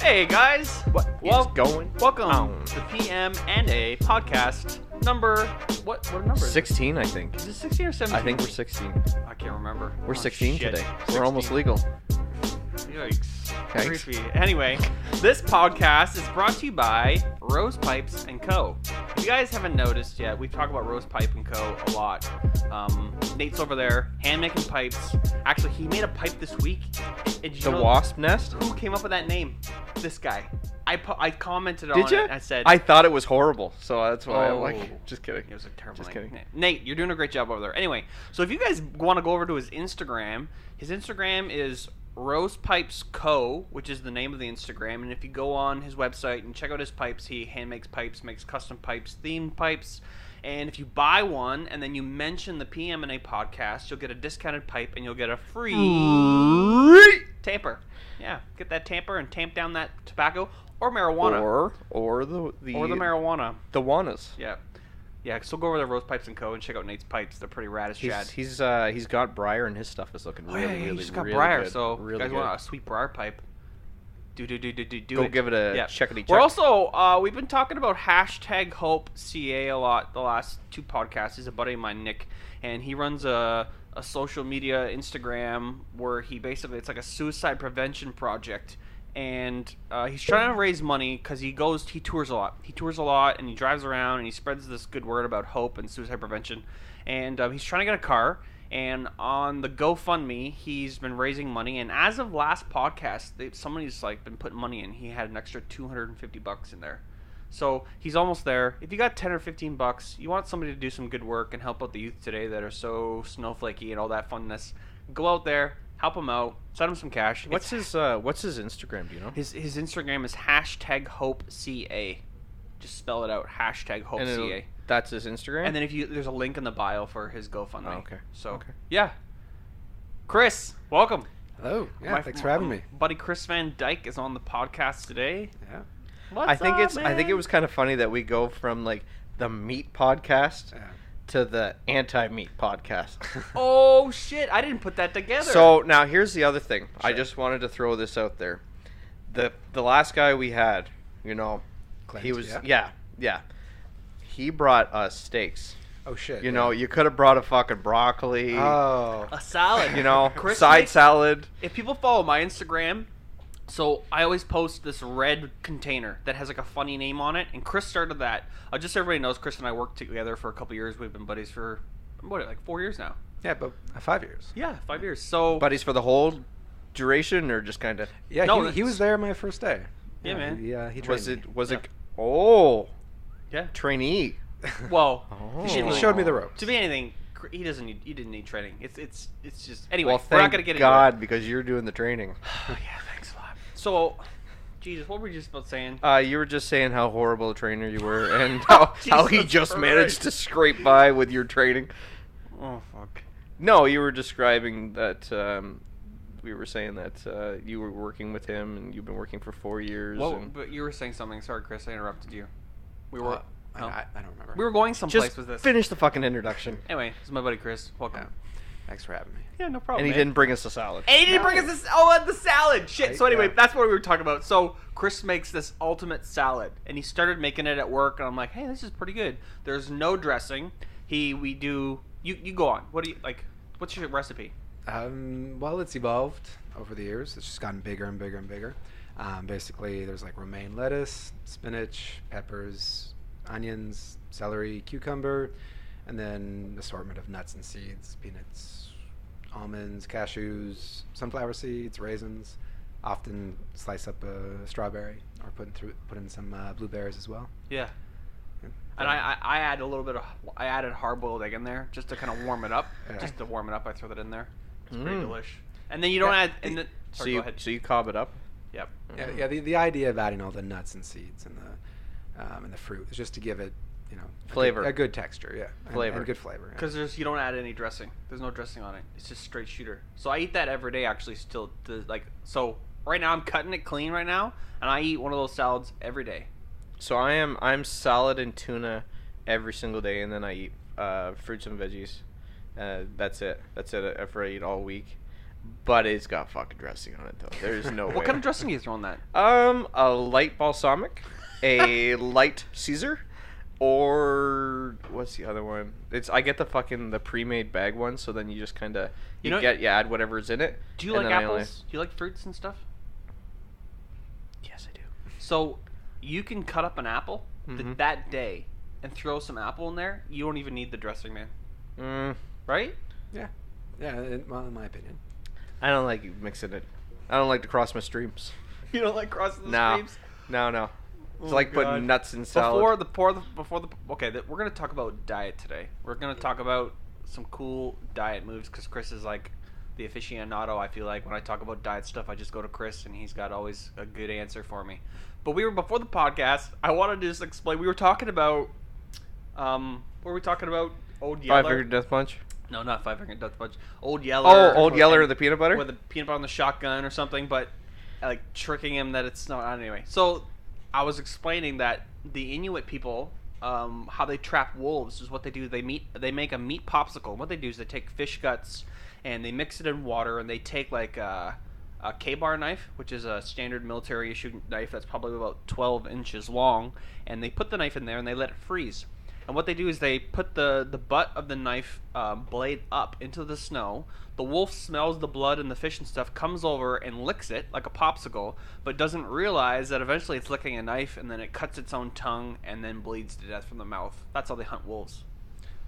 Hey guys, What is going welcome on? to the PM&A podcast number. What number is it? 16, I think. Is it 16 or 17? I think we're 16. I can't remember. We're Oh, 16 shit. today. 16. We're almost legal. Yikes. Yikes. Creepy. Anyway, this podcast is brought to you by Rose Pipes & Co. If you guys haven't noticed yet, we talk about Rose Pipe & Co. a lot. Nate's over there, hand-making pipes. Actually, he made a pipe this week. And did you The know wasp nest? who came up with that name? This guy. I commented on Did you? it. I said... I thought it was horrible, so that's why I'm Oh. like, just kidding. It was a terrible Just name. kidding. Nate, you're doing a great job over there. Anyway, so if you guys want to go over to his Instagram is Rose Pipes Co., which is the name of the Instagram. And if you go on his website and check out his pipes, he hand makes pipes, makes custom pipes, themed pipes. And if you buy one and then you mention the PM&A podcast, you'll get a discounted pipe and you'll get a free tamper. Yeah, get that tamper and tamp down that tobacco or marijuana. Or the Or the marijuana. The Wanas. Yeah. Yeah, so go over to Rose Pipes & Co. and check out Nate's pipes. They're pretty rad as shad. He's got Briar and his stuff is looking really, he really, just got really Briar, good. so really you guys good. want a sweet Briar pipe. Do Go it. give it a Yeah. checkity check. We're also, we've been talking about hashtag HopeCA a lot the last two podcasts. He's a buddy of mine, Nick, and he runs a social media Instagram where he basically, it's like a suicide prevention project. And he's trying to raise money because he tours a lot. He tours a lot and he drives around and he spreads this good word about hope and suicide prevention. And he's trying to get a car. And on the GoFundMe, he's been raising money. And as of last podcast, somebody's like been putting money in. He had an extra $250 in there. So he's almost there. If you got 10 or 15 bucks, you want somebody to do some good work and help out the youth today that are so snowflakey and all that funness, go out there. Help him out. Send him some cash. What's his Instagram? Do you know? His Instagram is hashtag HopeCA. Just spell it out. Hashtag HopeCA. That's his Instagram. And then there's a link in the bio for his GoFundMe. Oh, okay. So Okay. yeah, Chris, welcome. Hello. Yeah, thanks for having me. Buddy Chris Van Dyke is on the podcast today. Yeah. What's I think up, I think it man? was kind of funny that we go from like the meat podcast Yeah. to the anti-meat podcast. Oh shit! I didn't put that together. So now here's the other thing. I Sure. just wanted to throw this out there. The last guy we had, you know, Clint, he was yeah. yeah. He brought us steaks. Oh shit. You know, you could have brought a fucking broccoli. Oh. a salad. You know, Chris side makes- salad. If people follow my Instagram, so I always post this red container that has like a funny name on it, and Chris started that. Just so everybody knows, Chris and I worked together for a couple years. We've been buddies for like 4 years now. Yeah, but 5 years. Yeah, 5 years. So Buddies for the whole duration, or just kind of? Yeah, No, he was there my first day. Yeah, man. He trained Was me. it? Oh, yeah. trainee. Well, Oh. he He didn't really- showed me the ropes. To be anything, he didn't need training. It's just anyway. Well, we're thank not gonna get God because you're doing the training. into it. Yeah, thanks a lot. So, Jesus, what were you just about saying? You were just saying how horrible a trainer you were, and how he Jesus just Christ. managed to scrape by with your training. Oh fuck. No, you were describing that. We were saying that you were working with him, and you've been working for 4 years. Whoa, and but you were saying something. Sorry, Chris, I interrupted you. We were. no. I don't remember. We were going someplace just with this. finish the fucking introduction. Anyway, this is my buddy Chris. Welcome. Yeah. Thanks for having me. Yeah, no problem. And he man. didn't bring us a salad. And he didn't bring us this. Oh, the salad. Shit. So anyway, Yeah. that's what we were talking about. So Chris makes this ultimate salad, and he started making it at work, and I'm like, hey, this is pretty good. There's no dressing. We do. You go on. What do you like? What's your recipe? Well, it's evolved over the years. It's just gotten bigger and bigger and bigger. Basically, there's like romaine lettuce, spinach, peppers, onions, celery, cucumber, and then an assortment of nuts and seeds, peanuts, almonds, cashews, sunflower seeds, raisins. Often slice up a strawberry or put in some blueberries as well. Yeah. Yeah. And I add a little bit of I added hard-boiled egg in there just to kind of warm it up. Yeah. Just to warm it up, I throw that in there. It's pretty Mm. delish. And then you don't Yeah. add. And then, So sorry, you go ahead. so you cob it up. Yep. Yeah. The idea of adding all the nuts and seeds and the fruit is just to give it, Flavor. a good texture. Yeah. Flavor. And good flavor. Yeah. Because you don't add any dressing. There's no dressing on it. It's just straight shooter. So I eat that every day actually. Still, so right now I'm cutting it clean right now, and I eat one of those salads every day. So I'm salad and tuna every single day, and then I eat fruits and veggies. That's it. That's it after I eat all week. but it's got fucking dressing on it though. There's no way. What kind of dressing do you throw on that? A light balsamic, a light Caesar, or what's the other one? I get the pre-made bag one, so then you just kind of you add whatever's in it. Do you like apples? Do you like fruits and stuff? Yes, I do. So you can cut up an apple that day and throw some apple in there. You don't even need the dressing, man. Right? Yeah. Yeah, well, in my opinion. I don't like mixing it. I don't like to cross my streams. You don't like crossing the streams? No. It's like putting nuts in salad. We're going to talk about diet today. We're going to talk about some cool diet moves because Chris is like the aficionado. I feel like when I talk about diet stuff, I just go to Chris and he's got always a good answer for me. But before the podcast, I wanted to just explain. We were talking about, what were we talking about? Old Yeller. Five Finger Death Punch? No, not Five Finger Death Punch. Old Yeller. Oh, Old Yeller with the peanut butter? With the peanut butter on the shotgun or something, but like tricking him that it's not. Anyway, so I was explaining that the Inuit people, how they trap wolves is what they do. They make a meat popsicle. What they do is they take fish guts and they mix it in water, and they take like a K-bar knife, which is a standard military issue knife that's probably about 12 inches long, and they put the knife in there and they let it freeze. And what they do is they put the butt of the knife blade up into the snow. The wolf smells the blood and the fish and stuff, comes over and licks it like a popsicle, but doesn't realize that eventually it's licking a knife, and then it cuts its own tongue and then bleeds to death from the mouth. That's how they hunt wolves.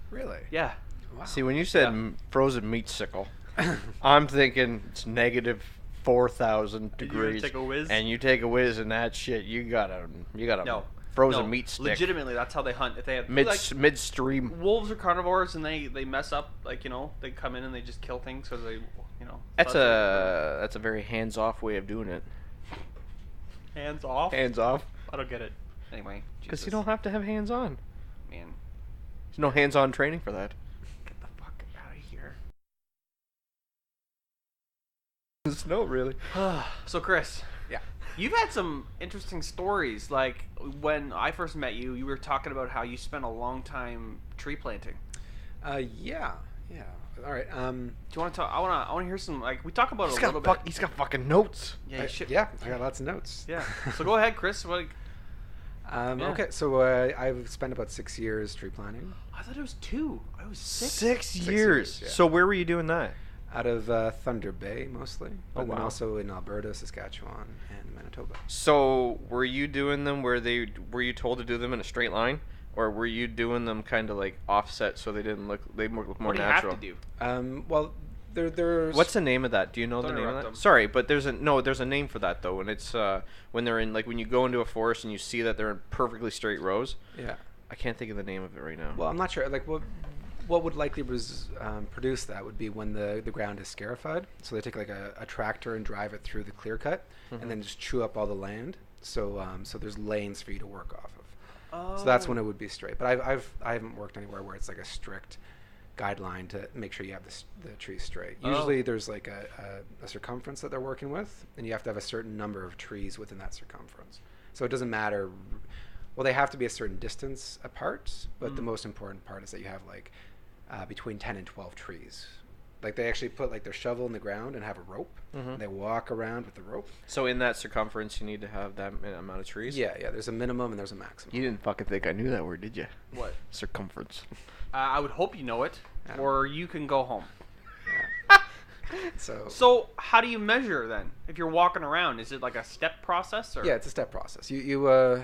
Really? Yeah. Wow. See, when you said frozen meat sickle, I'm thinking it's negative 4,000 degrees. Take a whiz? And you take a whiz and that shit, you got a frozen meat stick. Legitimately, that's how they hunt. If they have midstream. Wolves are carnivores, and they mess up. Like, they come in and they just kill things because they That's a very hands-off way of doing it. Hands off. Hands off. I don't get it. Anyway, because you don't have to have hands on. Man, there's no hands-on training for that. Get the fuck out of here. It's no really. So Chris. Yeah. You've had some interesting stories. Like when I first met you, you were talking about how you spent a long time tree planting. Yeah. All right. Do you want to talk? I want to hear some. Like we talk about it a little bit. He's got fucking notes. Yeah. I got lots of notes. Yeah. So go ahead, Chris. Okay. So I've spent about 6 years tree planting. I thought it was 2. I was 6. 6 years. Yeah. So where were you doing that? Out of Thunder Bay mostly, but then also in Alberta, Saskatchewan, and Manitoba. So were you doing them were you told to do them in a straight line, or were you doing them kind of like offset so they look more natural? What do you have to do? Well, there's. What's the name of that? Do you know the name of that? Sorry, but there's a name for that though, and it's when they're in when you go into a forest and you see that they're in perfectly straight rows. Yeah. I can't think of the name of it right now. Well, I'm not sure. What would likely produce that would be when the ground is scarified. So they take like a tractor and drive it through the clear cut, and then just chew up all the land. So there's lanes for you to work off of. Oh. So that's when it would be straight. But I haven't worked anywhere where it's like a strict guideline to make sure you have the trees straight. Usually there's like a circumference that they're working with, and you have to have a certain number of trees within that circumference. So it doesn't matter. Well, they have to be a certain distance apart, but the most important part is that you have between 10 and 12 trees. Like they actually put their shovel in the ground and have a rope. And they walk around with the rope. So in that circumference, you need to have that amount of trees? Yeah. There's a minimum and there's a maximum. You didn't fucking think I knew that word, did you? What? Circumference. I would hope you know it, or you can go home. Yeah. So how do you measure then? If you're walking around, is it like a step process? Or? Yeah, it's a step process. You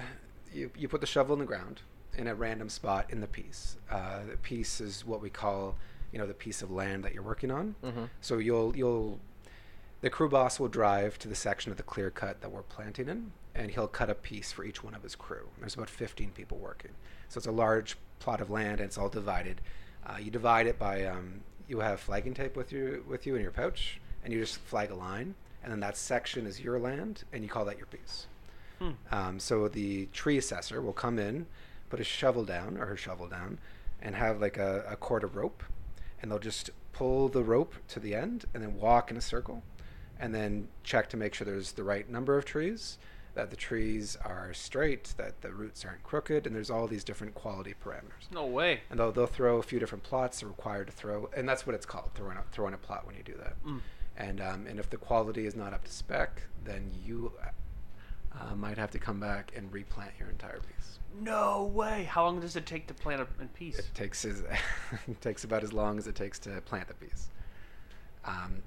put the shovel in the ground in a random spot in the piece. The piece is what we call, the piece of land that you're working on. So the crew boss will drive to the section of the clear cut that we're planting in, and he'll cut a piece for each one of his crew. There's about 15 people working. So it's a large plot of land, and it's all divided. You divide it by, you have flagging tape with you in your pouch, and you just flag a line, and then that section is your land, and you call that your piece. So the tree assessor will come in, put his shovel down, or her shovel down, and have a cord of rope, and they'll just pull the rope to the end and then walk in a circle, and then check to make sure there's the right number of trees, that the trees are straight, that the roots aren't crooked, and there's all these different quality parameters. No way. And they'll throw a few different plots they're required to throw, and that's what it's called, throwing a plot when you do that. And if the quality is not up to spec, then you might have to come back and replant your entire piece. No way. How long does it take to plant a piece? It takes about as long as it takes to plant the piece.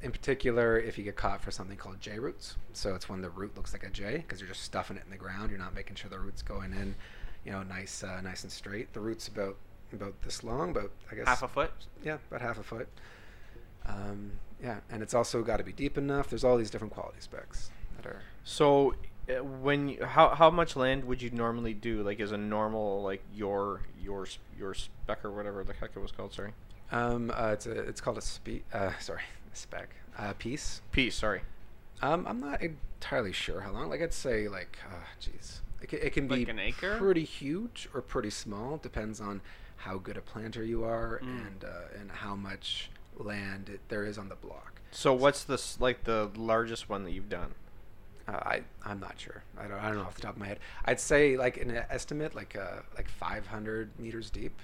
In particular, if you get caught for something called J roots, so it's when the root looks like a J because you're just stuffing it in the ground. You're not making sure the root's going in, nice and straight. The root's about this long, about I guess half a foot. Yeah, about half a foot. And it's also got to be deep enough. There's all these different quality specs that are. So, how much land would you normally do? Like, as a normal your spec or whatever the heck it was called? Sorry. It's called a spec. Piece. Piece. Sorry. I'm not entirely sure how long. Like, I'd say it can be like an acre? Pretty huge or pretty small. Depends on how good a planter you are and how much land there is on the block. So what's the largest one that you've done? I'm not sure. I don't know off the top of my head. I'd say an estimate like 500 meters deep.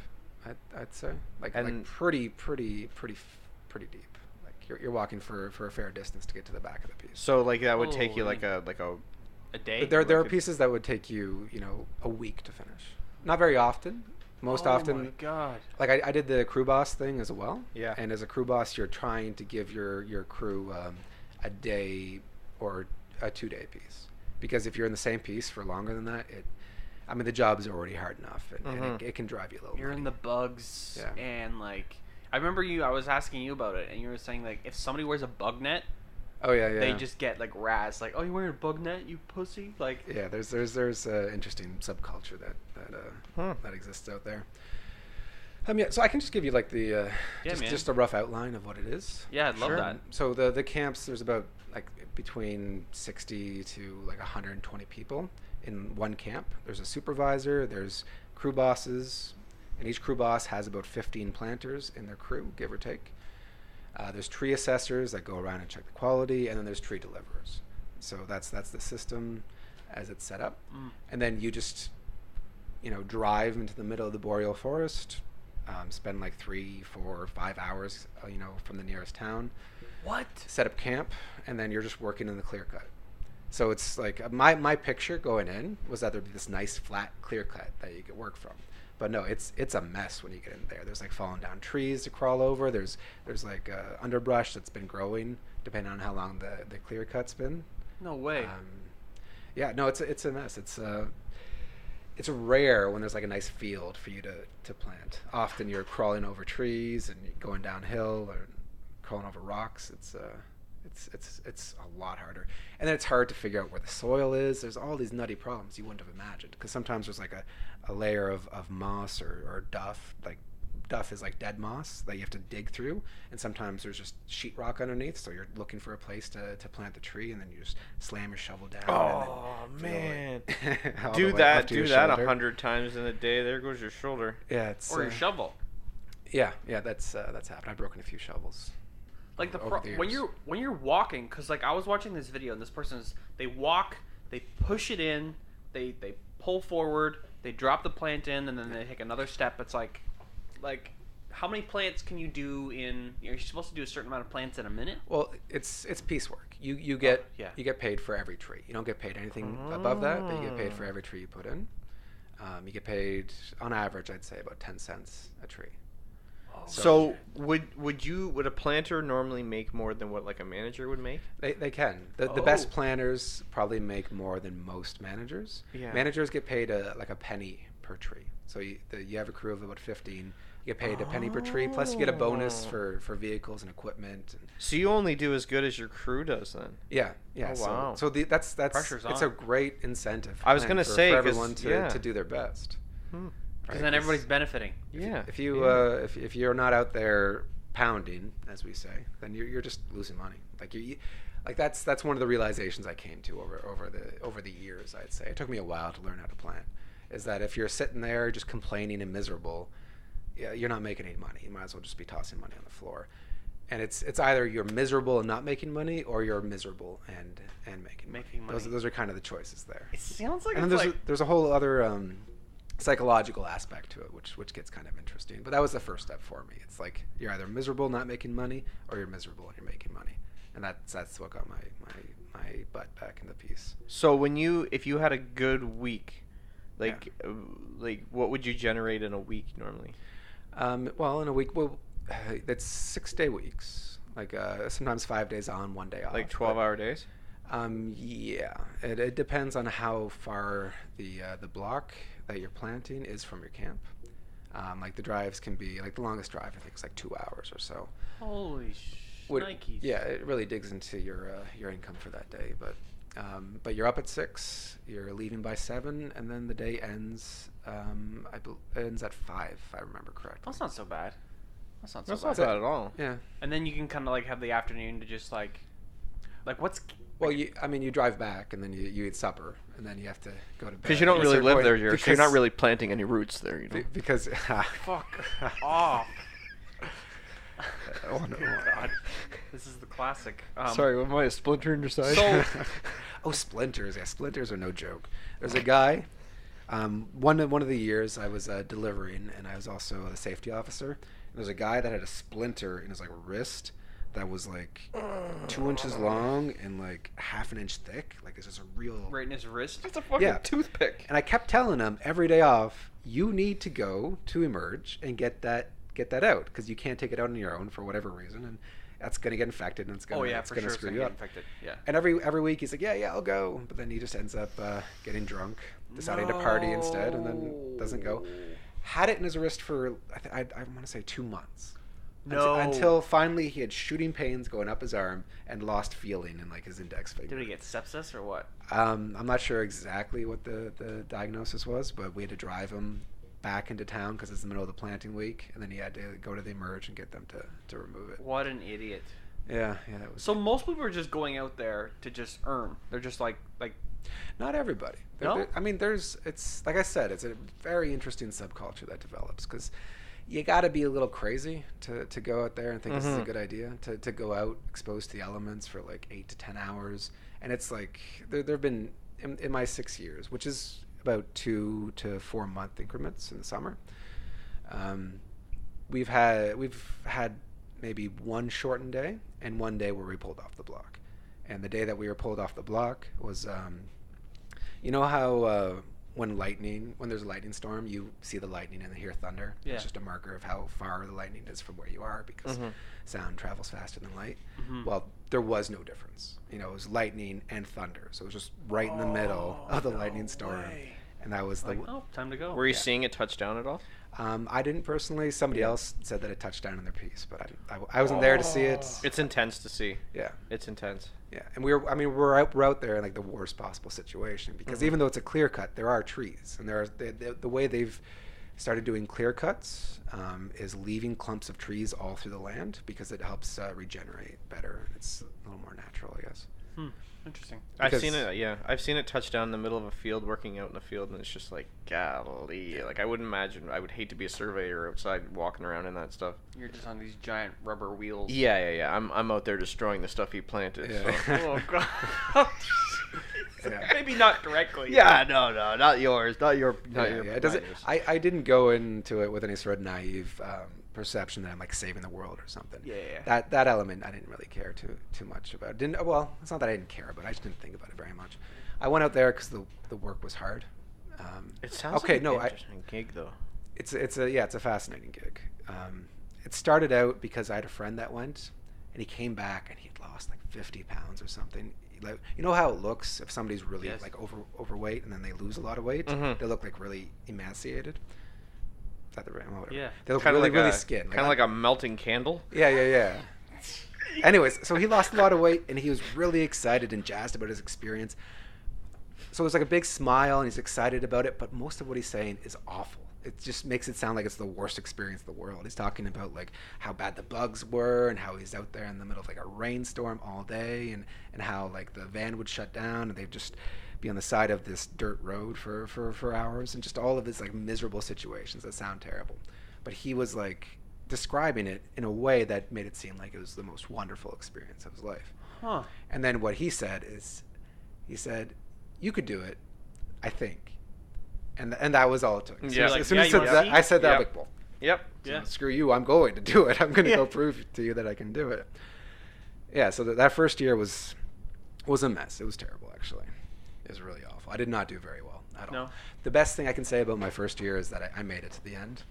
I'd say like pretty deep. Like you're walking for a fair distance to get to the back of the piece. So that would take you a day. There are pieces that would take you a week to finish. Not very often. Most often. Oh my god! Like I did the crew boss thing as well. Yeah. And as a crew boss, you're trying to give your crew a day or a 2-day piece, because if you're in the same piece for longer than that, the job is already hard enough, and it can drive you a little. You're nutty. in the bugs, and I remember I was asking you about it, and you were saying if somebody wears a bug net. Oh yeah. They just get razzed, oh, you're wearing a bug net, you pussy, Yeah, there's interesting subculture that exists out there. So I can just give you just a rough outline of what it is. Yeah, I'd love that. So the camps, there's about between 60 to 120 people in one camp. There's a supervisor, there's crew bosses, and each crew boss has about 15 planters in their crew, give or take. There's tree assessors that go around and check the quality, and then there's tree deliverers. So that's the system as it's set up. And then you just drive into the middle of the boreal forest, spend 3, 4, 5 hours from the nearest town. What? Set up camp, and then you're just working in the clear cut. So it's my picture going in was that there'd be this nice flat clear cut that you could work from. But no, it's a mess when you get in there. There's fallen down trees to crawl over. There's underbrush that's been growing depending on how long the clear cut's been. No way. It's a mess. It's rare when there's a nice field for you to plant. Often you're crawling over trees and you're going downhill or crawling over rocks. It's a lot harder, and then it's hard to figure out where the soil is. There's all these nutty problems you wouldn't have imagined, because sometimes there's a layer of moss or duff. Duff is dead moss that you have to dig through, and sometimes there's just sheetrock underneath, so you're looking for a place to plant the tree, and then you just slam your shovel down. Oh man. Do that 100 times in a day. There goes your shoulder. Yeah, it's or your shovel. Yeah, that's happened. I've broken a few shovels. When you're walking, because I was watching this video, and this person's, they walk, they push it in, they pull forward, they drop the plant in, and then they take another step. It's like how many plants can you do in? You're supposed to do a certain amount of plants in a minute. Well, it's piecework. You get you get paid for every tree. You don't get paid anything above that, but you get paid for every tree you put in. You get paid on average, I'd say, about 10 cents a tree. So would a planter normally make more than what a manager would make? They can. The best planters probably make more than most managers. Yeah. Managers get paid a penny per tree. So you have a crew of about 15. You get paid a penny per tree, plus you get a bonus for vehicles and equipment. So you only do as good as your crew does then? Yeah. Oh, wow. So that's pressure's it's on. a great incentive. I was going to say for everyone to do their best. Because then everybody's benefiting. Yeah. If you're not out there pounding, as we say, then you're just losing money. That's one of the realizations I came to over the years. I'd say it took me a while to learn how to plant. Is that if you're sitting there just complaining and miserable, you're not making any money. You might as well just be tossing money on the floor. And it's either you're miserable and not making money, or you're miserable and making money. Those are kind of the choices there. It sounds like and then there's a whole other psychological aspect to it, which gets kind of interesting. But that was the first step for me. It's you're either miserable not making money, or you're miserable and you're making money. and that's what got my butt back in the piece. So if you had a good week, like what would you generate in a week normally? Well, in a week, that's 6-day weeks. Like sometimes 5 days on, 1 day off. Like 12-hour days. Yeah, it depends on how far the block that you're planting is from your camp. Like the drives can be like the longest drive I think is like 2 hours or so. Holy Nikes. Yeah, it really digs into your income for that day. But you're up at 6, you're leaving by 7, and then the day ends. Ends at 5, if I remember correctly. That's not so bad. That's not not bad at all. Yeah. And then you can kind of like have the afternoon to just like what's. Well, you drive back and then you eat supper and then you have to go to bed. Because you don't really live there, so you're not really planting any roots there, you know. Because fuck off. Oh no! God. This is the classic. Sorry, am I a splinter in your side? So, splinters! Yeah, splinters are no joke. There's a guy. One of the years I was delivering, and I was also a safety officer. And there's a guy that had a splinter in his like wrist that was like 2 inches long and like half an inch thick. Like it's just a real right in his wrist. It's a fucking toothpick. And I kept telling him every day off, you need to go to Emerge and get that out because you can't take it out on your own for whatever reason, and that's gonna get infected and it's gonna screw you up. Infected. Yeah. And every week he's like, yeah, I'll go, but then he just ends up getting drunk, deciding to party instead, and then doesn't go. Had it in his wrist for I want to say 2 months. No. Until finally he had shooting pains going up his arm and lost feeling in like his index finger. Did he get sepsis or what? I'm not sure exactly what the diagnosis was, but we had to drive him back into town because it's the middle of the planting week, and then he had to go to the Emerge and get them to remove it. What an idiot. Yeah, it was. So most people are just going out there to just earn. They're just like not everybody. No? I mean, it's like I said, it's a very interesting subculture that develops because you got to be a little crazy to go out there and think this is a good idea to go out exposed to the elements for like 8 to 10 hours. And it's like there have been in my 6 years, which is about 2 to 4 month increments in the summer. We've had maybe one shortened day and one day where we pulled off the block. And the day that we were pulled off the block was, you know how when there's a lightning storm, you see the lightning and hear thunder. Yeah. It's just a marker of how far the lightning is from where you are because sound travels faster than light. Well, there was no difference. You know, it was lightning and thunder. So it was just right in the middle of the lightning storm. Way. And that was time to go. Were you seeing it touch down at all? I didn't personally. Somebody else said that it touched down in their piece, but I wasn't there to see it. It's intense to see. Yeah. It's intense. Yeah, and we're out there in like the worst possible situation because even though it's a clear cut, there are trees, and the way they've started doing clear cuts is leaving clumps of trees all through the land because it helps regenerate better. It's a little more natural, I guess. Interesting. I've seen it. Yeah, I've seen it touch down in the middle of a field, working out in a field, and it's just like, golly. Like I wouldn't imagine. I would hate to be a surveyor outside walking around in that stuff. You're just on these giant rubber wheels. Yeah. I'm out there destroying the stuff he planted. Yeah. So. Oh god. Yeah. Maybe not directly. Yeah, no, not yours, not your. It doesn't. I didn't go into it with any sort of naive perception that I'm like saving the world or something. Yeah. That element I didn't really care too much about. Well, it's not that I didn't care, but I just didn't think about it very much. I went out there because the work was hard. It sounds okay. like No, an interesting gig though. It's a fascinating gig. It started out because I had a friend that went, and he came back and he had lost like 50 pounds or something. Like, you know how it looks if somebody's really like overweight and then they lose a lot of weight? They look like really emaciated. Is that the right whatever? Yeah. They look Kinda really, like really a, skin. Kind of like a melting candle. Yeah. Anyways, so he lost a lot of weight and he was really excited and jazzed about his experience. So it was like a big smile and he's excited about it, but most of what he's saying is awful. It just makes it sound like it's the worst experience in the world. He's talking about like how bad the bugs were and how he's out there in the middle of like a rainstorm all day and how like the van would shut down and they'd just be on the side of this dirt road for hours and just all of these like miserable situations that sound terrible. But he was like describing it in a way that made it seem like it was the most wonderful experience of his life. Huh. And then what he said is, you could do it, I think. And that was all it took. Yeah, As soon as he said that, I said that, Yep. like, well, Yep. Yeah. screw you, I'm going to do it. I'm going to go prove to you that I can do it. Yeah, so that first year was a mess. It was terrible, actually. It was really awful. I did not do very well at all. No. The best thing I can say about my first year is that I made it to the end.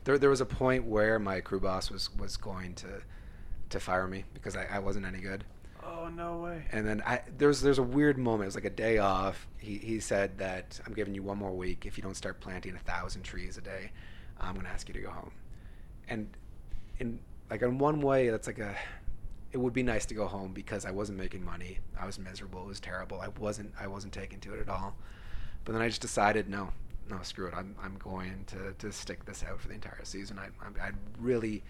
There was a point where my crew boss was going to fire me because I wasn't any good. Oh, no way. And then there's a weird moment. It was like a day off. He said that I'm giving you one more week. If you don't start planting 1,000 trees a day, I'm going to ask you to go home. And in one way, that's like it would be nice to go home because I wasn't making money. I was miserable. It was terrible. I wasn't taking to it at all. But then I just decided, no, screw it. I'm going to stick this out for the entire season. I'd really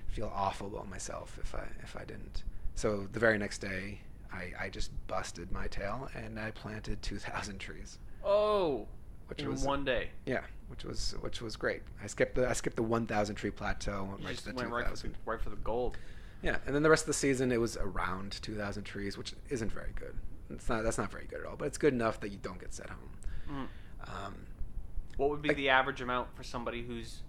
feel awful about myself if I didn't. So the very next day, I just busted my tail and I planted 2,000 trees. Oh, in one day. Yeah, which was great. I skipped the 1,000 tree plateau and went right to the 2,000. Right for the gold. Yeah, and then the rest of the season it was around 2,000 trees, which isn't very good. That's not very good at all, but it's good enough that you don't get sent home. What would be the average amount for somebody who's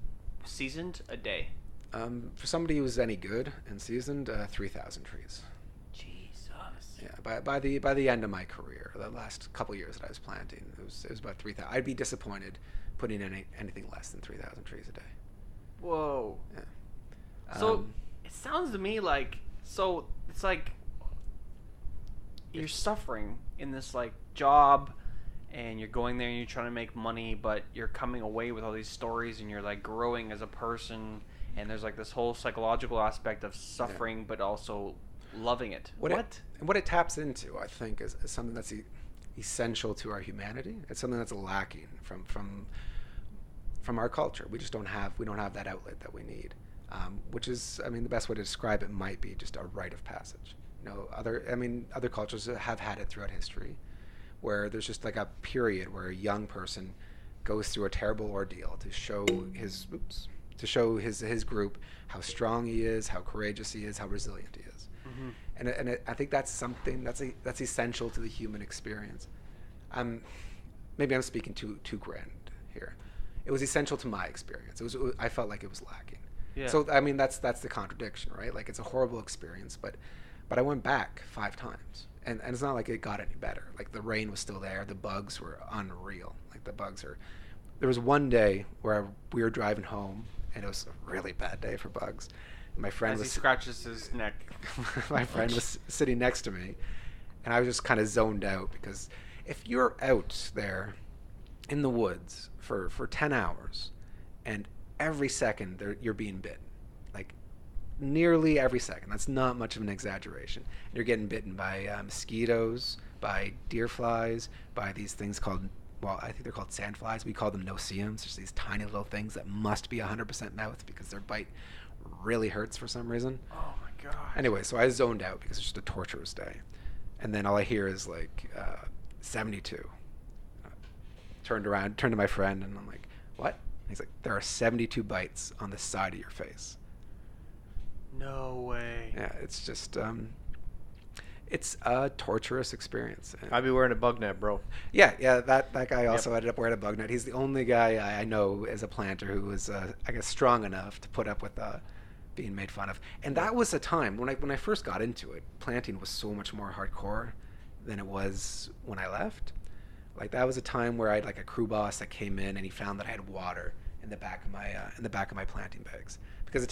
seasoned a day? For somebody who's any good and seasoned, 3,000 trees. Jesus. Yeah, by the end of my career, the last couple years that I was planting, it was about 3,000. I'd be disappointed putting in anything less than 3,000 trees a day. Whoa. Yeah. So it sounds to me like it's like you're suffering in this like job. And you're going there and you're trying to make money, but you're coming away with all these stories and you're like growing as a person. And there's like this whole psychological aspect of suffering, but also loving it. What it taps into, I think, is something that's essential to our humanity. It's something that's lacking from our culture. We don't have that outlet that we need, which is, I mean, the best way to describe it might be just a rite of passage. Other cultures have had it throughout history, where there's just like a period where a young person goes through a terrible ordeal to show his group how strong he is, how courageous he is, how resilient he is. Mm-hmm. And I think that's something that's essential to the human experience. Maybe I'm speaking too grand here. It was essential to my experience. I felt like it was lacking. Yeah. So I mean that's the contradiction, right? Like it's a horrible experience, but I went back 5 times. And it's not like it got any better. Like the rain was still there. The bugs were unreal. Like there was one day where we were driving home and it was a really bad day for bugs. And my friend he scratches his neck. My friend was sitting next to me and I was just kind of zoned out because if you're out there in the woods for 10 hours and every second you're being bitten, like nearly every second. That's not much of an exaggeration. You're getting bitten by mosquitoes, by deer flies, by these things called, well, I think they're called sandflies. We call them no-see-ums. There's these tiny little things that must be 100% mouth because their bite really hurts for some reason. Oh my god. Anyway, so I zoned out because it's just a torturous day. And then all I hear is like 72. Turned to my friend and I'm like, what? And he's like, there are 72 bites on the side of your face. No way. Yeah, it's just it's a torturous experience. I'd be wearing a bug net, bro. Yeah, that guy also ended up wearing a bug net. He's the only guy I know as a planter who was, I guess, strong enough to put up with being made fun of. And that was a time when I first got into it. Planting was so much more hardcore than it was when I left. Like that was a time where I had like a crew boss that came in and he found that I had water in the back of my planting bags because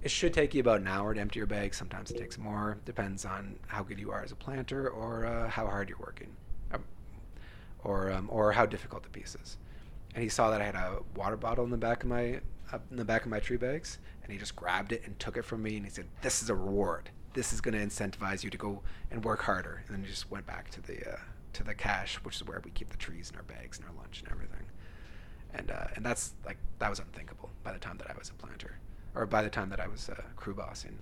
it should take you about an hour to empty your bag. Sometimes it takes more. Depends on how good you are as a planter or how hard you're working, or how difficult the piece is. And he saw that I had a water bottle in the back of my tree bags, and he just grabbed it and took it from me, and he said, "This is a reward. This is going to incentivize you to go and work harder." And then he just went back to the cache, which is where we keep the trees and our bags and our lunch and everything. And that's like that was unthinkable by the time that I was a planter. Or by the time that I was crew bossing.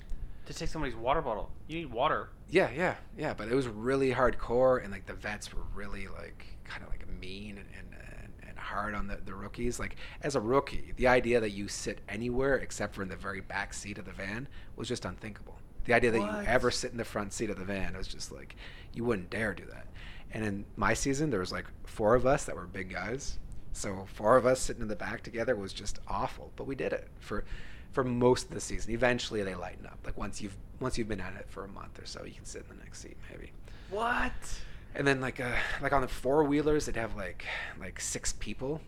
To take somebody's water bottle. You need water. Yeah. But it was really hardcore, and like the vets were really like kind of like mean and hard on the rookies. Like as a rookie, the idea that you sit anywhere except for in the very back seat of the van was just unthinkable. The idea that you ever sit in the front seat of the van was just like you wouldn't dare do that. And in my season, there was like 4 of us that were big guys. So 4 of us sitting in the back together was just awful. But we did it for for most of the season. Eventually, they lighten up. Like once you've been at it for a month or so, you can sit in the next seat maybe. What? And then like on the four-wheelers, they'd have like 6 people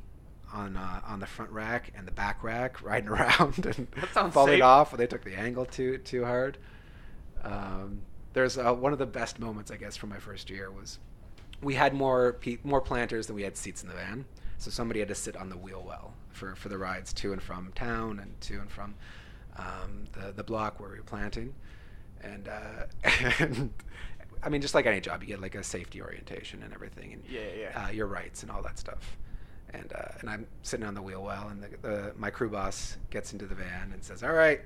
on the front rack and the back rack riding around and That sounds falling safe. off when they took the angle too hard. There's one of the best moments, I guess, from my first year was we had more planters than we had seats in the van, so somebody had to sit on the wheel well for the rides to and from town and to and from the block where we were planting, and I mean, just like any job, you get like a safety orientation and everything, and your rights and all that stuff. And I'm sitting on the wheel well, and my crew boss gets into the van and says, "All right,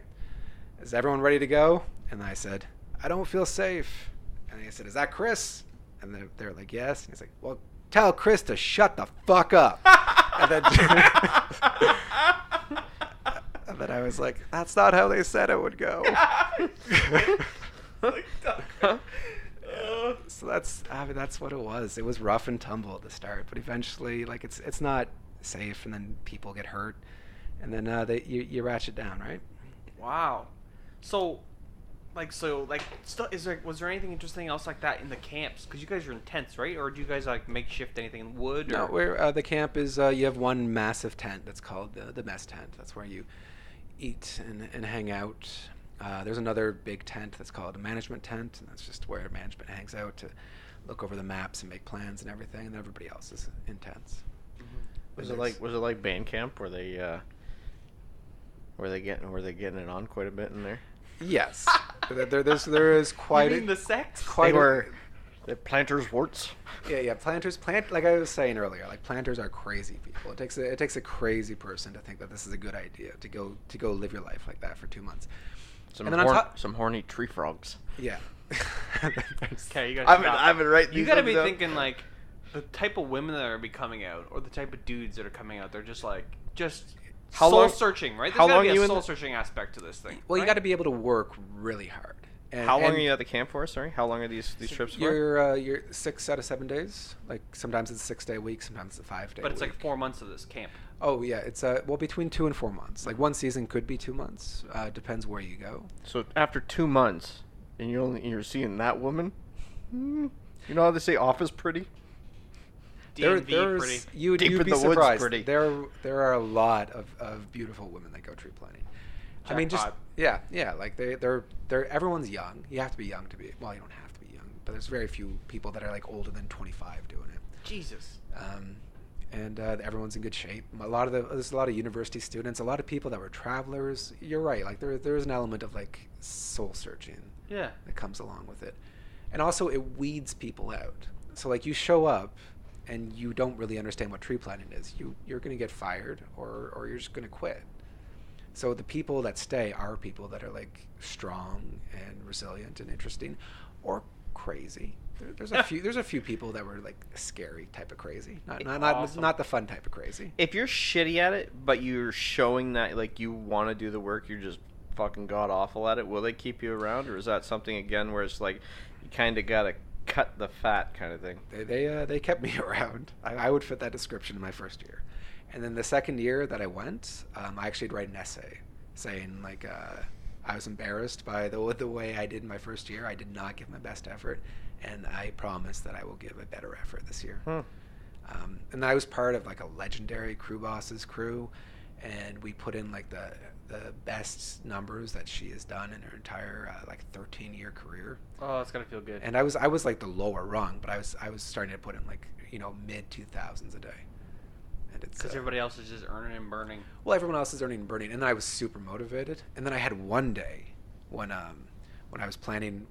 is everyone ready to go?" And I said, "I don't feel safe." And he said, "Is that Chris?" And they're like, "Yes." And he's like, "Well, tell Chris to shut the fuck up." and then I was like, "That's not how they said it would go." So that's what it was. It was rough and tumble at the start, but eventually, like it's not safe, and then people get hurt, and then you ratchet down, right? Wow. So, was there anything interesting else like that in the camps? Because you guys are in tents, right? Or do you guys like makeshift anything in wood? No, or? the camp is you have one massive tent that's called the mess tent. That's where you eat and hang out. There's another big tent that's called a management tent, and that's just where management hangs out to look over the maps and make plans and everything. And everybody else is in tents. Mm-hmm. Was it like band camp where they getting it on quite a bit in there? Yes, there is quite. You mean the sex? Quite the planters warts. Yeah. Planters like I was saying earlier. Like planters are crazy people. It takes a crazy person to think that this is a good idea to go live your life like that for 2 months. Some horny tree frogs. Yeah. Okay, you gotta I've been writing. You gotta be thinking like the type of women that are coming out, or the type of dudes that are coming out. They're just soul searching, right? There's gotta be a soul searching aspect to this thing. Well, right? you got to be able to work really hard. How long are you at the camp for? Sorry, how long are these trips for? You're 6 out of 7 days. Like sometimes it's a 6-day week, sometimes it's a 5-day. But it's week. like 4 months of this camp. Oh yeah, it's between 2 and 4 months. Like one season could be 2 months. Depends where you go. So after 2 months, and you're seeing that woman. You know how they say office pretty? pretty. You'd be surprised. There are a lot of beautiful women that go tree planting. Jackpot. I mean, just yeah. Like they're everyone's young. You have to be young to be. Well, you don't have to be young, but there's very few people that are like older than 25 doing it. Jesus. And everyone's in good shape. There's a lot of university students. A lot of people that were travelers. You're right. Like there is an element of like soul searching. Yeah. That comes along with it, and also it weeds people out. So like you show up and you don't really understand what tree planting is, you're going to get fired or you're just going to quit. So the people that stay are people that are like strong and resilient and interesting, or crazy. There's a few people that were like scary type of crazy, not the fun type of crazy. If you're shitty at it, but you're showing that like you want to do the work, you're just fucking god awful at it. Will they keep you around, or is that something again where it's like you kind of gotta cut the fat kind of thing? They kept me around. I would fit that description in my first year. And then the second year that I went, I actually had to write an essay saying like I was embarrassed by the way I did in my first year. I did not give my best effort, and I promise that I will give a better effort this year. And I was part of like a legendary crew boss's crew, and we put in like the best numbers that she has done in her entire like 13-year career. Oh, that's gotta feel good. And I was like the lower rung, but I was starting to put in like mid 2000s a day. Because everybody else is just earning and burning. Well, everyone else is earning and burning, and then I was super motivated. And then I had one day when I was planning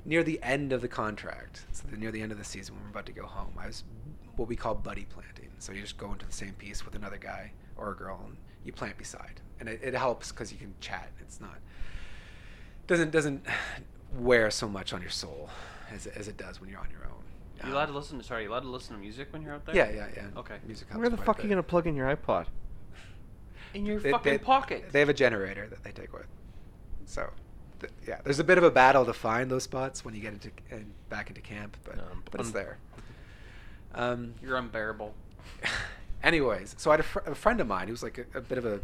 near the end of the contract, so near the end of the season when we're about to go home, I was what we call buddy planting. So you just go into the same piece with another guy or a girl, and you plant beside, and it helps because you can chat. It's not doesn't wear so much on your soul as it does when you're on your own. You allowed to listen to music when you're out there? Yeah. Okay. Music helps. Where the fuck are you gonna plug in your iPod? In your fucking pocket. They have a generator that they take with. So, there's a bit of a battle to find those spots when you get back into camp, but it's there. You're unbearable. Anyways, so I had a friend of mine who was like a bit of a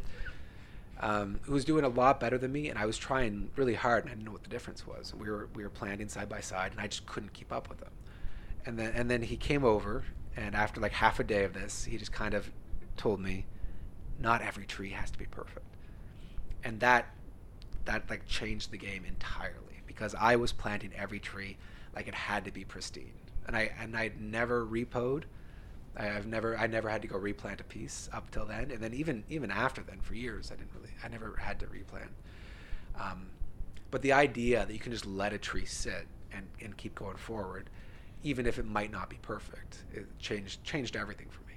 who was doing a lot better than me, and I was trying really hard, and I didn't know what the difference was. We were planting side by side, and I just couldn't keep up with him. And then he came over, and after like half a day of this, he just kind of told me, not every tree has to be perfect, and that like changed the game entirely, because I was planting every tree like it had to be pristine, and I'd never repoed. I never had to go replant a piece up till then, and then even after then, for years I never had to replant. But the idea that you can just let a tree sit and keep going forward, even if it might not be perfect, it changed everything for me.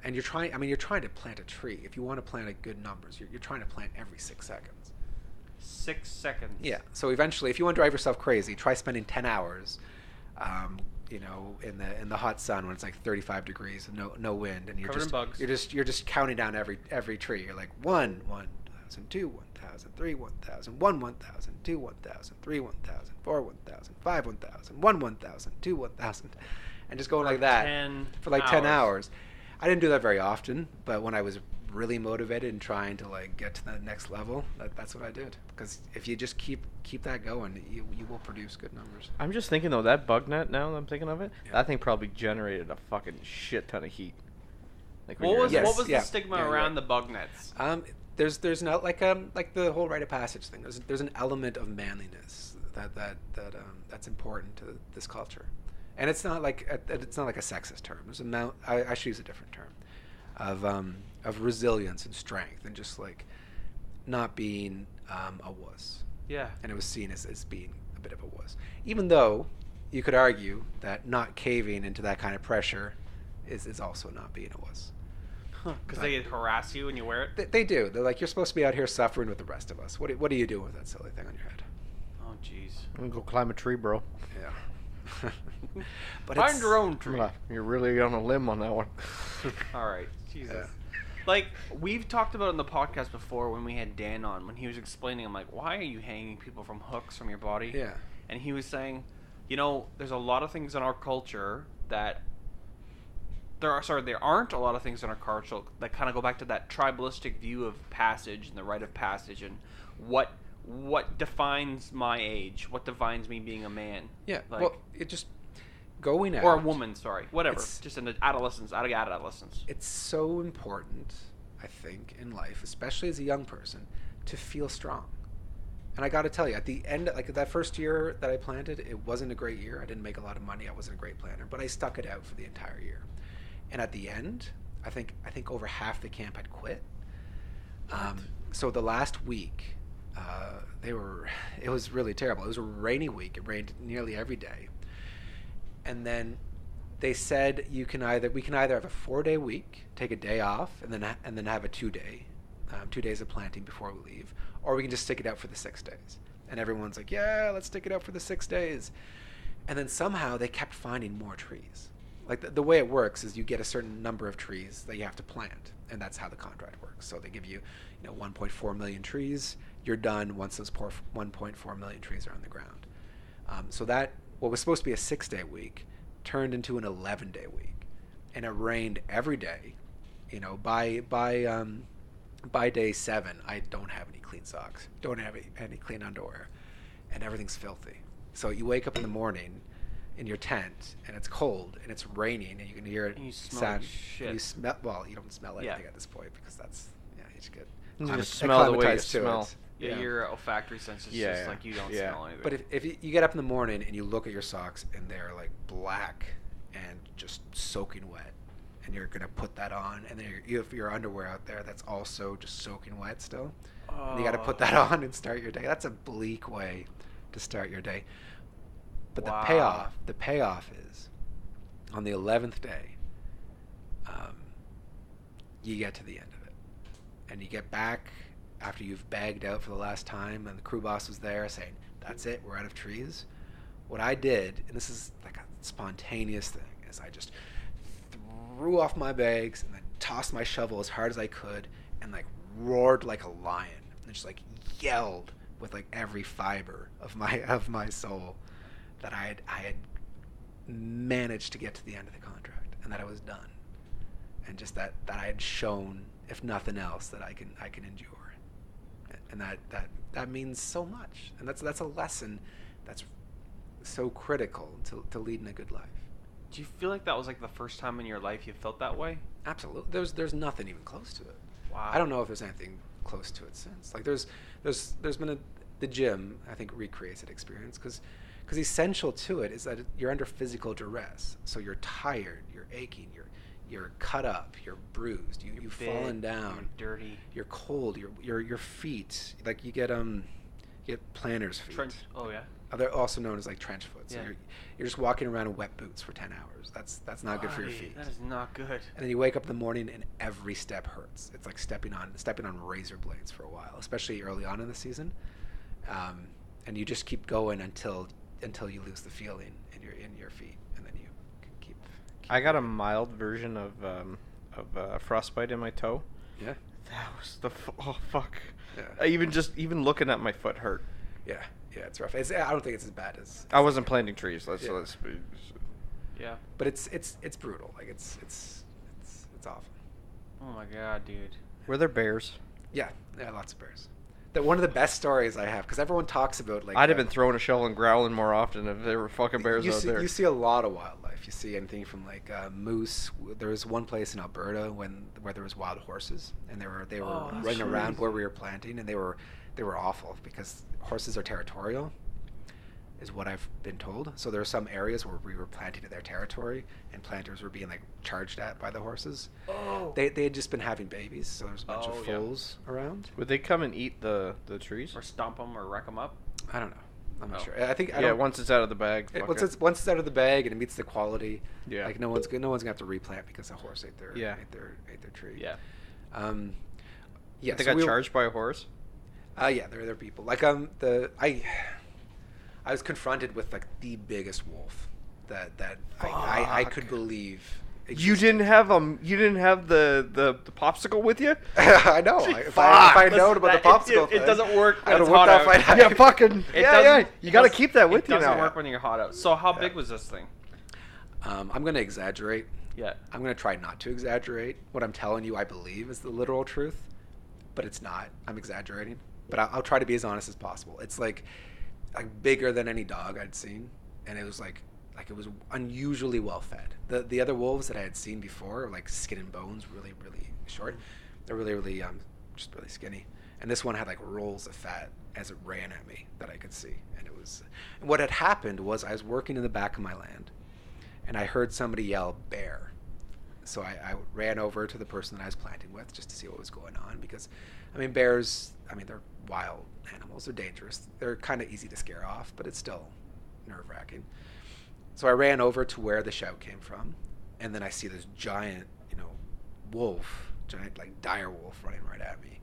And you're trying to plant a tree. If you want to plant at good numbers, you're trying to plant every 6 seconds. 6 seconds. Yeah. So eventually, if you want to drive yourself crazy, try spending 10 hours, in the hot sun when it's like 35 degrees and no wind, and you're just counting down every tree. You're like 1,000, 2, 1,000, 3, 1,000, 1,000, 2, 1,000, 3, 1,000, 4, 1,000, 5, 1,000, 1,000, 2, 1,000, and just going like that for like 10 hours. I didn't do that very often, but when I was really motivated and trying to like get to the next level, that's what I did. Because if you just keep that going, you will produce good numbers. I'm just thinking though, that bug net, now that I'm thinking of it, that thing probably generated a fucking shit ton of heat. Like what was the stigma around the bug nets? There's not like the whole rite of passage thing. There's an element of manliness that's important to this culture, and it's not like a sexist term. There's I should use a different term of resilience and strength, and just like not being a wuss. Yeah. And it was seen as being a bit of a wuss, even though you could argue that not caving into that kind of pressure is also not being a wuss. Because they harass you when you wear it? They do. They're like, you're supposed to be out here suffering with the rest of us. What are you doing with that silly thing on your head? Oh, jeez. I'm gonna go climb a tree, bro. Yeah. But find your own tree. You're really on a limb on that one. All right. Jesus. Yeah. Like, we've talked about it in the podcast before when we had Dan on, when he was explaining, I'm like, why are you hanging people from hooks from your body? Yeah. And he was saying, there's a lot of things in our culture that there aren't a lot of things in our culture that kind of go back to that tribalistic view of passage and the rite of passage and what defines my age, what defines me being a man. Yeah. Like, well, it just going out. Or a woman, sorry. Whatever. Just in the adolescence, out of adolescence. It's so important, I think, in life, especially as a young person, to feel strong. And I got to tell you, at the end, like that first year that I planted, it wasn't a great year. I didn't make a lot of money. I wasn't a great planter, but I stuck it out for the entire year. And at the end, I think over half the camp had quit. So the last week, it was really terrible. It was a rainy week. It rained nearly every day. And then they said we can either have a 4-day week, take a day off, and then have a 2-day, 2 days of planting before we leave, or we can just stick it out for the 6 days. And everyone's like, yeah, let's stick it out for the 6 days. And then somehow they kept finding more trees. Like the way it works is you get a certain number of trees that you have to plant, and that's how the contract works. So they give you, 1.4 million trees. You're done once those 1.4 million trees are on the ground. So that what was supposed to be a 6-day week turned into an 11-day week, and it rained every day. By day 7, I don't have any clean socks, don't have any clean underwear, and everything's filthy. So you wake up in the morning in your tent, and it's cold, and it's raining, and you can hear it. And you smell like shit. You smell, well, you don't smell anything at this point, because that's, it's good. You just smell the way you smell. Yeah, your olfactory sense is just like you don't smell anything. But if you get up in the morning and you look at your socks and they're like black and just soaking wet, and you're going to put that on, and then you have your underwear out there that's also just soaking wet still, and you got to put that on and start your day. That's a bleak way to start your day. But the payoff is on the 11th day, you get to the end of it, and you get back after you've bagged out for the last time, and the crew boss was there saying, that's it, we're out of trees. What I did, and this is like a spontaneous thing, is I just threw off my bags and then tossed my shovel as hard as I could and like roared like a lion and just like yelled with like every fiber of my soul that I had managed to get to the end of the contract, and that I was done, and just that I had shown if nothing else, that I can endure, and that means so much, and that's a lesson that's so critical to leading a good life. Do you feel like that was like the first time in your life you felt that way? Absolutely. There's nothing even close to it. Wow. I don't know if there's anything close to it since. Like there's been the gym, I think, recreates that experience because essential to it is that you're under physical duress. So you're tired, you're aching, you're cut up, you're bruised, you've fallen down, you're dirty, you're cold, your feet, like you get planter's feet. Oh yeah. They're also known as like trench foot. So Yeah. you're just walking around in wet boots for 10 hours. That's not good for your feet. That is not good. And then you wake up in the morning and every step hurts. It's like stepping on razor blades for a while, especially early on in the season. And you just keep going until you lose the feeling in your feet, and then you can keep I got a mild version of frostbite in my toe. Yeah. That was oh fuck. Yeah. Even looking at my foot hurt. Yeah, it's rough. I don't think it's as bad as I wasn't planting trees. Let's Yeah. But it's brutal. Like it's awful. Oh my god, dude. Were there bears? Yeah, lots of bears. One of the best stories I have, because everyone talks about like. I'd have been throwing a shovel and growling more often if there were fucking bears out there. You see a lot of wildlife. You see anything from like moose. There was one place in Alberta where there was wild horses, and they were running around where we were planting, and they were awful because horses are territorial, is what I've been told. So there are some areas where we were planting in their territory, and planters were being like charged at by the horses. Oh. They had just been having babies, so there's a bunch of foals around. Would they come and eat the trees? Or stomp them or wreck them up? I don't know. I'm not sure. I think once it's out of the bag. Once it's out of the bag and it meets the quality. Yeah. Like no one's gonna have to replant because a horse ate their tree. Yeah. Yeah. They got charged by a horse. Yeah, there are people like I was confronted with like the biggest wolf that I could believe. You didn't have the popsicle with you? I know. If I known about the popsicle, it doesn't work. I would When have it's whipped hot that fight. Yeah, fucking. Yeah. You got to keep that with you now. It doesn't work when you're hot out. So how big was this thing? I'm gonna exaggerate. Yeah. I'm gonna try not to exaggerate. What I'm telling you, I believe, is the literal truth, but it's not. I'm exaggerating. But I'll try to be as honest as possible. It's like bigger than any dog I'd seen, and it was like it was unusually well fed. The other wolves that I had seen before were like skin and bones, really really short. They're really just really skinny, and this one had like rolls of fat as it ran at me that I could see. And it was, and what had happened was I was working in the back of my land, and I heard somebody yell bear. So I ran over to the person that I was planting with just to see what was going on, because bears, they're wild animals. They're dangerous. They're kind of easy to scare off, but it's still nerve-wracking. So I ran over to where the shout came from, and then I see this giant, giant like dire wolf running right at me.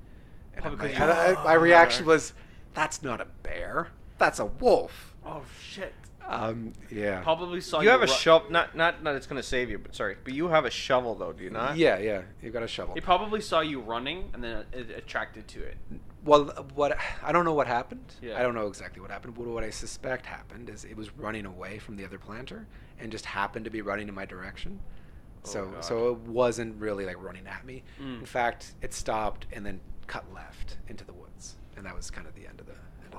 And my reaction was, that's not a bear. That's a wolf. Oh shit. Yeah. Probably saw You have a shovel. Not that it's gonna save you, but you have a shovel though, do you not? Yeah. You've got a shovel. It probably saw you running, and then it attracted to it. Well, I don't know what happened. Yeah. I don't know exactly what happened. But what I suspect happened is it was running away from the other planter and just happened to be running in my direction. So it wasn't really like running at me. In fact, it stopped and then cut left into the woods, and that was kind of the end of the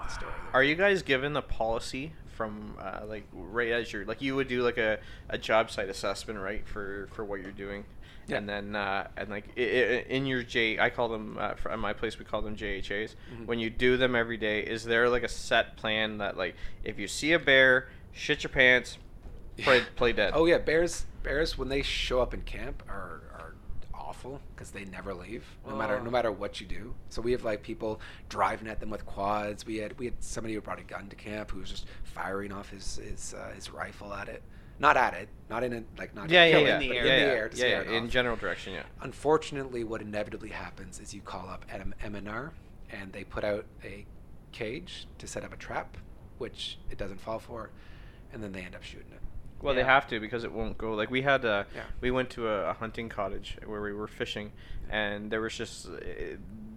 story. Are you guys given a policy from right as you're you would do like a job site assessment, right, for what you're doing? Yeah. And then in your I call them at my place we call them JHAs. Mm-hmm. When you do them every day, is there like a set plan that if you see a bear, shit your pants, play dead? Oh yeah, bears when they show up in camp are awful because they never leave no matter what you do. So we have people driving at them with quads. We had somebody who brought a gun to camp who was just firing off his rifle at it. Not at it, not in it, not in the air, in the air to scare it in off. general direction, yeah. Unfortunately, what inevitably happens is you call up M&R and they put out a cage to set up a trap, which it doesn't fall for, and then they end up shooting it. Well, they have to because it won't go. We had we went to a hunting cottage where we were fishing, and there was just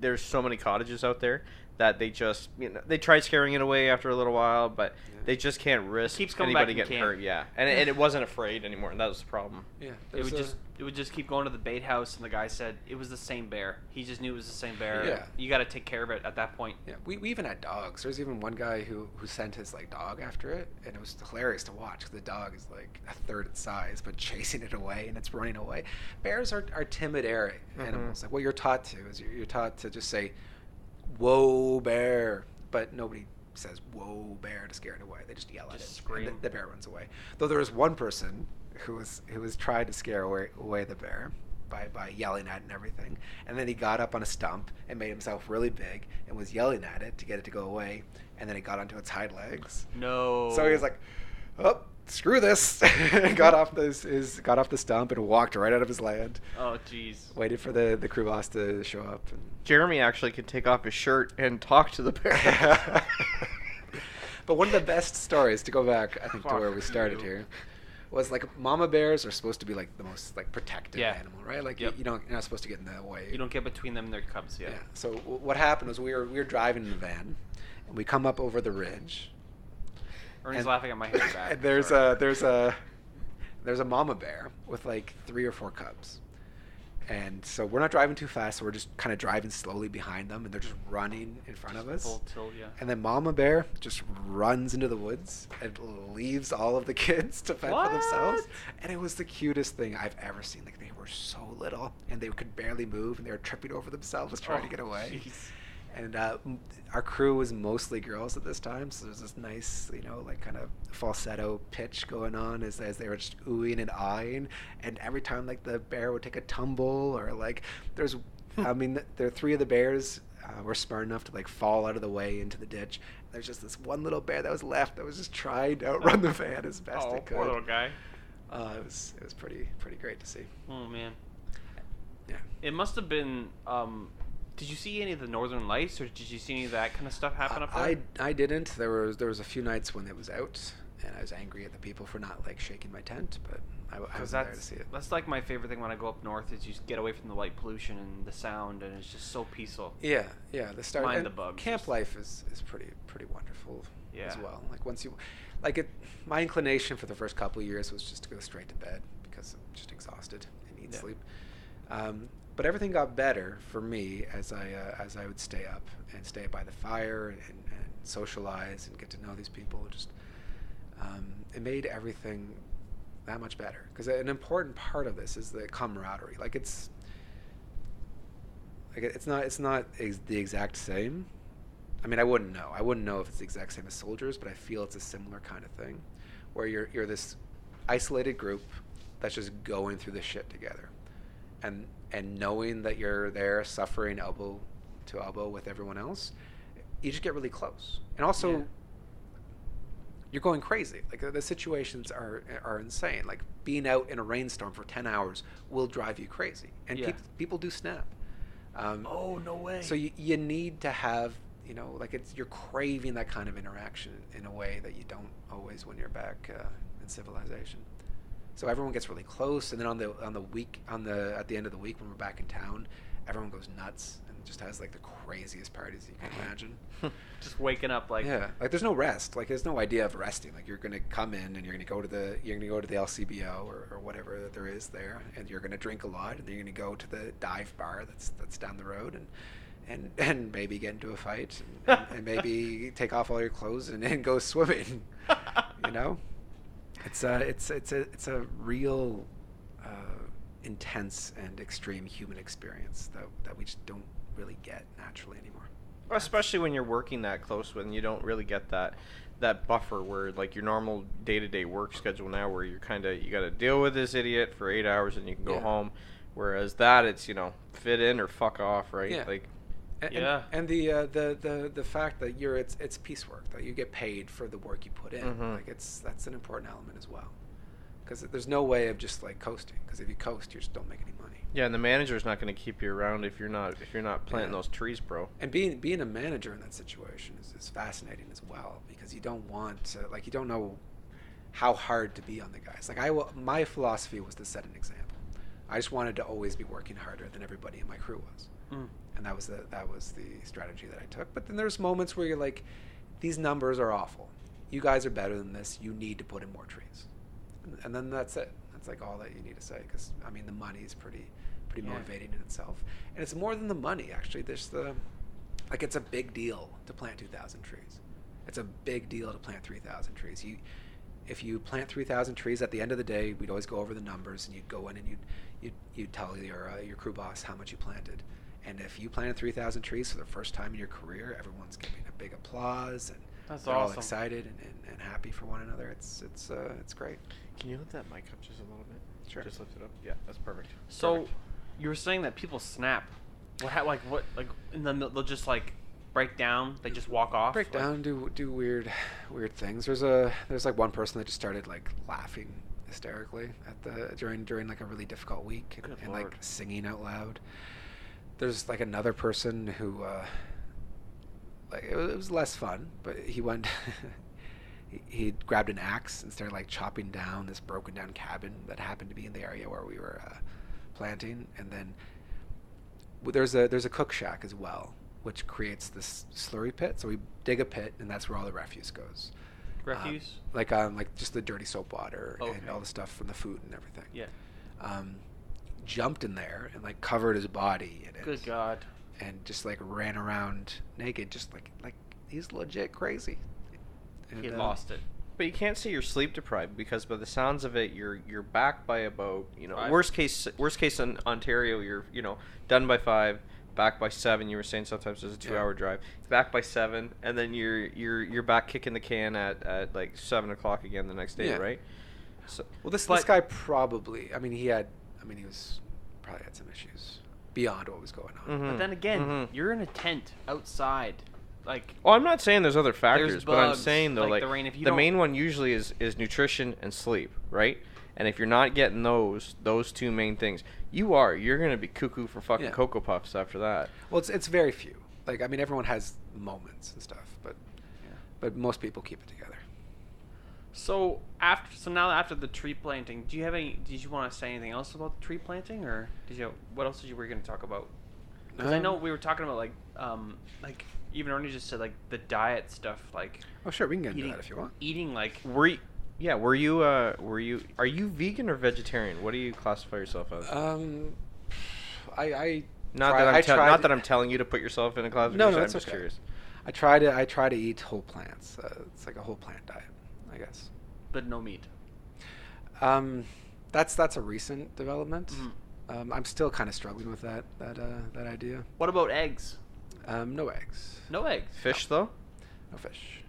there's so many cottages out there that they just, they try scaring it away after a little while, but they just can't risk anybody getting hurt. Yeah, and it wasn't afraid anymore, and that was the problem. Yeah, it would just keep going to the bait house, and the guy said it was the same bear. He just knew it was the same bear. Yeah, you got to take care of it at that point. Yeah, we even had dogs. There's even one guy who sent his dog after it, and it was hilarious to watch because the dog is a third its size, but chasing it away and it's running away. Bears are timid animals. Like what you're taught to is you're taught to just say, "Whoa, bear," but nobody says "Whoa, bear" to scare it away. They just yell at it. Scream. And the bear runs away. Though there was one person who was trying to scare away the bear by yelling at it and everything, and then he got up on a stump and made himself really big and was yelling at it to get it to go away, and then he got onto its hind legs. No. So he was like, "Oh, screw this!" and got off the stump and walked right out of his land. Oh, jeez. Waited for the crew boss to show up. And Jeremy actually could take off his shirt and talk to the bear. But one of the best stories, to go back, I think, to where we started here, was mama bears are supposed to be the most protective animal, right? You're not supposed to get in the way. You don't get between them and their cubs. Yeah. So what happened was we were driving in the van, and we come up over the ridge. Ernie's laughing at my hair back. And there's a mama bear with 3 or 4 cubs. And so we're not driving too fast, so we're just kind of driving slowly behind them, and they're just running in front of us. Full tilt, yeah. And then mama bear just runs into the woods and leaves all of the kids to fend for themselves. And it was the cutest thing I've ever seen. They were so little, and they could barely move, and they were tripping over themselves trying to get away. Geez. And our crew was mostly girls at this time, so there's this nice, kind of falsetto pitch going on as they were just oohing and eyeing. And every time, the bear would take a tumble, or there's, there 3 of the bears were smart enough to fall out of the way into the ditch. There's just this one little bear that was left that was just trying to outrun the van as best it could. Poor little guy. It was pretty great to see. Oh man. Yeah. It must have been. Did you see any of the Northern Lights, or did you see any of that kind of stuff happen up there? I didn't. There was a few nights when it was out, and I was angry at the people for not shaking my tent, but I was there to see it. That's my favorite thing when I go up north is you just get away from the light pollution and the sound, and it's just so peaceful. Yeah. The start. Mind the bugs. Camp life is pretty wonderful as well. Once you, my inclination for the first couple of years was just to go straight to bed because I'm just exhausted and need sleep. But everything got better for me as I would stay up by the fire and socialize and get to know these people. Just it made everything that much better, because an important part of this is the camaraderie. It's not the exact same. I mean, I wouldn't know if it's the exact same as soldiers, but I feel it's a similar kind of thing, where you're this isolated group that's just going through this shit together, and knowing that you're there suffering elbow to elbow with everyone else, you just get really close. And also, you're going crazy. The situations are insane. Being out in a rainstorm for 10 hours will drive you crazy. And people do snap. Oh, no way. So you need to have, you're craving that kind of interaction in a way that you don't always when you're back in civilization. So everyone gets really close, and then at the end of the week when we're back in town, everyone goes nuts and just has the craziest parties you can imagine. Just waking up there's no rest. There's no idea of resting. You're gonna come in and you're gonna go to the LCBO or whatever that there is there, and you're gonna drink a lot, and you're gonna go to the dive bar that's down the road, and maybe get into a fight, and maybe take off all your clothes and go swimming. It's a real intense and extreme human experience that we just don't really get naturally anymore. Especially when you're working that close with, and you don't really get that buffer where your normal day-to-day work schedule now, where you got to deal with this idiot for 8 hours and you can go home, whereas that it's fit in or fuck off, right? And the fact that it's piecework, that you get paid for the work you put in. That's an important element as well, because there's no way of just coasting, because if you coast, you just don't make any money. Yeah, and the manager's not going to keep you around if you're not planting those trees, bro. And being a manager in that situation is fascinating as well, because you don't want to, you don't know how hard to be on the guys. My philosophy was to set an example. I just wanted to always be working harder than everybody in my crew was. and that was the strategy that I took. But then there's moments where you're like, these numbers are awful. You guys are better than this. You need to put in more trees, and then that's it. That's like all that you need to say, because I mean the money is pretty motivating in itself, and it's more than the money actually. There's it's a big deal to plant 2,000 trees. It's a big deal to plant 3,000 trees. If you plant 3,000 trees, at the end of the day, we'd always go over the numbers, and you'd go in and you'd tell your crew boss how much you planted. And if you planted 3,000 trees for the first time in your career, everyone's giving a big applause, and that's they're awesome. all excited and happy for one another. It's great. Can you lift that mic up just a little bit? Sure. Just lift it up. Yeah, that's perfect. So, Perfect. you were saying that people snap. What in the they'll just like break down. They just walk off. Break down, do weird things. There's like one person that just started like laughing hysterically during like a really difficult week and like singing out loud. There's like another person who like it was less fun, but he went he grabbed an axe and started like chopping down this broken down cabin that happened to be in the area where we were planting. And then there's a cook shack as well, which creates this slurry pit. So we dig a pit, and that's where all the refuse goes. Refuse? Like just the dirty soap water and all the stuff from the food and everything. Yeah. Jumped in there and like covered his body in it. Good God. And just like ran around naked, just like he's legit crazy. And, He lost it. But you can't say you're sleep deprived, because by the sounds of it, you're back by about, Five. worst case in Ontario, you're done by 5, back by 7. You were saying sometimes there's a 2-hour drive. Back by 7, and then you're back kicking the can at like 7 o'clock again the next day, right? So this guy probably, he was probably had some issues beyond what was going on. But then again, you're in a tent outside. Like, well, I'm not saying there's other factors, but I'm bugs, saying though, like like the rain, if you the don't- main one usually is nutrition and sleep, right? And if you're not getting those two main things, you're gonna be cuckoo for fucking Cocoa Puffs after that. Well, it's very few. Like, everyone has moments and stuff, but most people keep it together. So now after the tree planting, did you want to say anything else about the tree planting, or what else were you going to talk about? Because I know we were talking about like even Ernie just said like the diet stuff, like. Oh sure, we can get into that if you want. Eating like. Are you vegan or vegetarian? What do you classify yourself as? Not that I'm telling you to put yourself in a classification. No, I'm that's just okay. curious. I try to eat whole plants. It's like a whole plant diet, I guess. But no meat. That's a recent development. I'm still kind of struggling with that idea. What about eggs? No eggs. No eggs. Fish though? No fish.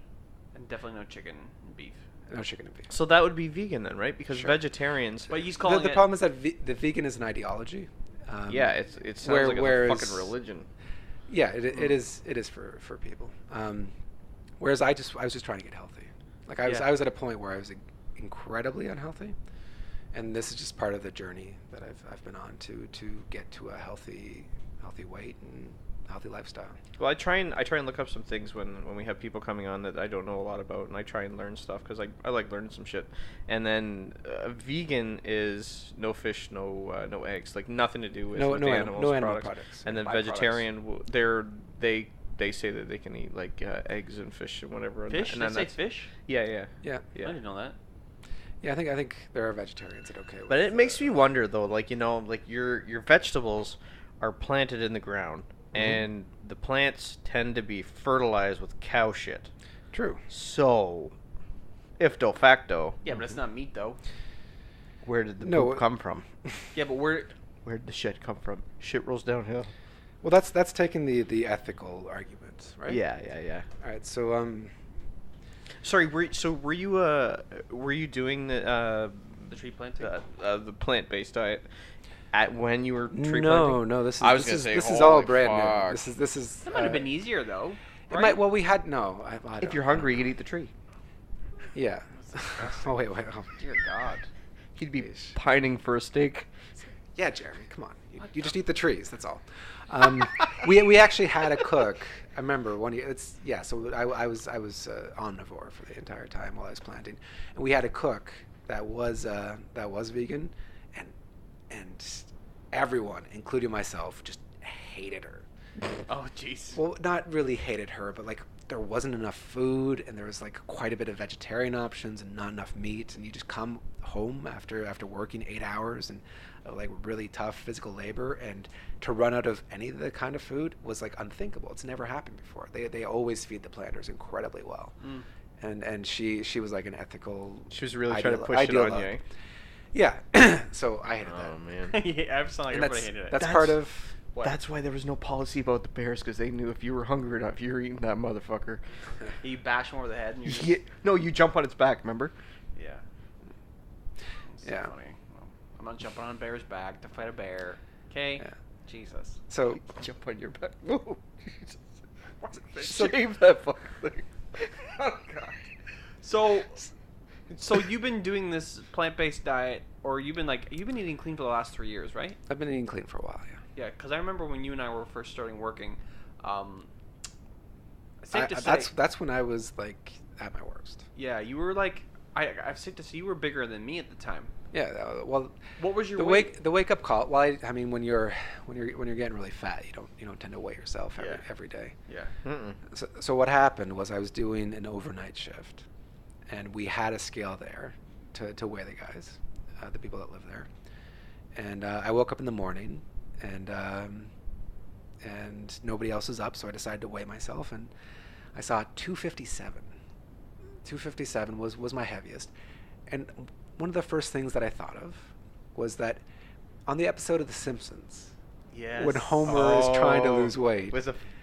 And definitely no chicken and beef. No chicken and beef. So that would be vegan then, right? Because Sure. vegetarians. But he's calling the problem is that the vegan is an ideology. It sounds like a fucking religion. Yeah, it is for people. Whereas I was just trying to get healthy. Like I was at a point where I was incredibly unhealthy, and this is just part of the journey that I've been on to get to a healthy weight and healthy lifestyle. Well, I try and look up some things when we have people coming on that I don't know a lot about, and I try and learn stuff because I like learning some shit. And then vegan is no fish, no eggs, like nothing to do with the animals, no animal products. And then vegetarian, they say that they can eat like eggs and fish and whatever. Fish? And they say fish? Yeah. I didn't know that. Yeah, I think there are vegetarians that okay with. But it makes me wonder though, like like your vegetables are planted in the ground, and the plants tend to be fertilized with cow shit. True. So, if de facto. Yeah, but it's not meat though. Where did the poop come from? Yeah, but where did the shit come from? Shit rolls downhill. Well, that's taking the ethical argument, right? Yeah. All right, so Sorry, were you doing the tree planting? The plant-based diet at when you were tree planting? No, this is all brand new. This is. That might have been easier though. It might. Well, we had no. If you're hungry, you'd eat the tree. Yeah. Oh wait. Oh, dear God. He'd be pining for a steak. Yeah, Jeremy, come on. You just eat the trees. That's all. We actually had a cook. I remember one year. So I was omnivore for the entire time while I was planting, and we had a cook that was vegan, and everyone, including myself, just hated her. Oh, jeez. Well, not really hated her, but like there wasn't enough food, and there was like quite a bit of vegetarian options and not enough meat, and you just come home after working 8 hours and like really tough physical labor, and to run out of any of the kind of food was like unthinkable. It's never happened before. They always feed the planters incredibly well. And she was like an ethical. She was really trying to push it on you. Eh? Yeah. So I hated that. Oh man. Yeah, I sound like everybody hated it. That's part of. What? That's why there was no policy about the bears, because they knew if you were hungry enough, you were eating that motherfucker. You bash him over the head and you just... No, you jump on its back, remember? Yeah. It's yeah. So funny. Well, I'm not jumping on a bear's back to fight a bear. Okay? Yeah. Jesus. So... Jump on your back. Whoa. Jesus. So, shave that fucking thing. Oh, God. So you've been doing this plant-based diet, or you've been eating clean for the last 3 years, right? I've been eating clean for a while, yeah. Yeah, because I remember when you and I were first starting working. Safe to say, that's when I was like at my worst. Yeah, you were like I've safe to say you were bigger than me at the time. Yeah, well, what was your weight? The wake up call? Well, I mean, when you're getting really fat, you don't tend to weigh yourself every day. Yeah. So what happened was I was doing an overnight shift, and we had a scale there to weigh the guys, the people that live there, and I woke up in the morning. And nobody else is up, so I decided to weigh myself, and I saw 257. 257 was my heaviest. And one of the first things that I thought of was that on the episode of The Simpsons, when Homer is trying to lose weight,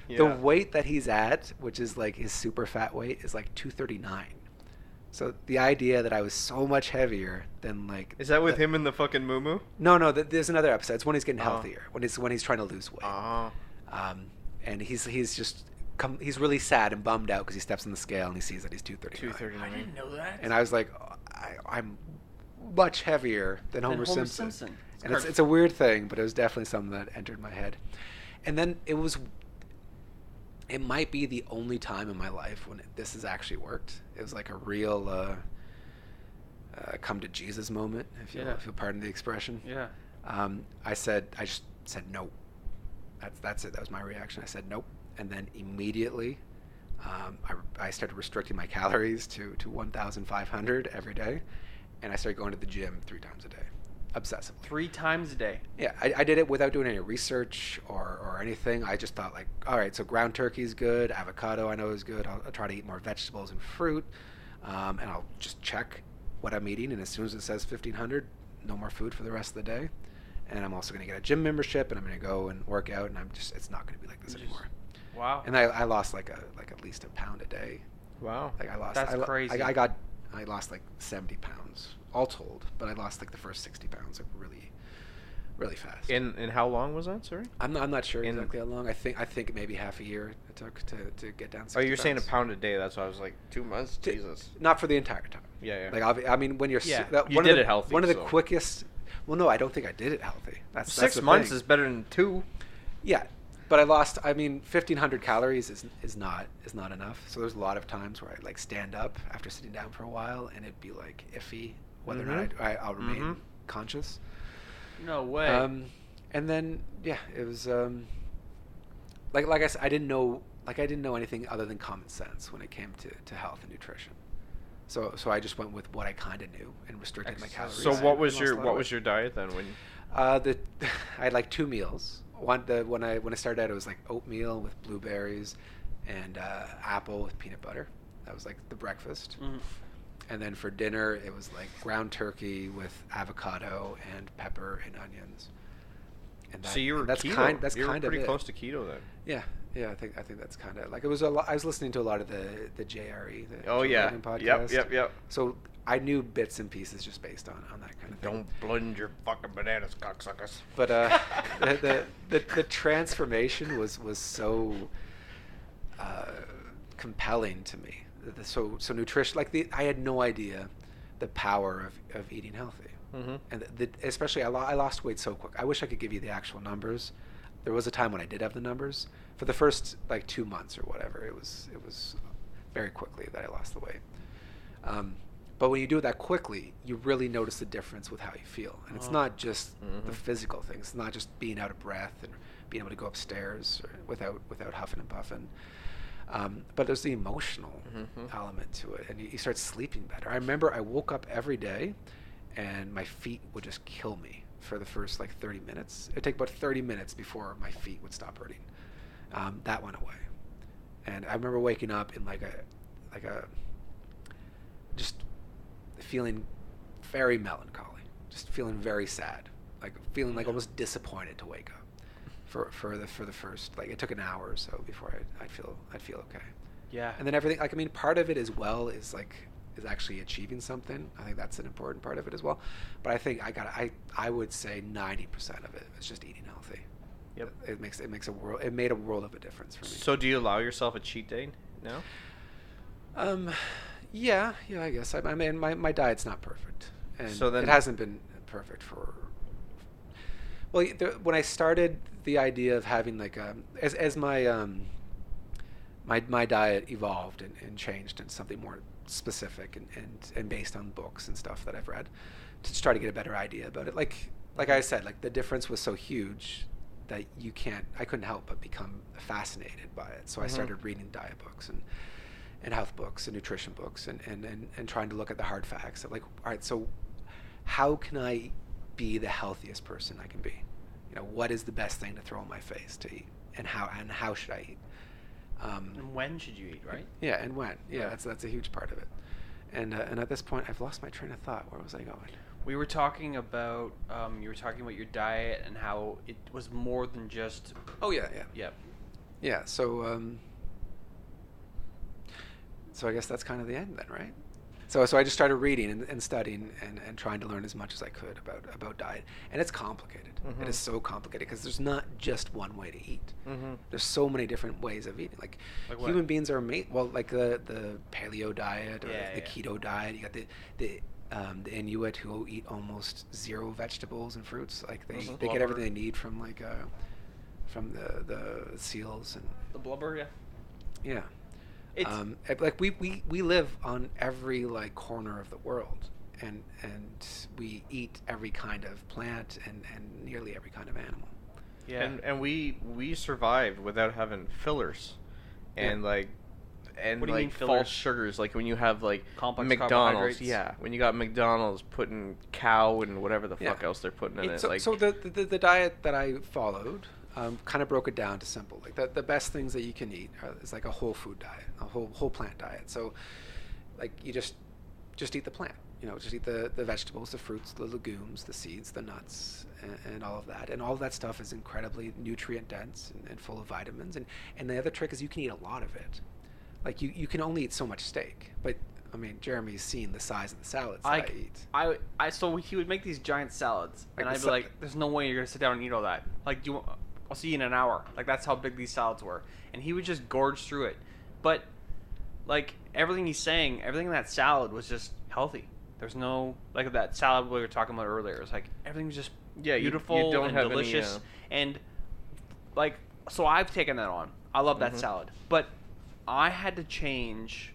the weight that he's at, which is like his super fat weight, is like 239. So the idea that I was so much heavier than like... Is that with him in the fucking moo-moo? No, there's another episode. It's when he's getting healthier, when he's trying to lose weight. And he's really sad and bummed out because he steps on the scale and he sees that he's 239. I didn't know that. And I was like, I'm much heavier than Homer Simpson. And it's a weird thing, but it was definitely something that entered my head. And then it might be the only time in my life when this has actually worked. It was like a real come to Jesus moment, if you'll pardon the expression. Yeah. I just said no. That's it. That was my reaction. I said nope, and then immediately, I started restricting my calories to 1,500 every day, and I started going to the gym 3 times a day, obsessively. 3 times a day. Yeah, I did it without doing any research or anything. I just thought like, all right, so ground turkey is good, avocado I know is good. I'll try to eat more vegetables and fruit, and I'll just check what I'm eating, and as soon as it says 1,500, no more food for the rest of the day. And I'm also going to get a gym membership, and I'm going to go and work out, and it's not going to be like this anymore. Wow. And I lost like at least a pound a day. Wow. Like That's crazy. I lost like 70 pounds all told, but I lost like the first 60 pounds like really, really fast. And how long was that? Sorry. I'm not sure exactly how long. I think maybe half a year it took to get down 60 Oh, you're pounds. saying a pound a day? That's why I was like 2 months. Jesus. Not for the entire time. Yeah. Like I mean, when you're you did it healthy. One of the quickest. Well, no, I don't think I did it healthy. That's 6 months is better than 2. Yeah, but I lost. I mean, 1,500 calories is not enough. So there's a lot of times where I like stand up after sitting down for a while, and it'd be like iffy whether or not I'll remain conscious. No way. And then it was like I said, I didn't know anything other than common sense when it came to health and nutrition. So I just went with what I kind of knew and restricted my calories. So what was your diet then? When I had like 2 meals. When I started out, it was like oatmeal with blueberries and apple with peanut butter. That was like the breakfast. Mm-hmm. And then for dinner, it was like ground turkey with avocado and pepper and onions. And so you were that's keto. That's you were kind pretty of close to keto then. Yeah, I think that's kind of like it was a lot. I was listening to a lot of the JRE, the Joe Rogan podcast. Yep. So I knew bits and pieces just based on that kind of thing. Don't blend your fucking bananas, cocksuckers. But the transformation was so compelling to me. So nutrition, I had no idea the power of eating healthy. Mm-hmm. And especially I lost weight so quick. I wish I could give you the actual numbers. There was a time when I did have the numbers. For the first 2 months or whatever, it was very quickly that I lost the weight. But when you do it that quickly, you really notice the difference with how you feel. And it's not just the physical things. It's not just being out of breath and being able to go upstairs without huffing and puffing. But there's the emotional element to it, and you start sleeping better. I remember I woke up every day, and my feet would just kill me for the first like 30 minutes. It'd take about 30 minutes before my feet would stop hurting. That went away, and I remember waking up in like a just feeling very melancholy, just feeling very sad, like feeling like almost disappointed to wake up for the first, like, it took an hour or so before I'd feel okay. Yeah. And then everything, like, I mean, part of it as well is actually achieving something. I think that's an important part of it as well. But I think I would say 90% of it is just eating healthy. Yep. It made a world of a difference for me. So do you allow yourself a cheat day now? Yeah, I guess. I mean, my diet's not perfect, and so then, it hasn't been perfect for. Well, when I started the idea of having like as my my diet evolved and changed into something more specific and based on books and stuff that I've read, to try to get a better idea about it. Like I said, like the difference was so huge that I couldn't help but become fascinated by it. So I started reading diet books and health books and nutrition books and trying to look at the hard facts of, like, all right, so how can I be the healthiest person I can be? You know, what is the best thing to throw in my face to eat, and how should I eat? And when should you eat, right? Yeah, and when. Yeah, that's a huge part of it. And at this point, I've lost my train of thought. Where was I going? We were talking about you were talking about your diet and how it was more than just. Oh yeah. Yep. Yeah. So I guess that's kind of the end then, right? So I just started reading and studying and trying to learn as much as I could about diet. And it's complicated. It is so complicated because there's not just one way to eat. There's so many different ways of eating. Like human beings are made, well, like the paleo diet or the keto diet. You got the Inuit who eat almost zero vegetables and fruits. Like they get everything they need from from the seals and the blubber. Yeah. Like we live on every like corner of the world, and we eat every kind of plant and nearly every kind of animal. Yeah. And we survived without having fillers, and what do you mean false fillers? sugars. Like when you have like Complex McDonald's, carbohydrates? yeah. When you got McDonald's putting cow and whatever the fuck else they're putting in it. So the diet that I followed kind of broke it down to simple. Like the best things that you can eat is like a whole food diet, a whole plant diet. So like you just eat the plant. You know, just eat the vegetables, the fruits, the legumes, the seeds, the nuts, and all of that. And all of that stuff is incredibly nutrient dense and full of vitamins. And the other trick is you can eat a lot of it. Like you can only eat so much steak, but I mean, Jeremy's seen the size of the salads that I eat. So he would make these giant salads, Like and I'd be like, "There's no way you're gonna sit down and eat all that. Like, I'll see you in an hour." Like that's how big these salads were, and he would just gorge through it. But like everything he's saying, everything in that salad was just healthy. There's no, like that salad we were talking about earlier. It's like everything was just beautiful you don't and have delicious, any, and like so I've taken that on. I love that salad, but I had to change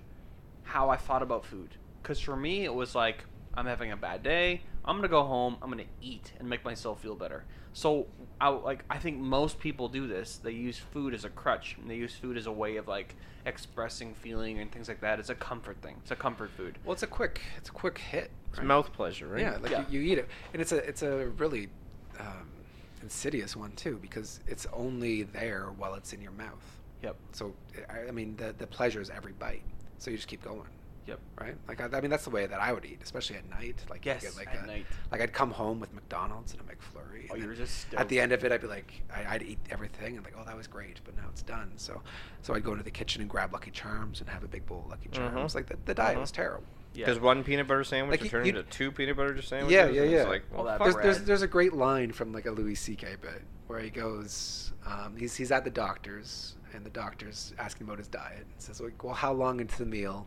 how I thought about food, because for me it was like, I'm having a bad day, I'm gonna go home, I'm gonna eat and make myself feel better. So I think most people do this. They use food as a crutch, and they use food as a way of like expressing feeling and things like that. It's a comfort thing. It's a comfort food. Well, it's a quick hit. It's mouth pleasure, right? Yeah, like you eat it, and it's a really insidious one too, because it's only there while it's in your mouth. Yep. So I mean the pleasure is every bite. So you just keep going. Yep. Right? Like I mean that's the way that I would eat, especially at night. Like yes, you get like at night. Like I'd come home with McDonald's and a McFlurry. Oh, you were just stoked. At the end of it, I'd be like, I'd eat everything and like, oh, that was great, but now it's done. So I'd go into the kitchen and grab Lucky Charms and have a big bowl of Lucky Charms. Like the diet was terrible. Because one peanut butter sandwich Like turned into two peanut butter sandwiches. Yeah. It's like, well, there's a great line from like a Louis C.K. bit where he goes, he's at the doctor's, and the doctor's asking about his diet and says, like, well, how long into the meal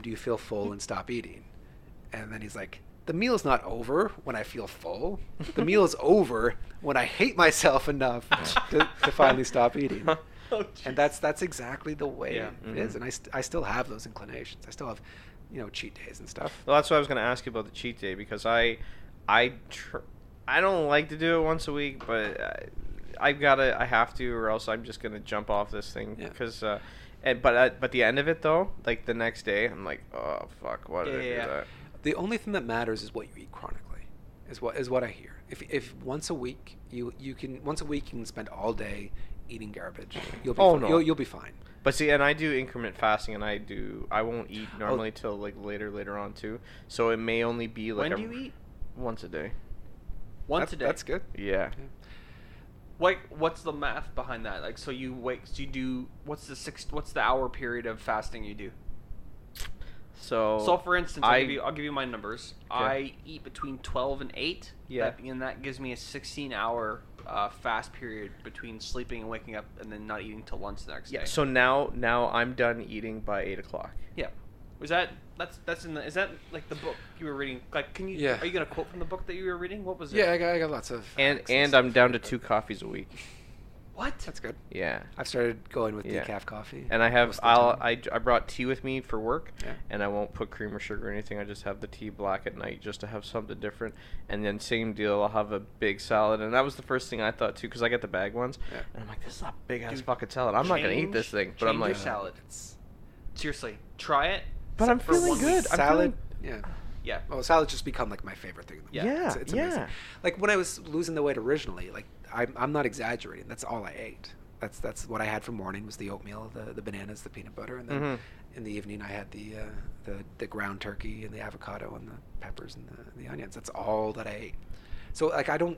do you feel full and stop eating? And then he's like, the meal's not over when I feel full. The meal is over when I hate myself enough to finally stop eating. Oh, and that's exactly the way it is. Mm-hmm. And I still have those inclinations. I still have, cheat days and stuff. Well, that's what I was going to ask you about the cheat day, because I don't like to do it once a week, but I have to, or else I'm just gonna jump off this thing. Yeah. Because, but the end of it though, like the next day, I'm like, oh fuck, why did I do that? The only thing that matters is what you eat chronically, is what I hear. If once a week you can spend all day eating garbage, you'll be no. you'll be fine. But see, and I do increment fasting, and I won't eat normally till like later on too. So it may only be like when do you eat? Once a day. Once a day. That's good. Yeah. What's the math behind that? Like, so you wait. So you do. What's the hour period of fasting you do? So for instance, I'll give you my numbers. Okay. I eat between 12 and 8. Yeah. And that gives me a 16-hour fast period between sleeping and waking up, and then not eating till lunch the next day. So now I'm done eating by 8 o'clock. Yeah. Was that's in the, is that like the book you were reading? Like, can you? Yeah. Are you gonna quote from the book that you were reading? What was it? Yeah, I got lots of. And I'm down to 2 coffees a week. What? That's good. Yeah. I've started going with decaf coffee. And I brought tea with me for work. Yeah. And I won't put cream or sugar or anything. I just have the tea black at night just to have something different. And then same deal, I'll have a big salad. And that was the first thing I thought too, because I get the bag ones. Yeah. And I'm like, this is a big ass fucking salad. I'm not gonna eat this thing. But I'm like, your salad. Seriously, try it. But I'm feeling good. Salad. Yeah. Yeah. Well, salad's just become like my favorite thing. Yeah. It's amazing. Like when I was losing the weight originally, like I'm not exaggerating. That's all I ate. That's what I had for morning was the oatmeal, the bananas, the peanut butter, and then in the evening I had the ground turkey and the avocado and the peppers and the onions. That's all that I ate. So like I don't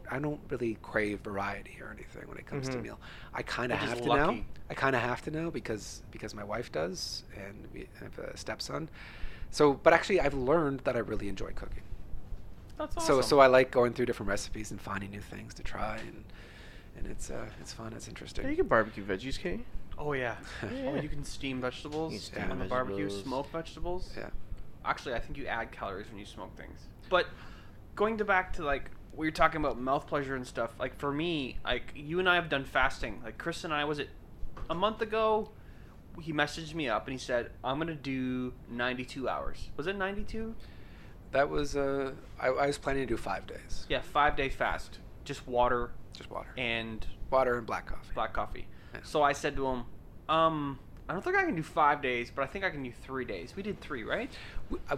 really crave variety or anything when it comes to meal. I kind of have to now. I kind of have to now because my wife does, and we have a stepson. So, but actually I've learned that I really enjoy cooking. That's awesome. So I like going through different recipes and finding new things to try, and it's fun. It's interesting. Yeah, you can barbecue veggies, can you? Oh yeah. Oh, you can steam vegetables on the barbecue, smoke vegetables. Yeah. Actually, I think you add calories when you smoke things. But going back to like we were talking about mouth pleasure and stuff. Like for me, like you and I have done fasting. Like Chris and I, was it a month ago? He messaged me up and he said, "I'm gonna do 92 hours." Was it 92? That was I was planning to do 5 days. Yeah, 5-day fast. Just water. And black coffee. Yeah. So I said to him, I don't think I can do 5 days, but I think I can do 3 days. We did 3, right?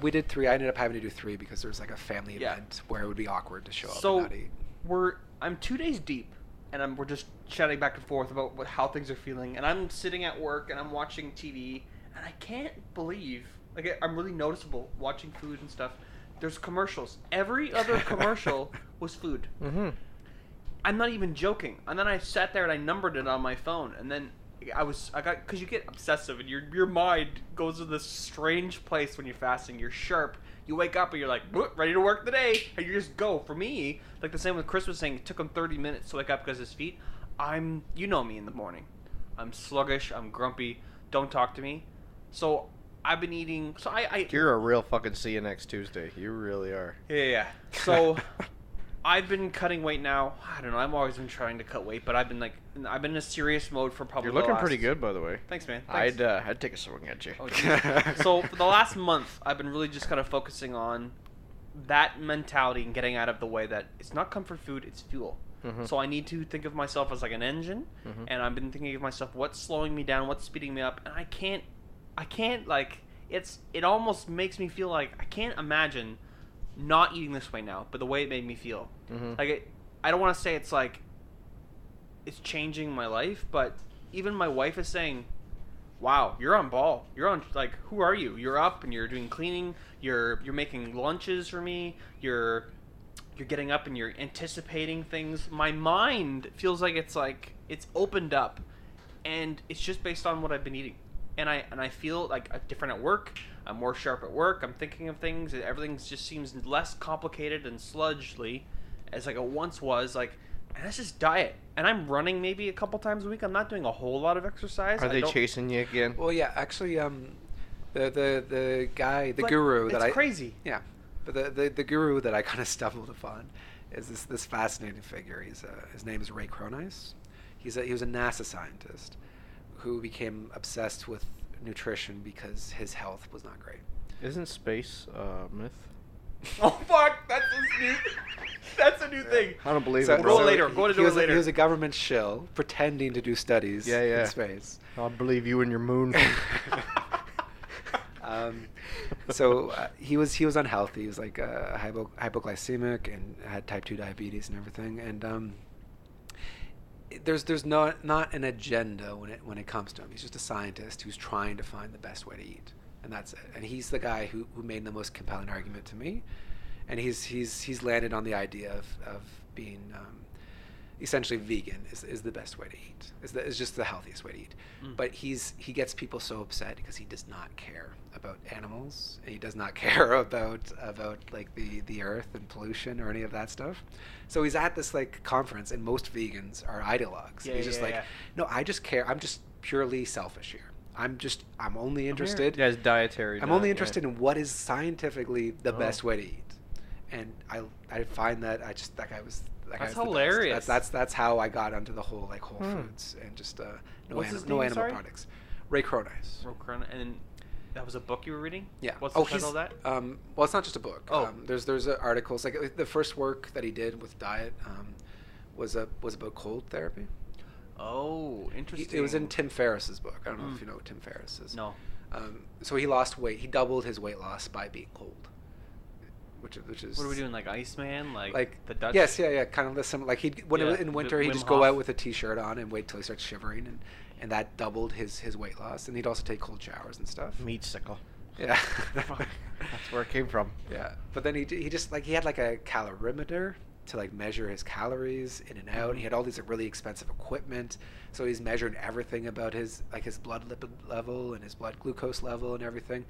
We did 3. I ended up having to do 3 because there was like a family event where it would be awkward to show up and not eat. I'm 2 days deep, and we're just chatting back and forth about how things are feeling. And I'm sitting at work and I'm watching TV, and I can't believe, like, I'm really noticeable watching food and stuff. There's commercials. Every other commercial was food. Mm-hmm. I'm not even joking. And then I sat there and I numbered it on my phone, and then because you get obsessive and your mind goes to this strange place when you're fasting. You're sharp. You wake up and you're like, ready to work the day, and you just go. For me, like the same with Chris was saying, it took him 30 minutes to wake up because of his feet. You know me in the morning. I'm sluggish. I'm grumpy. Don't talk to me. So I've been eating. So You're a real fucking see you next Tuesday. You really are. Yeah. So I've been cutting weight now. I don't know. I've always been trying to cut weight, but I've been in a serious mode for probably. You're looking pretty good, by the way. Thanks, man. Thanks. I'd take a swing at you. Oh, so for the last month, I've been really just kind of focusing on that mentality and getting out of the way that it's not comfort food, it's fuel. Mm-hmm. So I need to think of myself as like an engine, and I've been thinking of myself, what's slowing me down, what's speeding me up, and I can't like it almost makes me feel like I can't imagine not eating this way now, but the way it made me feel. Like I don't want to say it's like it's changing my life, but even my wife is saying, wow, you're on ball. You're on, like, who are you? You're up and you're doing cleaning. You're making lunches for me. You're getting up and you're anticipating things. My mind feels like it's opened up, and it's just based on what I've been eating. And I feel like different at work. I'm more sharp at work. I'm thinking of things. Everything just seems less complicated and sludgely as like it once was. Like, and that's just diet. And I'm running maybe a couple times a week. I'm not doing a whole lot of exercise. Are they chasing you again? Well, yeah, actually, the guy, the guru that it's crazy. Yeah, but the guru that I kind of stumbled upon is this fascinating figure. His name is Ray Cronise. He was a NASA scientist who became obsessed with nutrition because his health was not great. Isn't space a myth? Oh fuck! That's a new thing. Unbelievable. Go later. Go into it later. He was a government shill pretending to do studies in space. I'll believe you and your moon. He was unhealthy. He was like hypoglycemic and had type 2 diabetes and everything. And there's not an agenda when it comes to him. He's just a scientist who's trying to find the best way to eat, and that's it. And he's the guy who made the most compelling argument to me. And he's landed on the idea of being essentially vegan is the best way to eat. Is just the healthiest way to eat. But he gets people so upset because he does not care about animals, and he does not care about like the earth and pollution or any of that stuff. So he's at this like conference, and most vegans are ideologues. He's just no, I just care. I'm just purely selfish here. I'm only interested. Yeah, it's dietary. I'm only interested in what is scientifically the best way to eat. And I find that that guy was hilarious. That's how I got onto the whole like Whole Foods and just no animal products. Ray Cronise. And that was a book you were reading? Yeah. What's the title of that? Well, it's not just a book. There's articles like the first work that he did with diet was about cold therapy. Oh, interesting. It was in Tim Ferriss's book. I don't know if you know what Tim Ferriss is. No. So he lost weight. He doubled his weight loss by being cold. Which is what are we doing, like Iceman, like the Dutch? Yes, kind of the similar. Like in winter he'd just go out with a t-shirt on and wait till he starts shivering, and that doubled his weight loss. And he'd also take cold showers and stuff. Meat sickle. Yeah, that's where it came from. Yeah, but then he just like he had like a calorimeter to like measure his calories in and out. He had all these like really expensive equipment, so he's measuring everything about his blood lipid level and his blood glucose level and everything.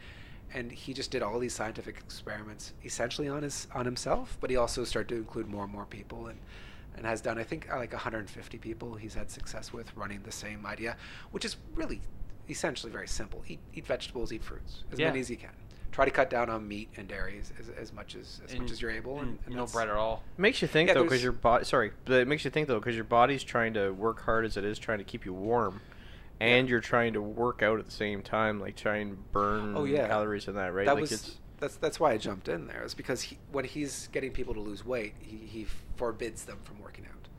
And he just did all these scientific experiments essentially on himself, but he also started to include more and more people, and has done, I think, like 150 people he's had success with running the same idea, which is really essentially very simple. Eat vegetables, eat fruits, as many as you can. Try to cut down on meat and dairies as much as you're able, and no bread at all. It makes you think though, because your body. Sorry, but it makes you think though, because your body's trying to work hard as it is trying to keep you warm. And you're trying to work out at the same time, like try and burn calories in that, right? That's why I jumped in there. Is because when he's getting people to lose weight, he forbids them from working out.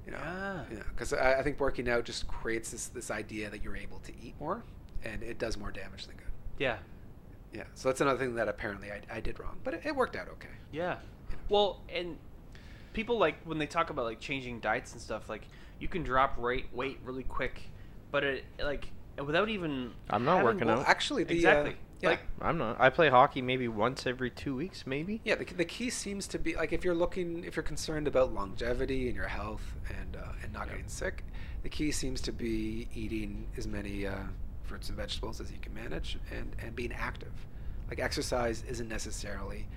You know, because I think working out just creates this idea that you're able to eat more, and it does more damage than good. Yeah. Yeah. So that's another thing that apparently I did wrong, but it worked out okay. Yeah. You know? Well, and people like when they talk about like changing diets and stuff, like you can drop weight really quick. But it like without even. I'm not working out. Actually, exactly. Like I'm not. I play hockey maybe once every 2 weeks, maybe. Yeah, the key seems to be like if you're concerned about longevity and your health and not getting sick, the key seems to be eating as many fruits and vegetables as you can manage and being active. Like exercise isn't necessarily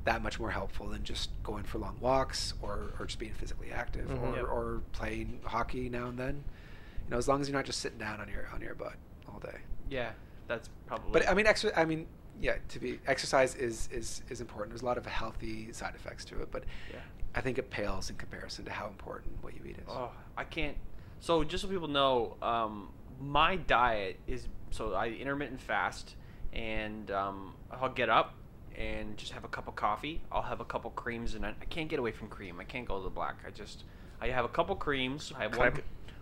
that much more helpful than just going for long walks or just being physically active or playing hockey now and then. You know, as long as you're not just sitting down on your butt all day. Yeah, that's probably. But exercise is important. There's a lot of healthy side effects to it, but I think it pales in comparison to how important what you eat is. Oh, I can't. So just so people know, my diet is I intermittent fast, and I'll get up and just have a cup of coffee. I'll have a couple creams, and I can't get away from cream. I can't go to the black. I have a couple creams. I have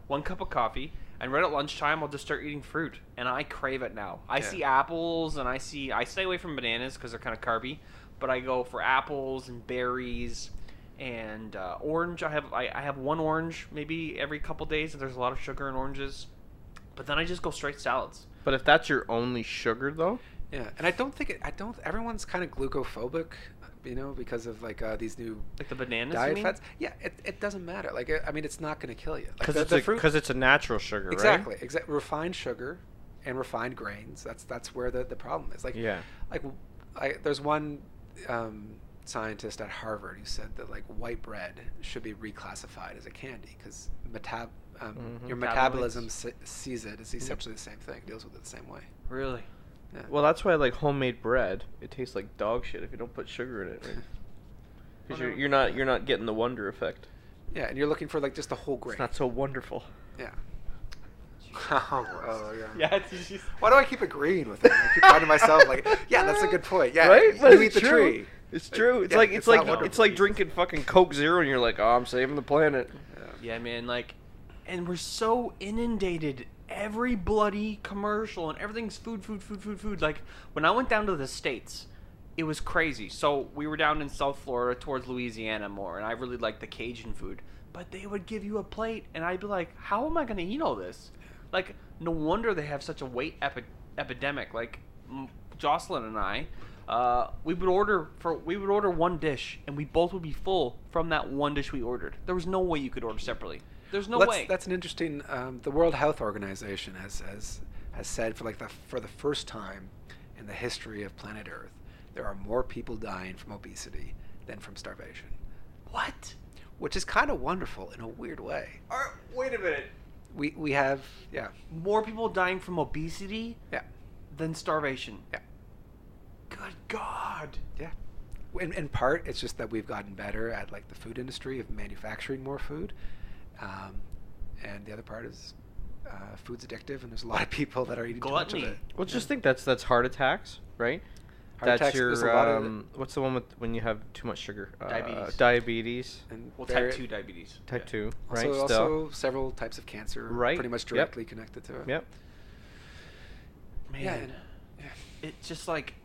one cup of coffee, and right at lunchtime I'll just start eating fruit, and I crave it now. I see apples, and I stay away from bananas because they're kind of carby, but I go for apples and berries and orange. I have one orange maybe every couple days. There's a lot of sugar in oranges, but then I just go straight salads. But if that's your only sugar though, and I don't everyone's kind of glucophobic. You know, because of like these new like the bananas diet fats. Yeah, it doesn't matter. Like I mean, it's not going to kill you. Because it's a natural sugar, exactly, right? Exactly. Refined sugar and refined grains. That's where the problem is. Like there's one scientist at Harvard who said that like white bread should be reclassified as a candy because your metabolism sees it as essentially the same thing, deals with it the same way. Really? Yeah. Well, that's why like homemade bread, it tastes like dog shit if you don't put sugar in it, right? Because you're not getting the wonder effect. Yeah, and you're looking for like just the whole grain. It's not so wonderful. Yeah. Oh yeah. It's just... Why do I keep agreeing with it? I keep finding myself like, yeah, that's a good point. Yeah, right? You eat the true. tree. It's true. It's Yeah, like it's it's not like wonderful. it's like drinking fucking Coke Zero, and you're like, oh, I'm saving the planet. Yeah, man. Like, and we're so inundated. Every bloody commercial and everything's food, food, food, food, food. Like, when I went down to the States, it was crazy. So we were down in South Florida towards Louisiana more, and I really liked the Cajun food. But they would give you a plate, and I'd be like, how am I going to eat all this? Like, no wonder they have such a weight epidemic. Like, Jocelyn and I, we would order one dish, and we both would be full from that one dish we ordered. There was no way you could order separately. There's no way. That's an interesting. The World Health Organization has said for the first time in the history of planet Earth, there are more people dying from obesity than from starvation. What? Which is kind of wonderful in a weird way. Wait a minute. We have More people dying from obesity than starvation. Yeah. Good God. Yeah. In part, it's just that we've gotten better at like the food industry of manufacturing more food, and the other part is food's addictive, and there's a lot of people that are eating too much of it. Well, just think that's heart attacks, right? Heart attacks, there's a lot of what's the one with when you have too much sugar? Diabetes. And Type 2 diabetes. Type 2, also, right? Also several types of cancer, right? Pretty much directly connected to it. Yep. Man, it's just like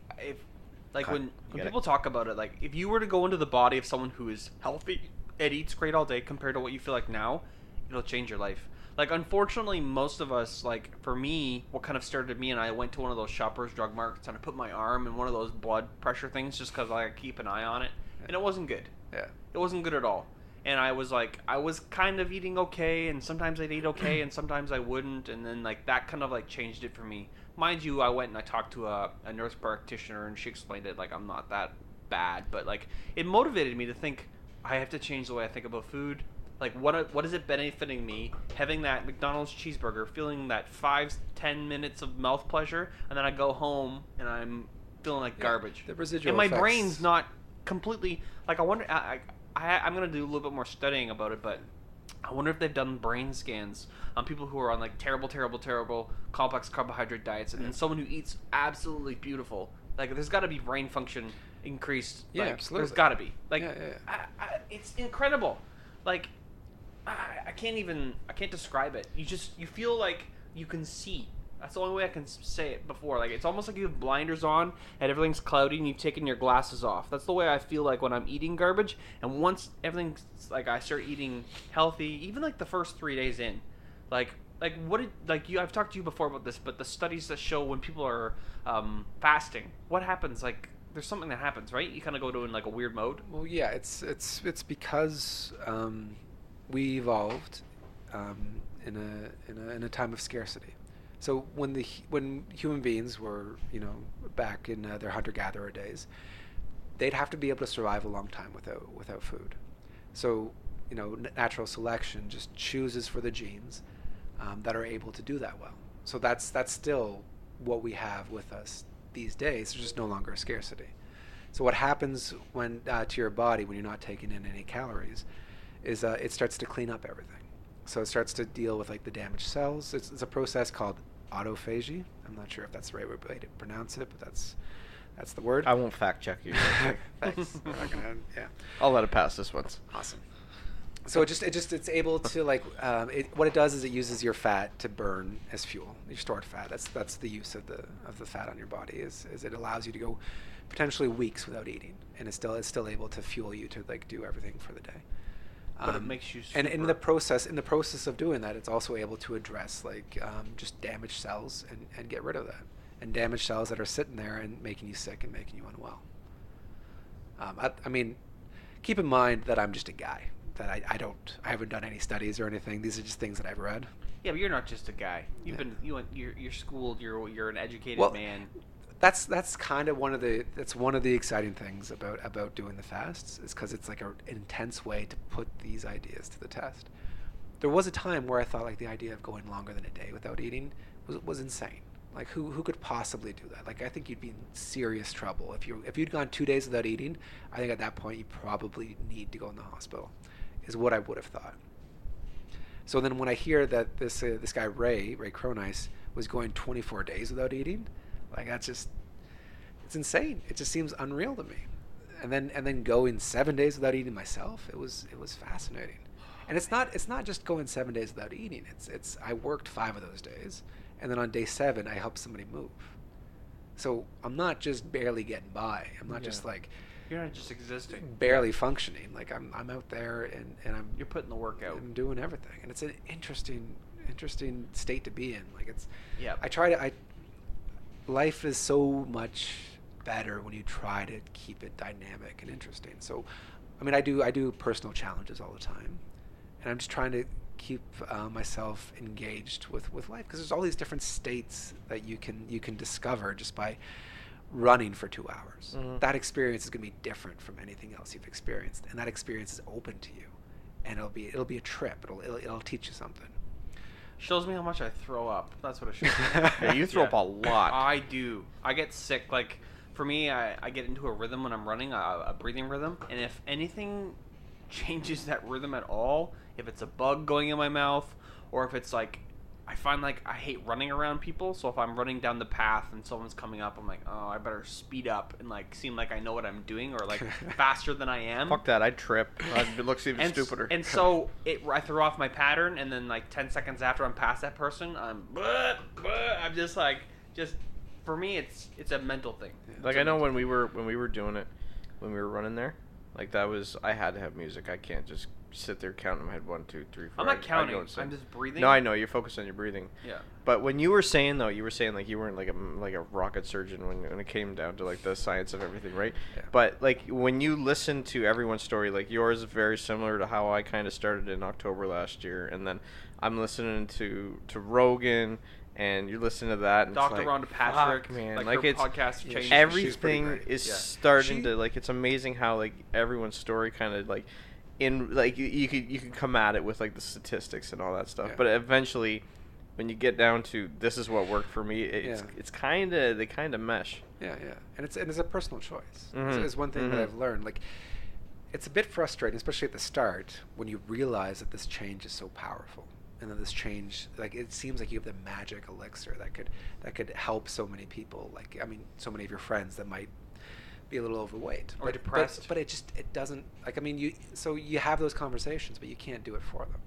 when when people talk about it, like if you were to go into the body of someone who is healthy and eats great all day compared to what you feel like now, it'll change your life. Like, unfortunately, most of us, like, for me, what kind of started me, and I went to one of those Shoppers Drug Marts, and I put my arm in one of those blood pressure things just because I keep an eye on it, and it wasn't good. Yeah. It wasn't good at all. And I was kind of eating okay, and sometimes I'd eat okay, and sometimes I wouldn't, and then, like, that kind of, like, changed it for me. Mind you, I went and I talked to a nurse practitioner, and she explained it, like, I'm not that bad, but, like, it motivated me to think, I have to change the way I think about food. Like, what is it benefiting me having that McDonald's cheeseburger, feeling that 5-10 minutes of mouth pleasure, and then I go home and I'm feeling like garbage. The residual and my effects. brain's not completely like. I wonder. I'm gonna do a little bit more studying about it, but I wonder if they've done brain scans on people who are on like terrible complex carbohydrate diets, and then someone who eats absolutely beautiful. Like, there's got to be brain function increased. Yeah, like, absolutely. There's got to be. Like, Yeah. it's incredible. Like, I can't describe it. You feel like you can see. That's the only way I can say it before. Like, it's almost like you have blinders on and everything's cloudy and you've taken your glasses off. That's the way I feel like when I'm eating garbage. And once everything's, like, I start eating healthy, even, like, the first 3 days in, I've talked to you before about this, but the studies that show when people are fasting, what happens? Like, there's something that happens, right? You kind of go to in like a weird mode. Well, yeah, it's because we evolved in a time of scarcity. So when human beings were back in their hunter-gatherer days, they'd have to be able to survive a long time without food. So natural selection just chooses for the genes that are able to do that well. So that's still what we have with us these days. There's just no longer a scarcity. So what happens when to your body when you're not taking in any calories is it starts to clean up everything. So it starts to deal with like the damaged cells. It's a process called autophagy. I'm not sure if that's the right way to pronounce it, but that's the word. I won't fact check you. Thanks. We're not gonna, yeah. I'll let it pass this once. Awesome. So it's able to what it does is it uses your fat to burn as fuel, your stored fat. That's the use of the fat on your body is it allows you to go potentially weeks without eating, and it's still able to fuel you to like do everything for the day. But it makes you super... And in the process of doing that, it's also able to address like just damaged cells and get rid of that, and damaged cells that are sitting there and making you sick and making you unwell. I mean, keep in mind that I'm just a guy. That I haven't done any studies or anything. These are just things that I've read. Yeah, but you're not just a guy. You're schooled. You're an educated man. That's kind of one of the exciting things about doing the fasts is because it's like an intense way to put these ideas to the test. There was a time where I thought like the idea of going longer than a day without eating was insane. Like who could possibly do that? Like I think you'd be in serious trouble if you'd gone 2 days without eating. I think at that point you probably need to go in the hospital. Is what I would have thought. So then when I hear that this guy Ray Cronice was going 24 days without eating, like it's insane. It just seems unreal to me. and then going 7 days without eating myself. It was fascinating. And it's not just going 7 days without eating. It's I worked 5 of those days, and then on day 7 I helped somebody move. So I'm not just barely getting by. I'm not just like you're not just existing, barely functioning. Like I'm out there and you're putting the work out. I'm doing everything, and it's an interesting state to be in. Like it's yeah. Life is so much better when you try to keep it dynamic and interesting. So, I mean, I do personal challenges all the time, and I'm just trying to keep myself engaged with life, because there's all these different states that you can discover just by running for 2 hours. Mm-hmm. That experience is going to be different from anything else you've experienced, and that experience is open to you, and it'll be a trip. It'll teach you something. Shows me how much I throw up. That's what it shows me. Yeah, you throw up a lot. I do. I get sick. Like, for me, I get into a rhythm when I'm running, a breathing rhythm. And if anything changes that rhythm at all, if it's a bug going in my mouth, or if it's like, I find like I hate running around people. So if I'm running down the path and someone's coming up, I'm like, oh, I better speed up and like seem like I know what I'm doing, or like faster than I am. Fuck that, I'd trip. It looks even stupider. And so I throw off my pattern, and then like 10 seconds after I'm past that person, I'm just like, for me, it's a mental thing. Like I know when we were doing it, when we were running there, like that was, I had to have music. I can't just sit there counting in my head 1, 2, 3, 4. I'm not counting. I'm just breathing. No, I know you're focused on your breathing. Yeah. But when you were saying like you weren't like a rocket surgeon when it came down to like the science of everything, right? Yeah. But like when you listen to everyone's story, like yours is very similar to how I kind of started in October last year, and then I'm listening to Rogan. And you're listening to that, and Dr. it's like, Rhonda Patrick, man, like her it's podcast changed. Everything is starting She, to like. It's amazing how like everyone's story kind of like, in like you could come at it with like the statistics and all that stuff, but eventually, when you get down to this is what worked for me, it's kind of they kind of mesh. Yeah, and it's a personal choice. Mm-hmm. It's one thing that I've learned. Like, it's a bit frustrating, especially at the start, when you realize that this change is so powerful. And then this change, like, it seems like you have the magic elixir that could help so many people. Like, I mean, so many of your friends that might be a little overweight or depressed. But it doesn't. Like, I mean, you have those conversations, but you can't do it for them.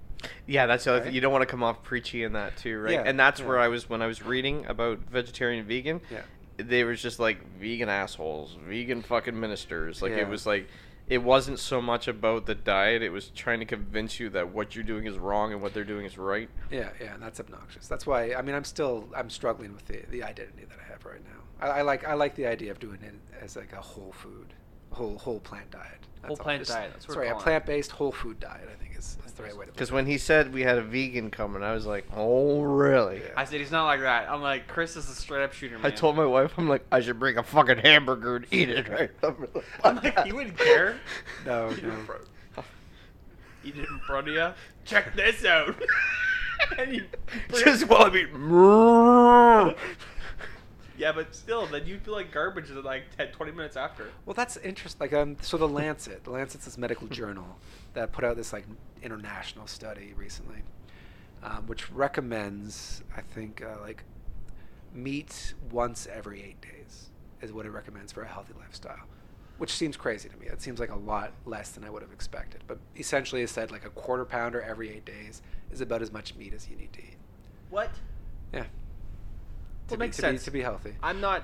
Yeah, that's the other thing. You don't want to come off preachy in that too, right? Yeah, and that's where I was when I was reading about vegetarian and vegan. Yeah. They was just like vegan assholes, vegan fucking ministers. Like it was like. It wasn't so much about the diet. It was trying to convince you that what you're doing is wrong and what they're doing is right. Yeah, and that's obnoxious. That's why, I mean, I'm struggling with the identity that I have right now. I like the idea of doing it as like a whole food, whole plant diet. Whole plant diet. That's what we're a calling plant-based whole food diet, I think is the right way to put it. Because when he said we had a vegan coming, I was like, oh, really? Yeah. I said, he's not like that. I'm like, Chris is a straight-up shooter, man. I told my wife, I'm like, I should bring a fucking hamburger and eat it right over the I'm like, you wouldn't care? No. Eat it in front of you? Check this out. And you just while I'm eating. Yeah, but still, then you feel like garbage in like 10, 20 minutes after. Well, that's interesting. Like, so the Lancet's this medical journal that put out this like international study recently, which recommends, I think, like meat once every 8 days is what it recommends for a healthy lifestyle, which seems crazy to me. It seems like a lot less than I would have expected. But essentially, it said like a quarter pounder every 8 days is about as much meat as you need to eat. What? Yeah. Well, makes sense. To be healthy. I'm not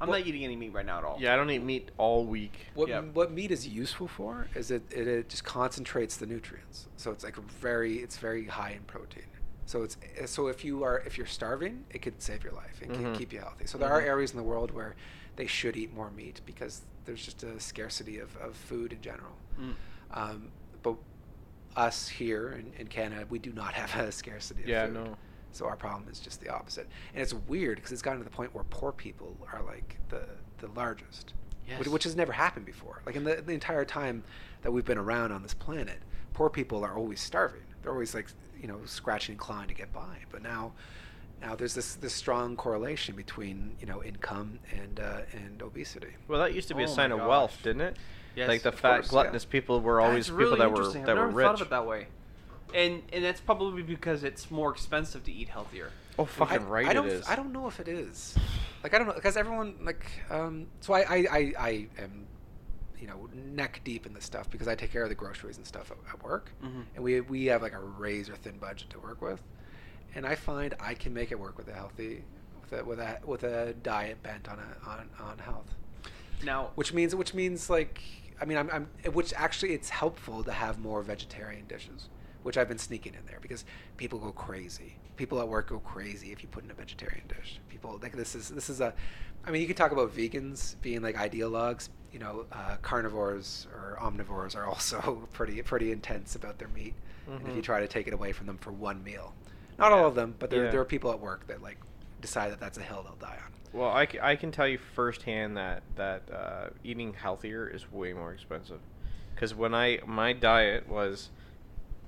not eating any meat right now at all. Yeah, I don't eat meat all week. What meat is useful for is it just concentrates the nutrients. So it's like it's very high in protein. So if you're starving, it could save your life and can keep you healthy. So there are areas in the world where they should eat more meat because there's just a scarcity of food in general. But us here in Canada, we do not have a scarcity of food. Yeah, no. So our problem is just the opposite. And it's weird because it's gotten to the point where poor people are like the largest, which has never happened before. Like in the entire time that we've been around on this planet, poor people are always starving. They're always like, scratching and clawing to get by. But now there's this strong correlation between, income and obesity. Well, that used to be a sign of wealth, didn't it? Yes, like the fat, gluttonous people were always people that were rich. I've never thought of it that way. And that's probably because it's more expensive to eat healthier. Oh, fucking it is. I don't know if it is. Like, I don't know, because everyone, like, so I am, neck deep in this stuff because I take care of the groceries and stuff at work, Mm-hmm. and we have like a razor thin budget to work with, and I find I can make it work with a healthy, with a diet bent on health. Now, Which means like, I mean, which actually it's helpful to have more vegetarian dishes, which I've been sneaking in there because people go crazy. People at work go crazy if you put in a vegetarian dish. People like this is a, I mean, you could talk about vegans being like ideologues. Carnivores or omnivores are also pretty intense about their meat, and if you try to take it away from them for one meal, not all of them, but there are people at work that like decide that that's a hill they'll die on. Well, I can tell you firsthand that eating healthier is way more expensive. Because when my diet was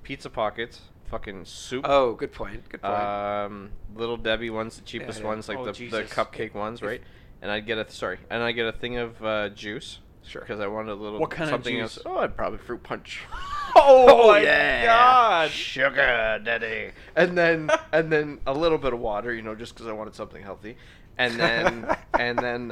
pizza pockets, fucking soup. Oh, good point. Little Debbie ones, the cheapest ones, like the cupcake ones, right? And I'd get a thing of juice. Sure. Because I wanted a little What kind of something juice? else. Oh, I'd probably fruit punch. oh my yeah. God! Sugar daddy. And then a little bit of water, just because I wanted something healthy. And then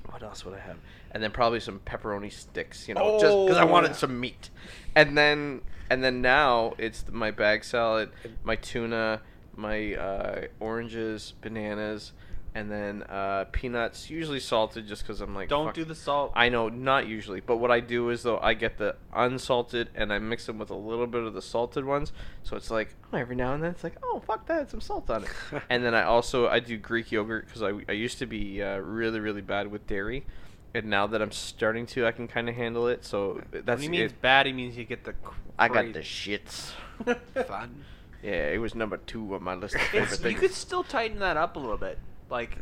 what else would I have? And then probably some pepperoni sticks, just because I wanted some meat. And then now it's my bag salad, my tuna, my oranges, bananas, and then peanuts, usually salted just because I'm like... Don't do the salt. I know, not usually. But what I do is, though, I get the unsalted and I mix them with a little bit of the salted ones. So it's like, every now and then it's like, oh, fuck that, some salt on it. And then I do Greek yogurt because I used to be really, really bad with dairy. And now that I'm starting to, I can kind of handle it. So that's... When he means bad, he means you get the... I got the shits. Fun. Yeah, it was number 2 on my list of favorite things. You could still tighten that up a little bit. Like,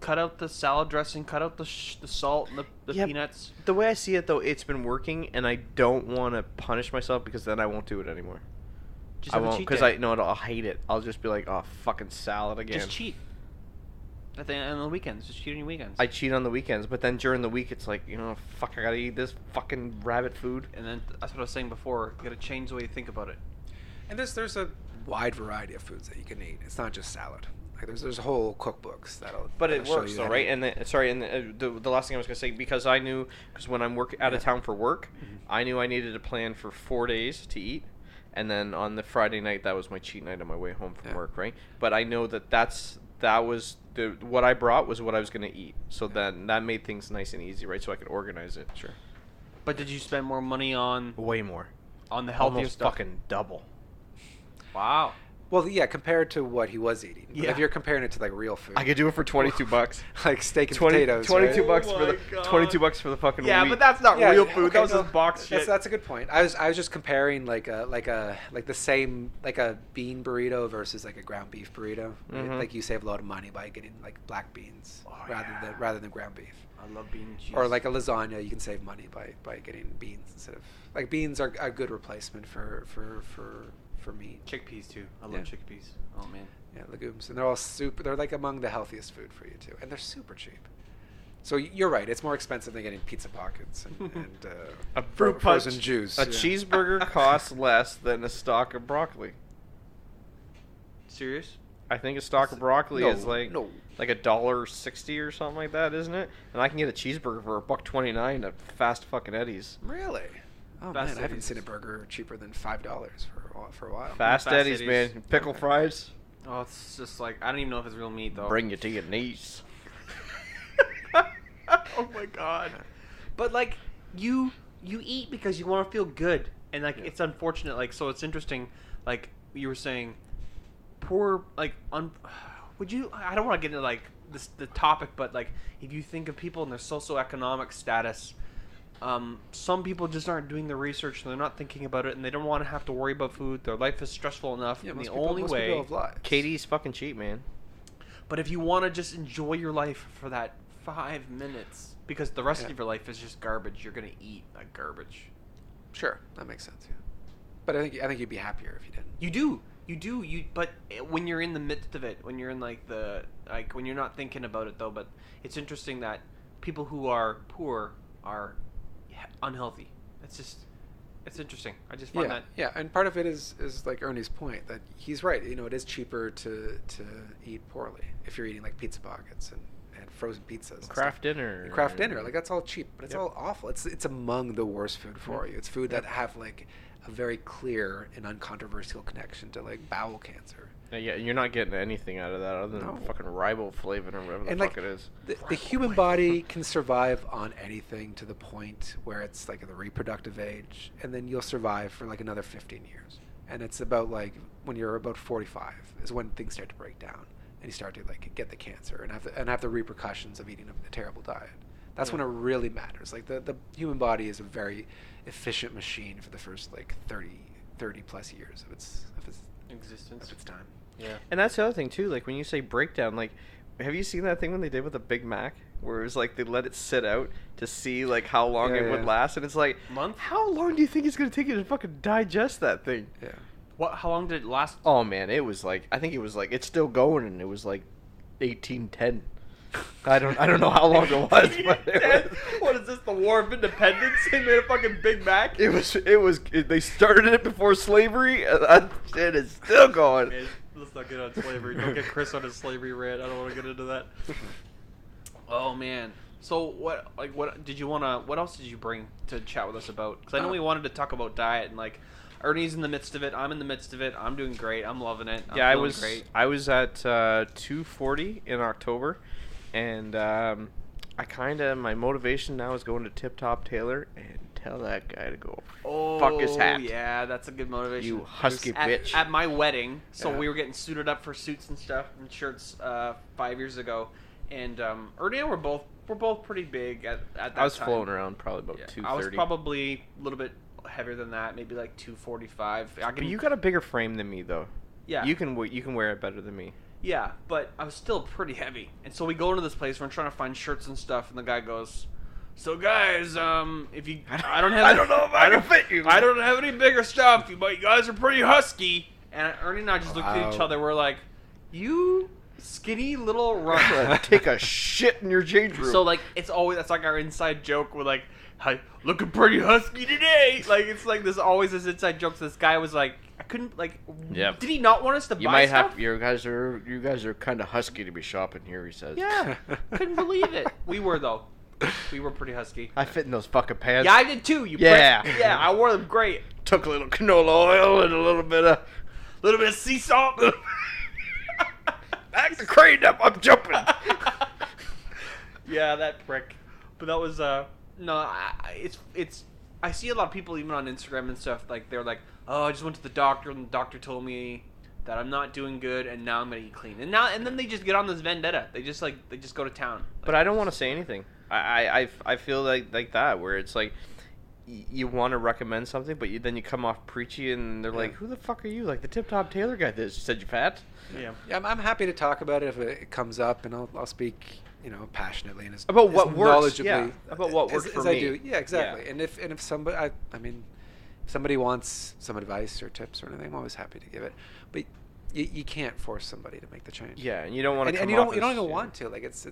cut out the salad dressing, cut out the salt and the peanuts. The way I see it, though, it's been working, and I don't want to punish myself because then I won't do it anymore. Just I have a won't, cheat because day. I'll hate it. I'll just be like, oh, fucking salad again. Just cheat. At the end of the weekends. Just cheat on your weekends. I cheat on the weekends, but then during the week, it's like, fuck, I gotta eat this fucking rabbit food. And then, that's what I was saying before, you gotta change the way you think about it. And there's a wide variety of foods that you can eat. It's not just salad. Like there's whole cookbooks that'll. But it show works you though, how right? to- And the last thing I was gonna say, because when I'm out of town for work, I knew I needed to plan for 4 days to eat, and then on the Friday night that was my cheat night on my way home from work, right? But I know that was what I brought was what I was gonna eat, so then that made things nice and easy, right? So I could organize it. Sure. But did you spend more money on Way more. the healthier Almost stuff? fucking double. Wow. Well, yeah, compared to what he was eating. But Yeah. if you're comparing it to like real food, I could do it for $22. like steak and potatoes. 22 right? bucks Oh for the my God. 22 bucks for the fucking Yeah, week. but that's not Yeah, real yeah, food. okay, That was no, just box shit. That's a good point. I was just comparing like the same like a bean burrito versus like a ground beef burrito. Right? Mhm. Like you save a lot of money by getting like black beans yeah. rather than ground beef. I love bean cheese. Or like a lasagna, you can save money by getting beans instead of like beans are a good replacement for meat. chickpeas too. I love Yeah. chickpeas. Oh man. Yeah, legumes, and they're all super. They're like among the healthiest food for you too, and they're super cheap. So you're right; it's more expensive than getting pizza pockets and A fruit frozen punch. juice. A cheeseburger costs less than a stalk of broccoli. Serious? I think a stalk of broccoli is like $1.60 or something like that, isn't it? And I can get a cheeseburger for $1.29 at Fast fucking Eddie's. Really? Oh Fast man, I haven't Eddie's. seen a burger cheaper than $5 for a while. Fast Fast Eddie's, Eddie's. man. Pickle fries. Oh, it's just like I don't even know if it's real meat though. Bring you to your knees. Oh my God. But like you eat because you want to feel good, and like it's unfortunate. Like so, it's interesting. Like you were saying, poor like would you? I don't want to get into like the topic, but like if you think of people in their socioeconomic status. Some people just aren't doing the research, and they're not thinking about it, and they don't want to have to worry about food. Their life is stressful enough, Yeah, and most the people- only most way. people have lives. Katie's fucking cheap, man. But if you want to just enjoy your life for that 5 minutes, because the rest of your life is just garbage, you're gonna eat that garbage. Sure, that makes sense. Yeah, but I think you'd be happier if you didn't. You do. But when you're in the midst of it, when you're in when you're not thinking about it though. But it's interesting that people who are poor are unhealthy. It's interesting. I just find that. Yeah, and part of it is like Ernie's point that he's right. It is cheaper to eat poorly if you're eating like pizza pockets and frozen pizzas. And Craft dinner. And craft dinner, like that's all cheap, but it's Yep. all awful. It's among the worst food for you. It's food that have like a very clear and uncontroversial connection to like bowel cancer. Yeah, you're not getting anything out of that other than No. fucking riboflavin or whatever the And fuck like it is. the human body can survive on anything to the point where it's like the reproductive age, and then you'll survive for like another 15 years. And it's about like when you're about 45 is when things start to break down and you start to like get the cancer and have the repercussions of eating a terrible diet. That's when it really matters. Like the human body is a very efficient machine for the first like 30 plus years of its Existence. of its time. Yeah. And that's the other thing too. Like when you say breakdown, like, have you seen that thing when they did with the Big Mac, where it was like they let it sit out to see like how long Yeah, it would yeah. last, and it's like, Month? how long do you think it's gonna take you to fucking digest that thing? Yeah. What? How long did it last? Oh man, it was like, I think it was like, it's still going, and it was like 1810. I don't know how long it was, but it was, What is this? The War of Independence? They made a fucking Big Mac. they started it before slavery, and that shit is still going. Man, let's not get on slavery. Don't get Chris on his slavery rant. I don't want to get into that. Oh man. So what else did you bring to chat with us about? Because I know we wanted to talk about diet and like Ernie's in the midst of it. I'm in the midst of it. I'm doing great. I'm loving it. I'm Yeah, I feeling was great. I was at 240 in October, and I kind of, my motivation now is going to Tip Top Tailor and tell that guy to go fuck his hat. Yeah, that's a good motivation. You husky at, bitch. At my wedding, so Yeah. we were getting suited up for suits and stuff and shirts 5 years ago, and Ernie and I we're both pretty big at that time. I was floating around probably about Yeah, 230. I was probably a little bit heavier than that, maybe like 245. But you got a bigger frame than me though. Yeah. You can wear it better than me. Yeah, but I was still pretty heavy. And so we go into this place, we're trying to find shirts and stuff, and the guy goes, "So guys, if you I don't have I don't know if I can fit you. I don't have any bigger stuff, but you guys are pretty husky." And Ernie and I just looked at each Wow. other, we're like, "You skinny little runt." Take a shit in your change room. So like that's like our inside joke. We're like, "Hi, looking pretty husky today." Like it's like there's always this inside joke. So this guy was like, I couldn't like. Yep. Did he not want us to you buy might stuff? have you guys are kind of husky to be shopping here, he says. Yeah, couldn't believe it. We were though. We were pretty husky. I fit in those fucking pants. Yeah, I did too. You Yeah. prick. Yeah, I wore them great. Took a little canola oil and a little bit of Sea salt. back the crane up. I'm jumping. Yeah, that prick. But that was no. It's. I see a lot of people even on Instagram and stuff like they're like, "Oh, I just went to the doctor and the doctor told me that I'm not doing good and now I'm gonna eat clean." And then they just get on this vendetta. They just go to town. But I don't want to say anything. I feel like that, where it's like you want to recommend something, but then you come off preachy, and they're like, "Who the fuck are you?" Like the Tip Top Tailor guy that said you fat. Yeah. Yeah, I'm happy to talk about it if it comes up, and I'll speak, passionately and About what works, knowledgeably yeah, about what works as for I me. do. Yeah, exactly. Yeah. And if somebody, if somebody wants some advice or tips or anything, I'm always happy to give it. But you can't force somebody to make the change. Yeah, and you don't want to. And you don't even want to. Like it's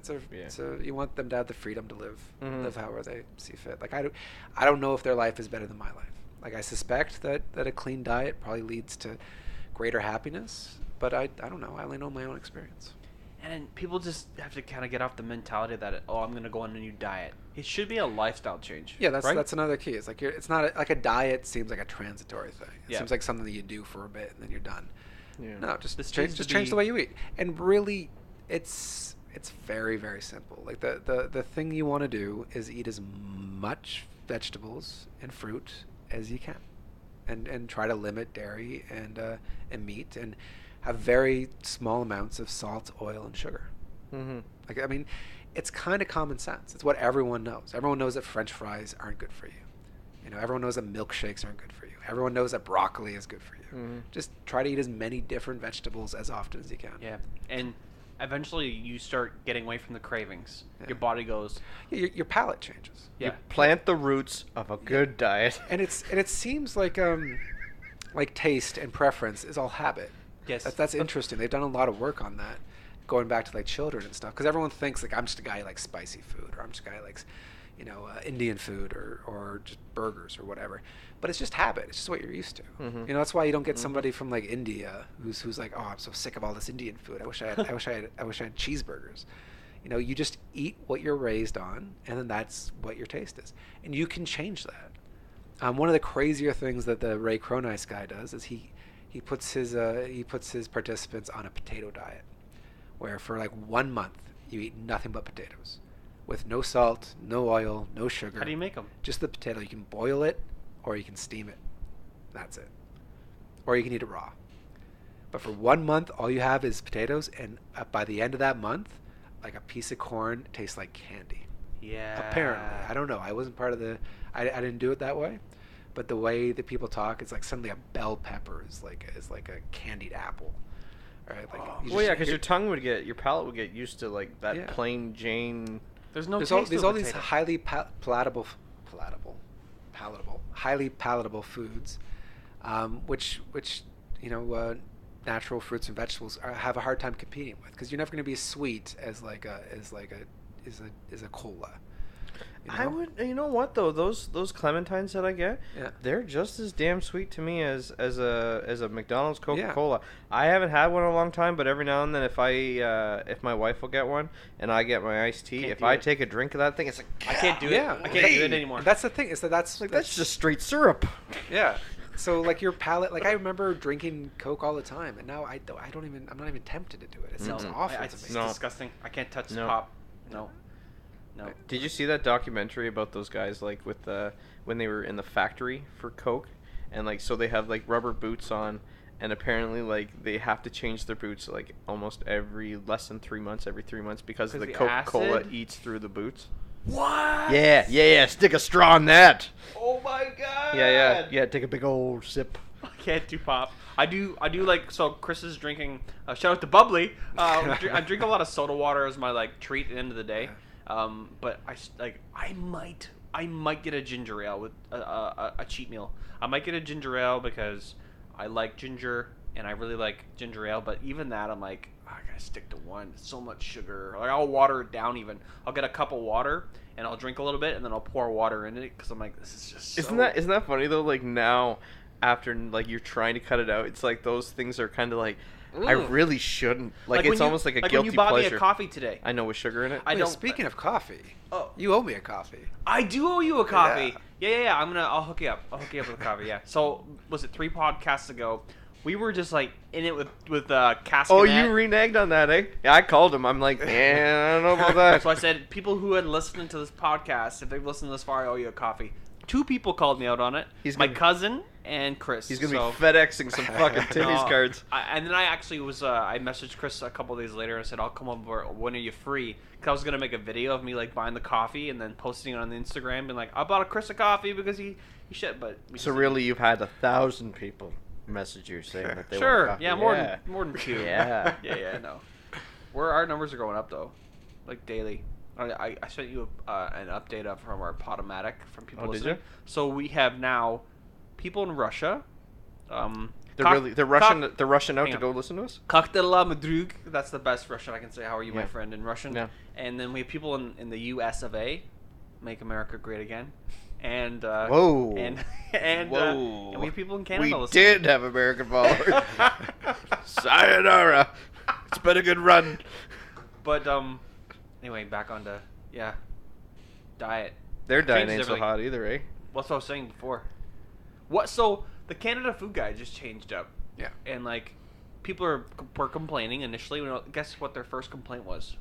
you want them to have the freedom to live however they see fit. Like I don't know if their life is better than my life. Like I suspect that a clean diet probably leads to greater happiness, but I don't know. I only know my own experience. And people just have to kind of get off the mentality that I'm gonna go on a new diet. It should be a lifestyle change. Yeah, that's right? that's another key. It's like it's not like a diet seems like a transitory thing. It Yeah. seems like something that you do for a bit and then you're done. Yeah. No, just This change needs to change be- the way you eat. And really, it's very, very simple. Like the thing you want to do is eat as much vegetables and fruit as you can, and try to limit dairy and meat, and have very small amounts of salt, oil, and sugar. Mm-hmm. Like I mean, it's kind of common sense. It's what everyone knows. Everyone knows that French fries aren't good for you. Everyone knows that milkshakes aren't good for you. Everyone knows that broccoli is good for you. Mhm. Just try to eat as many different vegetables as often as you can. Yeah, and eventually you start getting away from the cravings. Yeah. Your body goes, Yeah, your palate changes. yeah, You plant the roots of a good diet. And it seems like taste and preference is all habit. yes, That's interesting. They've done a lot of work on that, going back to like children and stuff. Because everyone thinks like I'm just a guy who likes spicy food, or I'm just a guy who likes, Indian food or just burgers or whatever. But it's just habit. It's just what you're used to. Mhm. That's why you don't get somebody from like India who's like, oh, I'm so sick of all this Indian food. I wish I had cheeseburgers. You know, you just eat what you're raised on, and then that's what your taste is, and you can change that. One of the crazier things that the Ray Cronice guy does is he puts his participants on a potato diet, where for like 1 month you eat nothing but potatoes, with no salt, no oil, no sugar. How do you make them? Just the potato. You can boil it, or you can steam it. That's it. Or you can eat it raw. But for 1 month, all you have is potatoes, and by the end of that month, like a piece of corn tastes like candy. Yeah. Apparently, I don't know. I wasn't part of the. I didn't do it that way, but the way that people talk, it's like suddenly a bell pepper is like a candied apple, right? Like well, yeah, because your palate would get used to like that plain Jane. There's no there's taste all, to a these potato. highly highly palatable foods, which natural fruits and vegetables have a hard time competing with, because you're never going to be as sweet as a cola. You know? I would, you know what though, those clementines that I get, they're just as damn sweet to me as a McDonald's Coca-Cola. I haven't had one in a long time, but every now and then if my wife will get one and I get my iced tea, if I take a drink of that thing, it's like I can't do it. I can't do it anymore. That's the thing, is that's just straight syrup. Yeah. So like your palate, like I remember drinking Coke all the time, and now I'm not even tempted to do it. It sounds awful to me. It's disgusting. I can't touch pop. No. Did you see that documentary about those guys, like with when they were in the factory for Coke, and like so they have like rubber boots on, and apparently like they have to change their boots like almost every 3 months because the Coca-Cola eats through the boots. What? Yeah. Stick a straw in that. Oh my god. Yeah. Take a big old sip. I can't do pop. I do like, so Chris is drinking. Shout out to Bubbly. I drink a lot of soda water as my like treat at the end of the day. But I might get a ginger ale with a cheat meal. I might get a ginger ale because I like ginger and I really like ginger ale. But even that, I'm like, I gotta stick to one. It's so much sugar. Like I'll water it down. Even I'll get a cup of water and I'll drink a little bit and then I'll pour water in it because I'm like, this is just. Isn't that funny though? Like now, after like you're trying to cut it out, it's like those things are kind of like. I really shouldn't. Like it's almost like a guilty pleasure. When you bought me a coffee today. I know, with sugar in it. Speaking of coffee, you owe me a coffee. I do owe you a coffee. Yeah. I'll hook you up. I'll hook you up with a coffee. Yeah. So was it 3 podcasts ago? We were just like in it with Caskanet. Oh, you reneged on that, eh? Yeah, I called him. I'm like, man, I don't know about that. So I said, people who had listened to this podcast, if they've listened this far, I owe you a coffee. 2 people called me out on it. My cousin and Chris. He's gonna be FedExing some fucking Timmy's cards. And then I actually was. I messaged Chris a couple days later and said, "I'll come over. When are you free?" Because I was gonna make a video of me like buying the coffee and then posting it on the Instagram, being like, "I bought a Chris a coffee because he should." But so really, you've had 1,000 people message you saying that they want coffee. Yeah, more than 2. Yeah. No. Our numbers are going up though, like daily. I sent you an update from our Podomatic from people listening. Did you? So we have now people in Russia. They're Russian out to go listen to us. Cocktaila Madrug. That's the best Russian I can say. How are you, my friend, in Russian? Yeah. And then we have people in the U.S. of A. Make America Great Again. And whoa. And we have people in Canada we listening. did have American followers. Sayonara. It's been a good run. But anyway, back on to diet. Their diet ain't so hot either, eh? What's what I was saying before? So the Canada Food Guide just changed up. Yeah. And like people were complaining initially. Guess what their first complaint was?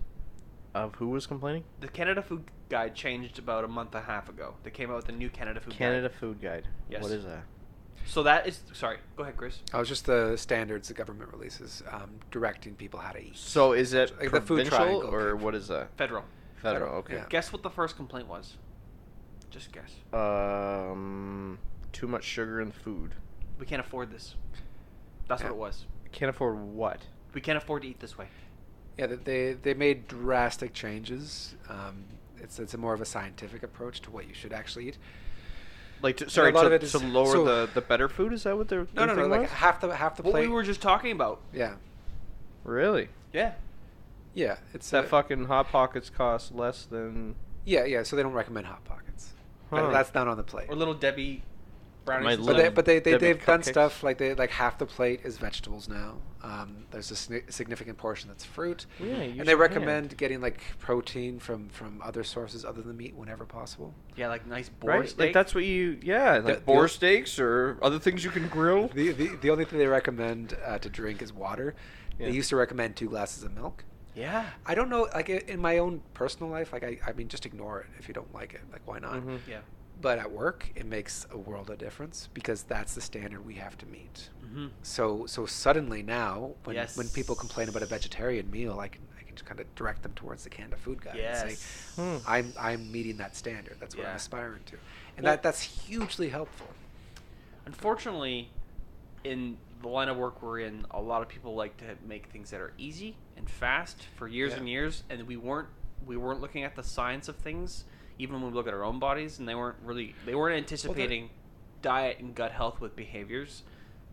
Of who was complaining? The Canada Food Guide changed about a month and a half ago. They came out with a new Canada Food Guide. Canada Food Guide. Yes. What is that? So that is... Sorry. Go ahead, Chris. Oh, it's just the standards the government releases directing people how to eat. So is it like provincial the food triangle or what is that? Federal. Federal, okay. Yeah. Guess what the first complaint was? Just guess. Too much sugar in the food. We can't afford this. That's what it was. Can't afford what? We can't afford to eat this way. Yeah, they made drastic changes. It's a more of a scientific approach to what you should actually eat. Like to lower the better food? Is that what they're no like half the plate. What we were just talking about. Yeah. Really? Yeah. Yeah, it's that fucking Hot Pockets cost less than. Yeah. So they don't recommend Hot Pockets. Huh. That's not on the plate. Or Little Debbie brownies. But they've done cupcakes. stuff like half the plate is vegetables now. There's a significant portion that's fruit, Yeah, and they recommend getting like protein from other sources other than meat whenever possible. Yeah, like nice boar Right, steak. like that's what you, like boar steaks or other things you can grill. The only thing they recommend to drink is water. Yeah. They used to recommend 2 glasses of milk. Yeah. I don't know, like in my own personal life, like I mean, just ignore it if you don't like it. Like, why not? Mhm. Yeah. But at work, it makes a world of difference because that's the standard we have to meet. Mm-hmm. So suddenly now, when Yes. when people complain about a vegetarian meal, I can just kind of direct them towards the canned food guy and say, Yes. I'm meeting that standard. That's what Yeah. I'm aspiring to, and Well- that's hugely helpful. Unfortunately, in the line of work we're in, a lot of people like to make things that are easy and fast for years Yeah. and years, and we weren't looking at the science of things, even when we look at our own bodies, and they weren't anticipating diet and gut health with behaviors,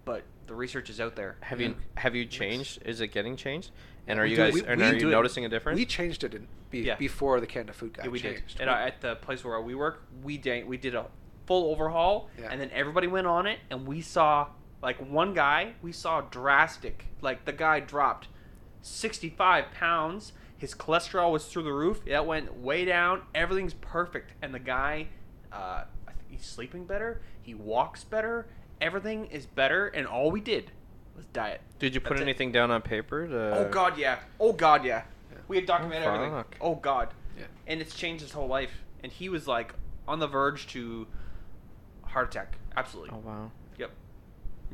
but the research is out there. Have you changed? Is it getting changed? And are We you do- guys? we- and we are do you it. noticing a difference? We changed it Yeah. before the canned food guy Yeah, we changed. did. And at the place where we work, we did a full overhaul, Yeah. and then everybody went on it, and we saw, like, one guy, we saw drastic, like, the guy dropped 65 pounds, his cholesterol was through the roof, that went way down, everything's perfect, and the guy, I think he's sleeping better, he walks better, everything is better, and all we did was diet. Did you put That's it. anything down on paper? Oh God, yeah. Oh God, yeah. We had documented Oh, everything. fuck. Oh God. Yeah. And it's changed his whole life. And he was like on the verge to heart attack. Absolutely. Oh wow. Yep.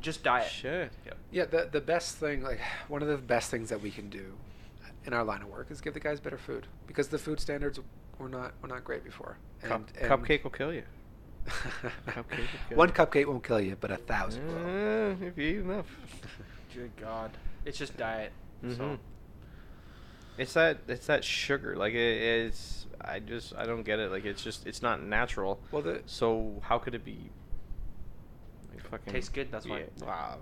Just diet. Shit. Yep. Yeah, the best thing, like one of the best things that we can do in our line of work is give the guys better food because the food standards were not great before. Cupcake will kill you. Cupcake will kill One you. cupcake won't kill you, but 1,000 will. If you eat enough. Good God. It's just diet. Mhm. So It's that sugar. Like it's I don't get it. Like it's not natural. Well, So how could it be? Like fucking tastes good. That's why. Yeah, wow.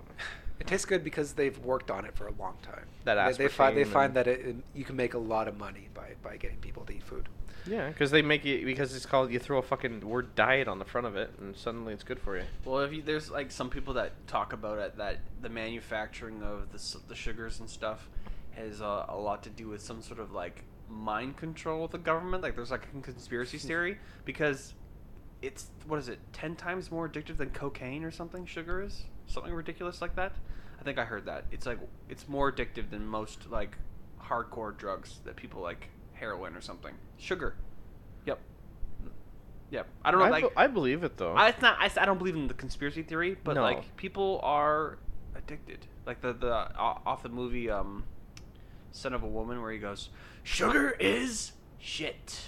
it tastes good because they've worked on it for a long time. That They find aspartame that you can make a lot of money by getting people to eat food. Yeah, because they make it because it's called. You throw a fucking word diet on the front of it, and suddenly it's good for you. Well, there's like some people that talk about it that the manufacturing of the sugars and stuff has a lot to do with some sort of like mind control with the government. Like there's like a conspiracy theory because it's 10 times more addictive than cocaine or something. Sugar is something ridiculous like that. I think I heard that it's more addictive than most like hardcore drugs that people like heroin or something. Sugar. Yep. I don't know. I believe it though. I don't believe in the conspiracy theory, but No. like people are addicted. Like the off the movie Son of a Woman, where he goes, "Sugar is shit,"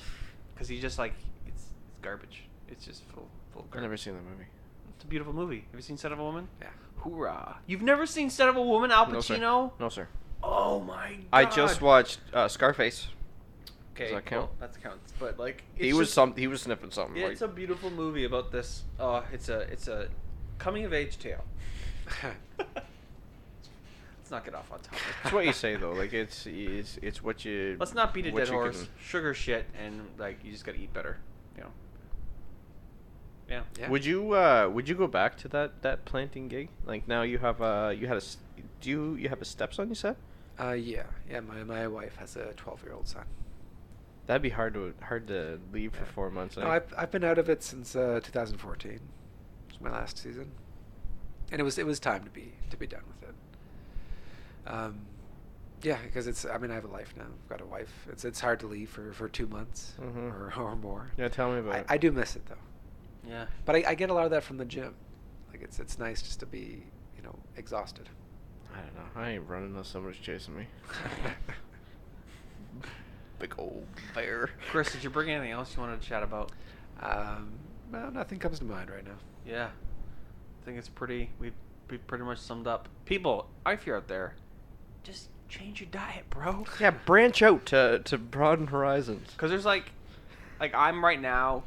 because he's just like it's garbage. It's just full of I've garbage. never seen that movie. It's a beautiful movie. Have you seen Son of a Woman? Yeah. Hoorah! You've never seen Son of a Woman? Al No, sir. Pacino? No, sir. Oh my God! I just watched Scarface. Okay, Does that count? well, that counts. But like, He was sniffing something. Yeah, like, it's a beautiful movie about this. It's a coming of age tale. Let's not get off on topic. It's what you say though. Like it's what you. Let's not beat a what dead you horse. can- Sugar shit, and like you just gotta eat better. You know. Yeah. Yeah. Would you go back to that planting gig? Like now you have do you have a stepson? You said Yeah. My wife has a 12-year-old son. that'd be hard to leave for 4 months. No, I've been out of it since 2014. It was my last season, and it was time to be done with it. Yeah, because I have a life now. I've got a wife. It's hard to leave for 2 months Mhm. or more. Yeah, tell me about it. I do miss it though, Yeah. but I get a lot of that from the gym. Like it's nice just to be exhausted. I don't know. I ain't running unless somebody's chasing me. Big old bear. Chris, did you bring anything else you wanted to chat about? No, nothing comes to mind right now. Yeah. I think it's we pretty much summed up. People, if you're out there, just change your diet, bro. Yeah, branch out to broaden horizons. Because there's like I'm right now,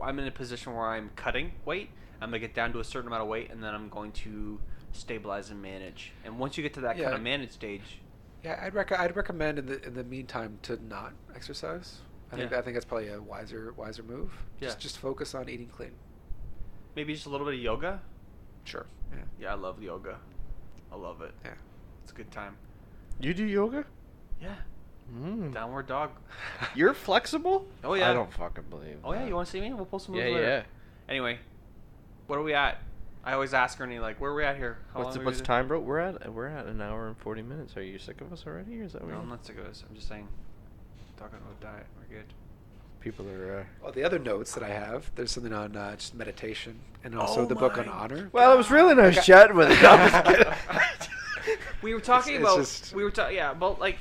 I'm in a position where I'm cutting weight. I'm going to get down to a certain amount of weight, and then I'm going to stabilize and manage. And once you get to that Yeah. kind of managed stage, Yeah, I'd recommend in the meantime to not exercise. I think Yeah. that's probably a wiser move. Yeah. Just focus on eating clean. Maybe just a little bit of yoga. Sure. Yeah, I love yoga. I love it. Yeah. It's a good time. You do yoga? Yeah. Mm. Downward dog. You're flexible? Oh yeah. I don't fucking believe. Oh yeah, you want to see me? We'll post some moves Yeah, later. yeah. Anyway, what are we at? I always ask Ernie, like, where are we at here? What's the time, bro? We're at an hour and 40 minutes. Are you sick of us already, or is that what No, you're... I'm not sick of this. I'm just saying, talking about diet. We're good. People are... Well, the other notes that I have, there's something on just meditation, and also the book on honor. Well, it was really nice chatting with you. I'm just kidding. We were talking It's about just- about like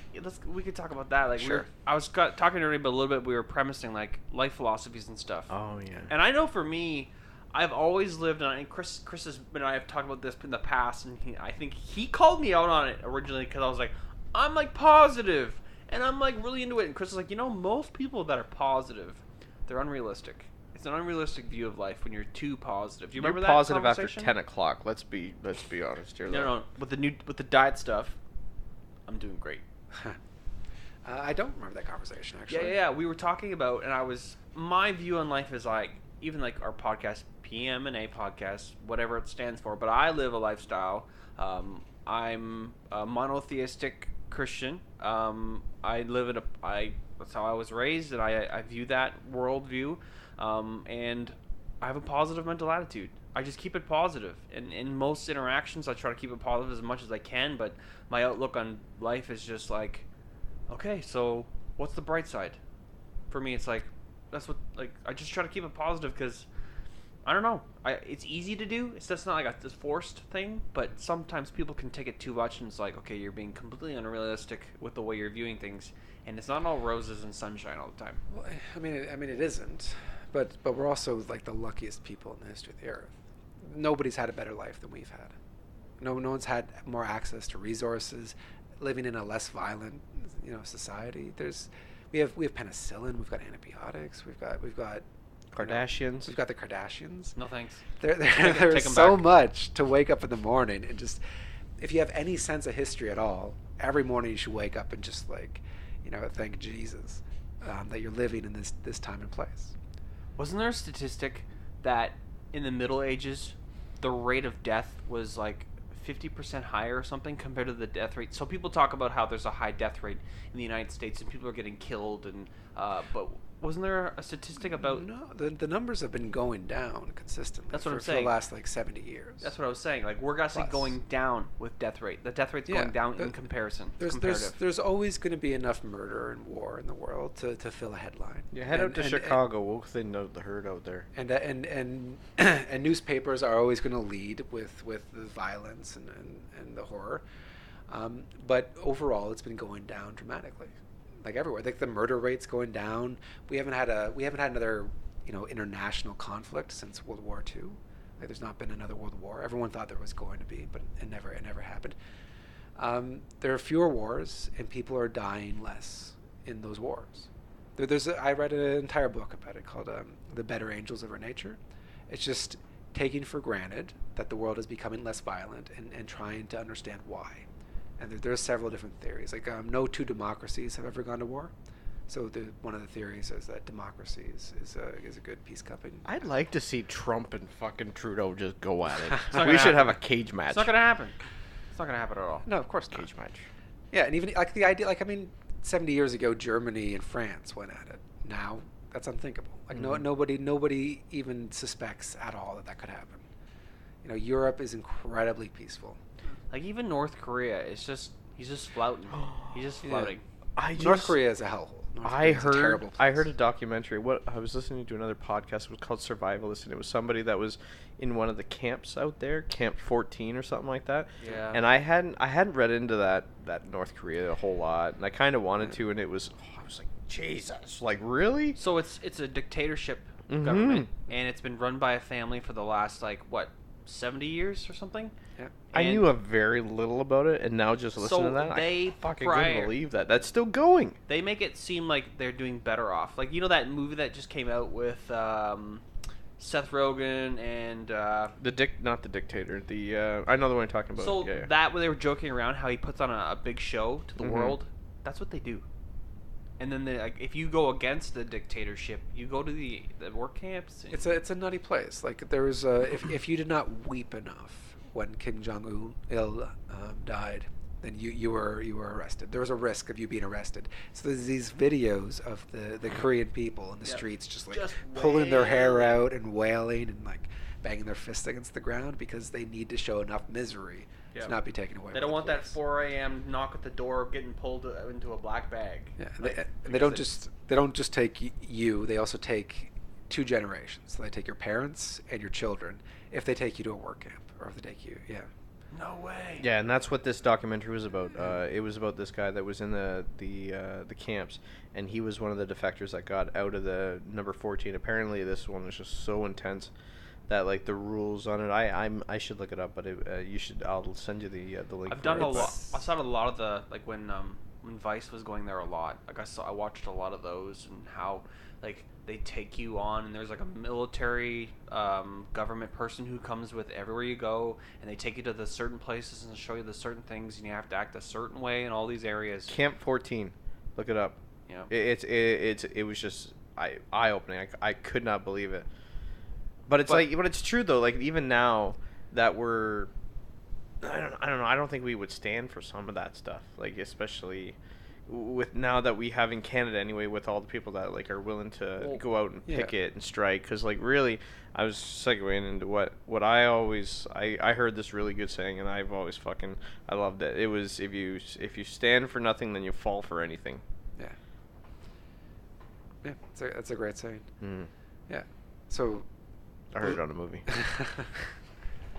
we could talk about that. Like, Sure. I was talking to Ernie about a little bit. We were premising like life philosophies and stuff. Oh, yeah. And I know for me, I've always lived on. And Chris and I have talked about this in the past, and I think he called me out on it originally because I was like, I'm like positive, and I'm like really into it. And Chris is like, most people that are positive, they're unrealistic. It's an unrealistic view of life when you're too positive. Do you remember that positive after conversation? 10 o'clock. Let's be honest here. No. With the diet stuff, I'm doing great. I don't remember that conversation, actually. Yeah. We were talking about, and my view on life is like, even like our podcast, PM&A podcast, whatever it stands for. But I live a lifestyle. I'm a monotheistic Christian. I live that's how I was raised, and I view that worldview. And I have a positive mental attitude. I just keep it positive. And in most interactions, I try to keep it positive as much as I can. But my outlook on life is just like, okay, so what's the bright side? For me, it's like, I just try to keep it positive because, I don't know. It's easy to do. It's just not like a forced thing. But sometimes people can take it too much, and it's like, okay, you're being completely unrealistic with the way you're viewing things. And it's not all roses and sunshine all the time. Well, I mean, it isn't. But we're also like the luckiest people in the history of the earth. Nobody's had a better life than we've had. No one's had more access to resources, living in a less violent, society. We have penicillin. We've got antibiotics. We've got Kardashians. We've got the Kardashians. No thanks. There's so much to wake up in the morning and just, if you have any sense of history at all, every morning you should wake up and just thank Jesus that you're living in this time and place. Wasn't there a statistic that in the Middle Ages, the rate of death was like 50% higher or something compared to the death rate? So people talk about how there's a high death rate in the United States and people are getting killed, and but wasn't there a statistic about... No, the numbers have been going down consistently. That's what I'm for saying. the last 70 years. That's what I was saying. Like, we're actually going down with death rate. The death rate's going down in comparison. There's always going to be enough murder and war in the world to fill a headline. Yeah, head out to Chicago. We'll thin out the herd out there. And newspapers are always going to lead with the violence and the horror. But overall, it's been going down dramatically. Like everywhere, like the murder rate's going down. We haven't had another international conflict since World War II. Like there's not been another World War. Everyone thought there was going to be, but it never happened. There are fewer wars, and people are dying less in those wars. I read an entire book about it called "The Better Angels of Our Nature." It's just taking for granted that the world is becoming less violent and trying to understand why. And there's several different theories. Like no two democracies have ever gone to war. So one of the theories is that democracy is a good peace company. I'd like to see Trump and fucking Trudeau just go at it. not We gonna should have happen. a cage match. It's not going to happen. It's not going to happen at all. No, of course not. Cage match. Yeah, and even like the idea, 70 years ago, Germany and France went at it. Now that's unthinkable. Like nobody even suspects at all that could happen. Europe is incredibly peaceful. Like, even North Korea, he's just flouting. He's just flouting. North Korea is a hellhole. I heard a documentary. I was listening to another podcast. It was called Survivalist, and it was somebody that was in one of the camps out there, Camp 14 or something like that. Yeah. And I hadn't read into that North Korea a whole lot, and I kind of wanted to, and I was like, Jesus, like really? So it's a dictatorship government, and it's been run by a family for the last 70 years or something. Yeah. I knew a very little about it, and now just listening to that, I fucking couldn't believe that. That's still going. They make it seem like they're doing better off. Like, that movie that just came out with Seth Rogen and... not the dictator. I know the one you're talking about. So yeah. that, when they were joking around how he puts on a big show to the world, that's what they do. And then like, if you go against the dictatorship, you go to the work camps. It's a nutty place. Like there was if you did not weep enough when Kim Jong Il died, then you were arrested. There was a risk of you being arrested. So there's these videos of the Korean people in the streets just pulling their hair out and wailing and like banging their fists against the ground because they need to show enough misery to not be taken away. They don't want that 4 a.m. knock at the door getting pulled into a black bag. Yeah, and they don't just take you. They also take 2 generations. So they take your parents and your children if they take you to a work camp or if they take you. Yeah. No way. Yeah, and that's what this documentary was about. It was about this guy that was in the camps, and he was one of the defectors that got out of the number 14. Apparently, this one was just so intense that like the rules on it. I should look it up, but you should. I'll send you the link. I've done a lot. I saw a lot of the like when Vice was going there a lot. Like I watched a lot of those and how like they take you on, and there's like a military government person who comes with everywhere you go, and they take you to the certain places and show you the certain things, and you have to act a certain way in all these areas. Camp 14, look it up. Yeah, it was just eye opening. I could not believe it. But it's true though. Like even now that we're, I don't know. I don't think we would stand for some of that stuff. Like especially with now that we have in Canada anyway, with all the people that like are willing to go out and picket and strike. Because like really, I was segueing into what I always I heard this really good saying, and I've always I loved it. It was if you stand for nothing, then you fall for anything. Yeah. Yeah, that's a great saying. Mm. Yeah. So. I heard it on a movie.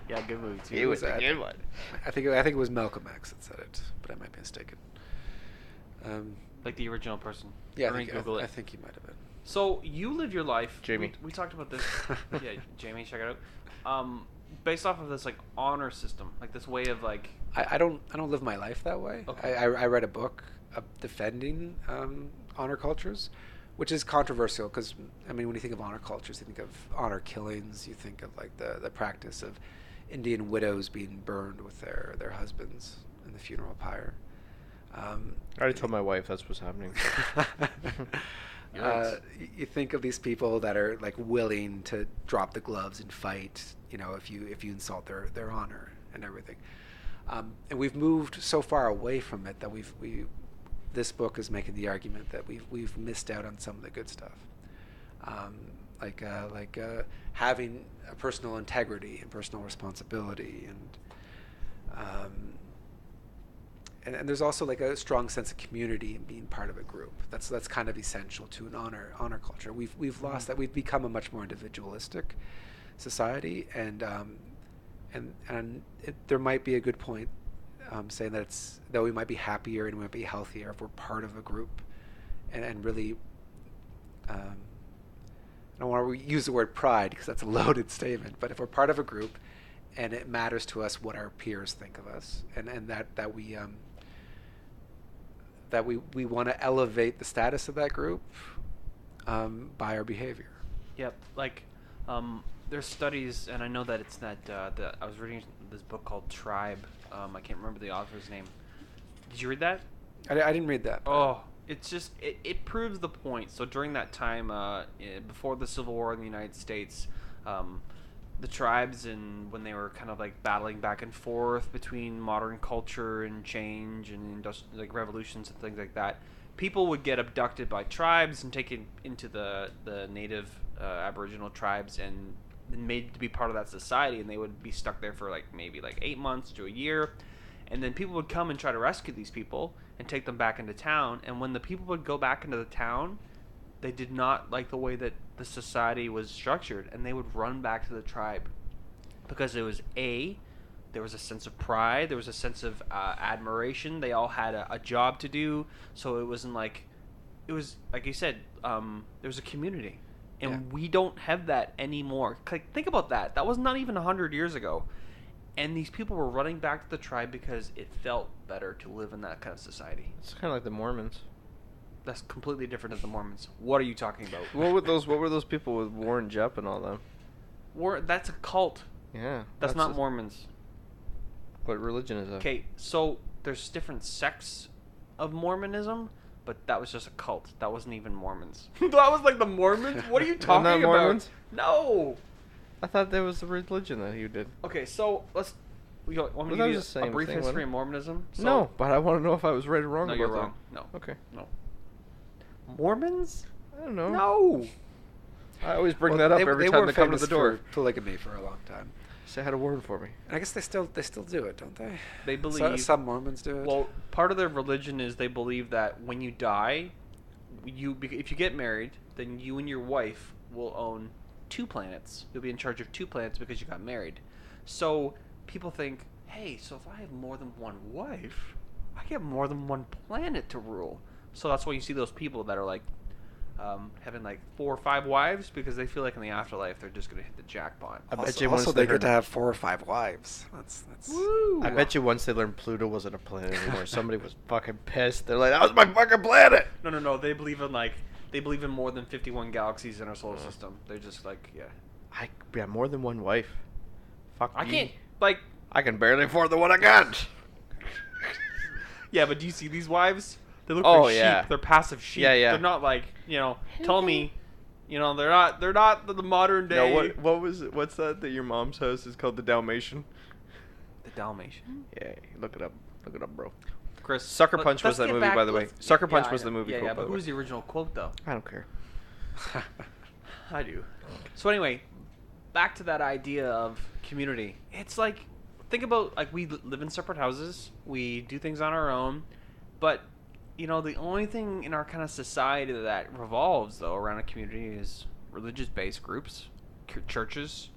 Yeah, good movie too. It was a good one. I think it was Malcolm X that said it, but I might be mistaken. Like the original person. Yeah, I think he might have been. So you live your life, Jamie. We talked about this. Yeah, Jamie, check it out. Based off of this like honor system, like this way of like. I don't live my life that way. Okay. I read a book defending honor cultures, which is controversial because, I mean, when you think of honor cultures, you think of honor killings, you think of like the practice of Indian widows being burned with their husbands in the funeral pyre. I already told my wife that's what's happening. You think of these people that are like willing to drop the gloves and fight, if you insult their honor and everything. And we've moved so far away from it that this book is making the argument that we've missed out on some of the good stuff, like having a personal integrity and personal responsibility, and there's also like a strong sense of community and being part of a group. That's kind of essential to an honor culture. We've lost that. We've become a much more individualistic society, and there might be a good point. Saying that we might be happier and we might be healthier if we're part of a group, and really, I don't want to use the word pride because that's a loaded statement. But if we're part of a group, and it matters to us what our peers think of us, and that we want to elevate the status of that group by our behavior. Yep, like there's studies, and I know that it's that I was reading this book called Tribe. I can't remember the author's name. Did you read that? I didn't read that. Oh, it's just it proves the point. So during that time, before the Civil War in the United States, the tribes, and when they were kind of like battling back and forth between modern culture and change and like revolutions and things like that, people would get abducted by tribes and taken into the native Aboriginal tribes and made to be part of that society, and they would be stuck there for maybe 8 months to a year, and then people would come and try to rescue these people and take them back into town. And when the people would go back into the town, they did not like the way that the society was structured, and they would run back to the tribe because there was a sense of pride, there was a sense of admiration. They all had a job to do, so it wasn't like, it was like you said, there was a community. And we don't have that anymore. Think about that. That was not even 100 years ago. And these people were running back to the tribe because it felt better to live in that kind of society. It's kind of like the Mormons. That's completely different than the Mormons. What are you talking about? What were those people with Warren Jep and all them? That's a cult. Yeah. That's not Mormons. What religion is that? Okay, so there's different sects of Mormonism, but that was just a cult. That wasn't even Mormons. That was like the Mormons? What are you talking Not about? Mormons? No. I thought that was the religion that he did. Okay, so let's... Want me Well, to that give you was the a same brief thing, history wasn't of it? Mormonism? So, No, but I want to know if I was right or wrong No, about you're that. wrong. No. Okay. No. Mormons? I don't know. No. I always bring that up every time they come to the door. For polygamy for a long time. Say had a word for me. And I guess they still do it, don't they? They believe... Some Mormons do it. Well, part of their religion is they believe that when you die, if you get married, then you and your wife will own 2 planets. You'll be in charge of 2 planets because you got married. So people think, hey, so if I have more than one wife, I get more than one planet to rule. So that's why you see those people that are like having like 4 or 5 wives because they feel like in the afterlife they're just gonna hit the jackpot. I bet you once also they heard- get to have 4 or 5 wives. That's Woo! I bet you once they learned Pluto wasn't a planet anymore, somebody was fucking pissed. They're like, that was my fucking planet! No. They believe in more than 51 galaxies in our solar system. They're just like, yeah. I got more than one wife. Fuck I me. can't, like... I can barely afford the one I got. Yeah, but do you see these wives? They look Oh, like sheep. yeah. They're passive sheep. Yeah, yeah. They're not like, tell me, they're not the modern day. No, what was it? What's that your mom's house is called? The Dalmatian? The Dalmatian? Yeah, look it up. Look it up, bro. Chris. Sucker Punch was that movie, by the way. Sucker Punch was I the know. movie Yeah, quote, yeah, by but the who's way. the original quote, though? I don't care. I do. So anyway, back to that idea of community. It's like, think about, like, we live in separate houses. We do things on our own. But, the only thing in our kind of society that revolves, though, around a community is religious-based groups, churches,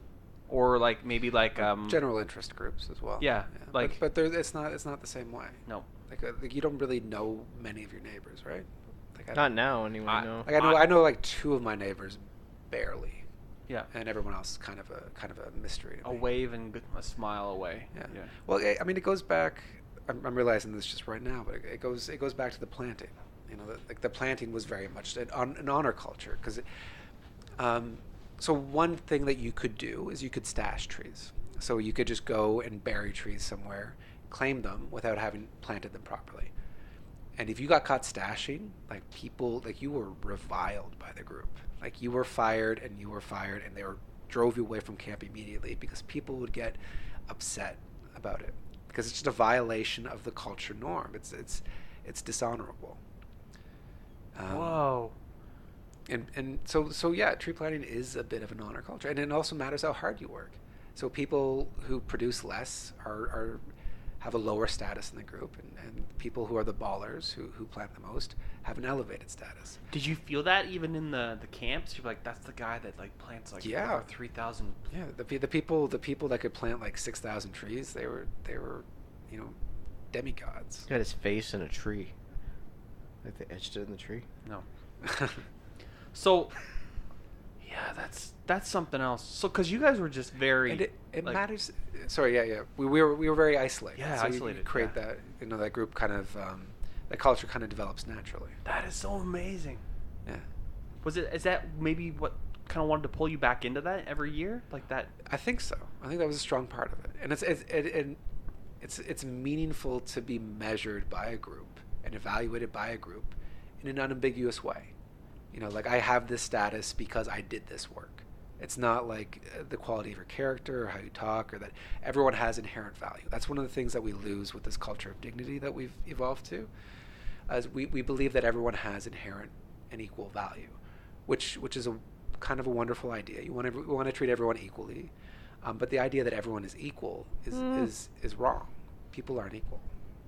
or, like, maybe, like... general interest groups as well. Yeah, like... But it's not the same way. No. Like you don't really know many of your neighbors, right? Like Not now, anyway, no. Like I know like 2 of my neighbors barely. Yeah. And everyone else is kind of a mystery to A me. wave and a smile away. Yeah. Yeah. Well, I mean, it goes back. I'm realizing this just right now, but it goes back to the planting. The planting was very much an honor culture because. So one thing that you could do is you could stash trees. So you could just go and bury trees somewhere, claim them without having planted them properly. And if you got caught stashing, like people, like you were reviled by the group. Like you were fired, and they drove you away from camp immediately because people would get upset about it because it's just a violation of the culture norm. It's dishonorable. Whoa. And so yeah, tree planting is a bit of an honor culture, and it also matters how hard you work. So people who produce less have a lower status in the group, and people who are the ballers who plant the most have an elevated status. Did you feel that even in the camps? You're like, that's the guy that like plants like 3,000. Yeah, the people that could plant like 6,000 trees, they were demigods. He had his face in a tree. Like they etched it in the tree. No. So, yeah, that's something else. So, because you guys were just very... And it like, matters... Sorry, yeah. We were very isolated. Yeah, so isolated. You create yeah. that, that group kind of... that culture kind of develops naturally. That is so amazing. Yeah. Is that maybe what kind of wanted to pull you back into that every year? Like that? I think so. I think that was a strong part of it. And it's meaningful to be measured by a group and evaluated by a group in an unambiguous way. Like I have this status because I did this work. It's not like the quality of your character or how you talk or that everyone has inherent value. That's one of the things that we lose with this culture of dignity that we've evolved to. As we believe that everyone has inherent and equal value, which is a kind of a wonderful idea. We want to treat everyone equally, but the idea that everyone is equal is wrong. People aren't equal.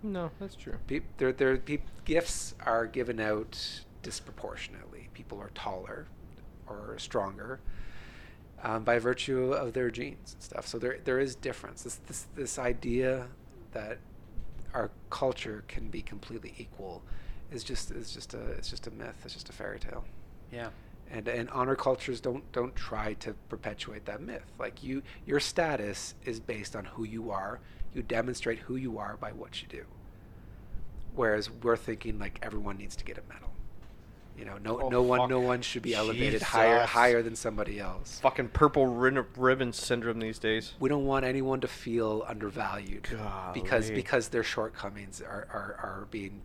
No, that's true. Gifts are given out disproportionately. People are taller or stronger by virtue of their genes and stuff. So there is difference. This idea that our culture can be completely equal is just a myth. It's just a fairy tale. Yeah. And honor cultures don't try to perpetuate that myth. Like your status is based on who you are. You demonstrate who you are by what you do. Whereas we're thinking like everyone needs to get a medal. No one should be elevated higher than somebody else. Fucking purple ribbon syndrome these days. We don't want anyone to feel undervalued Golly. because their shortcomings are being,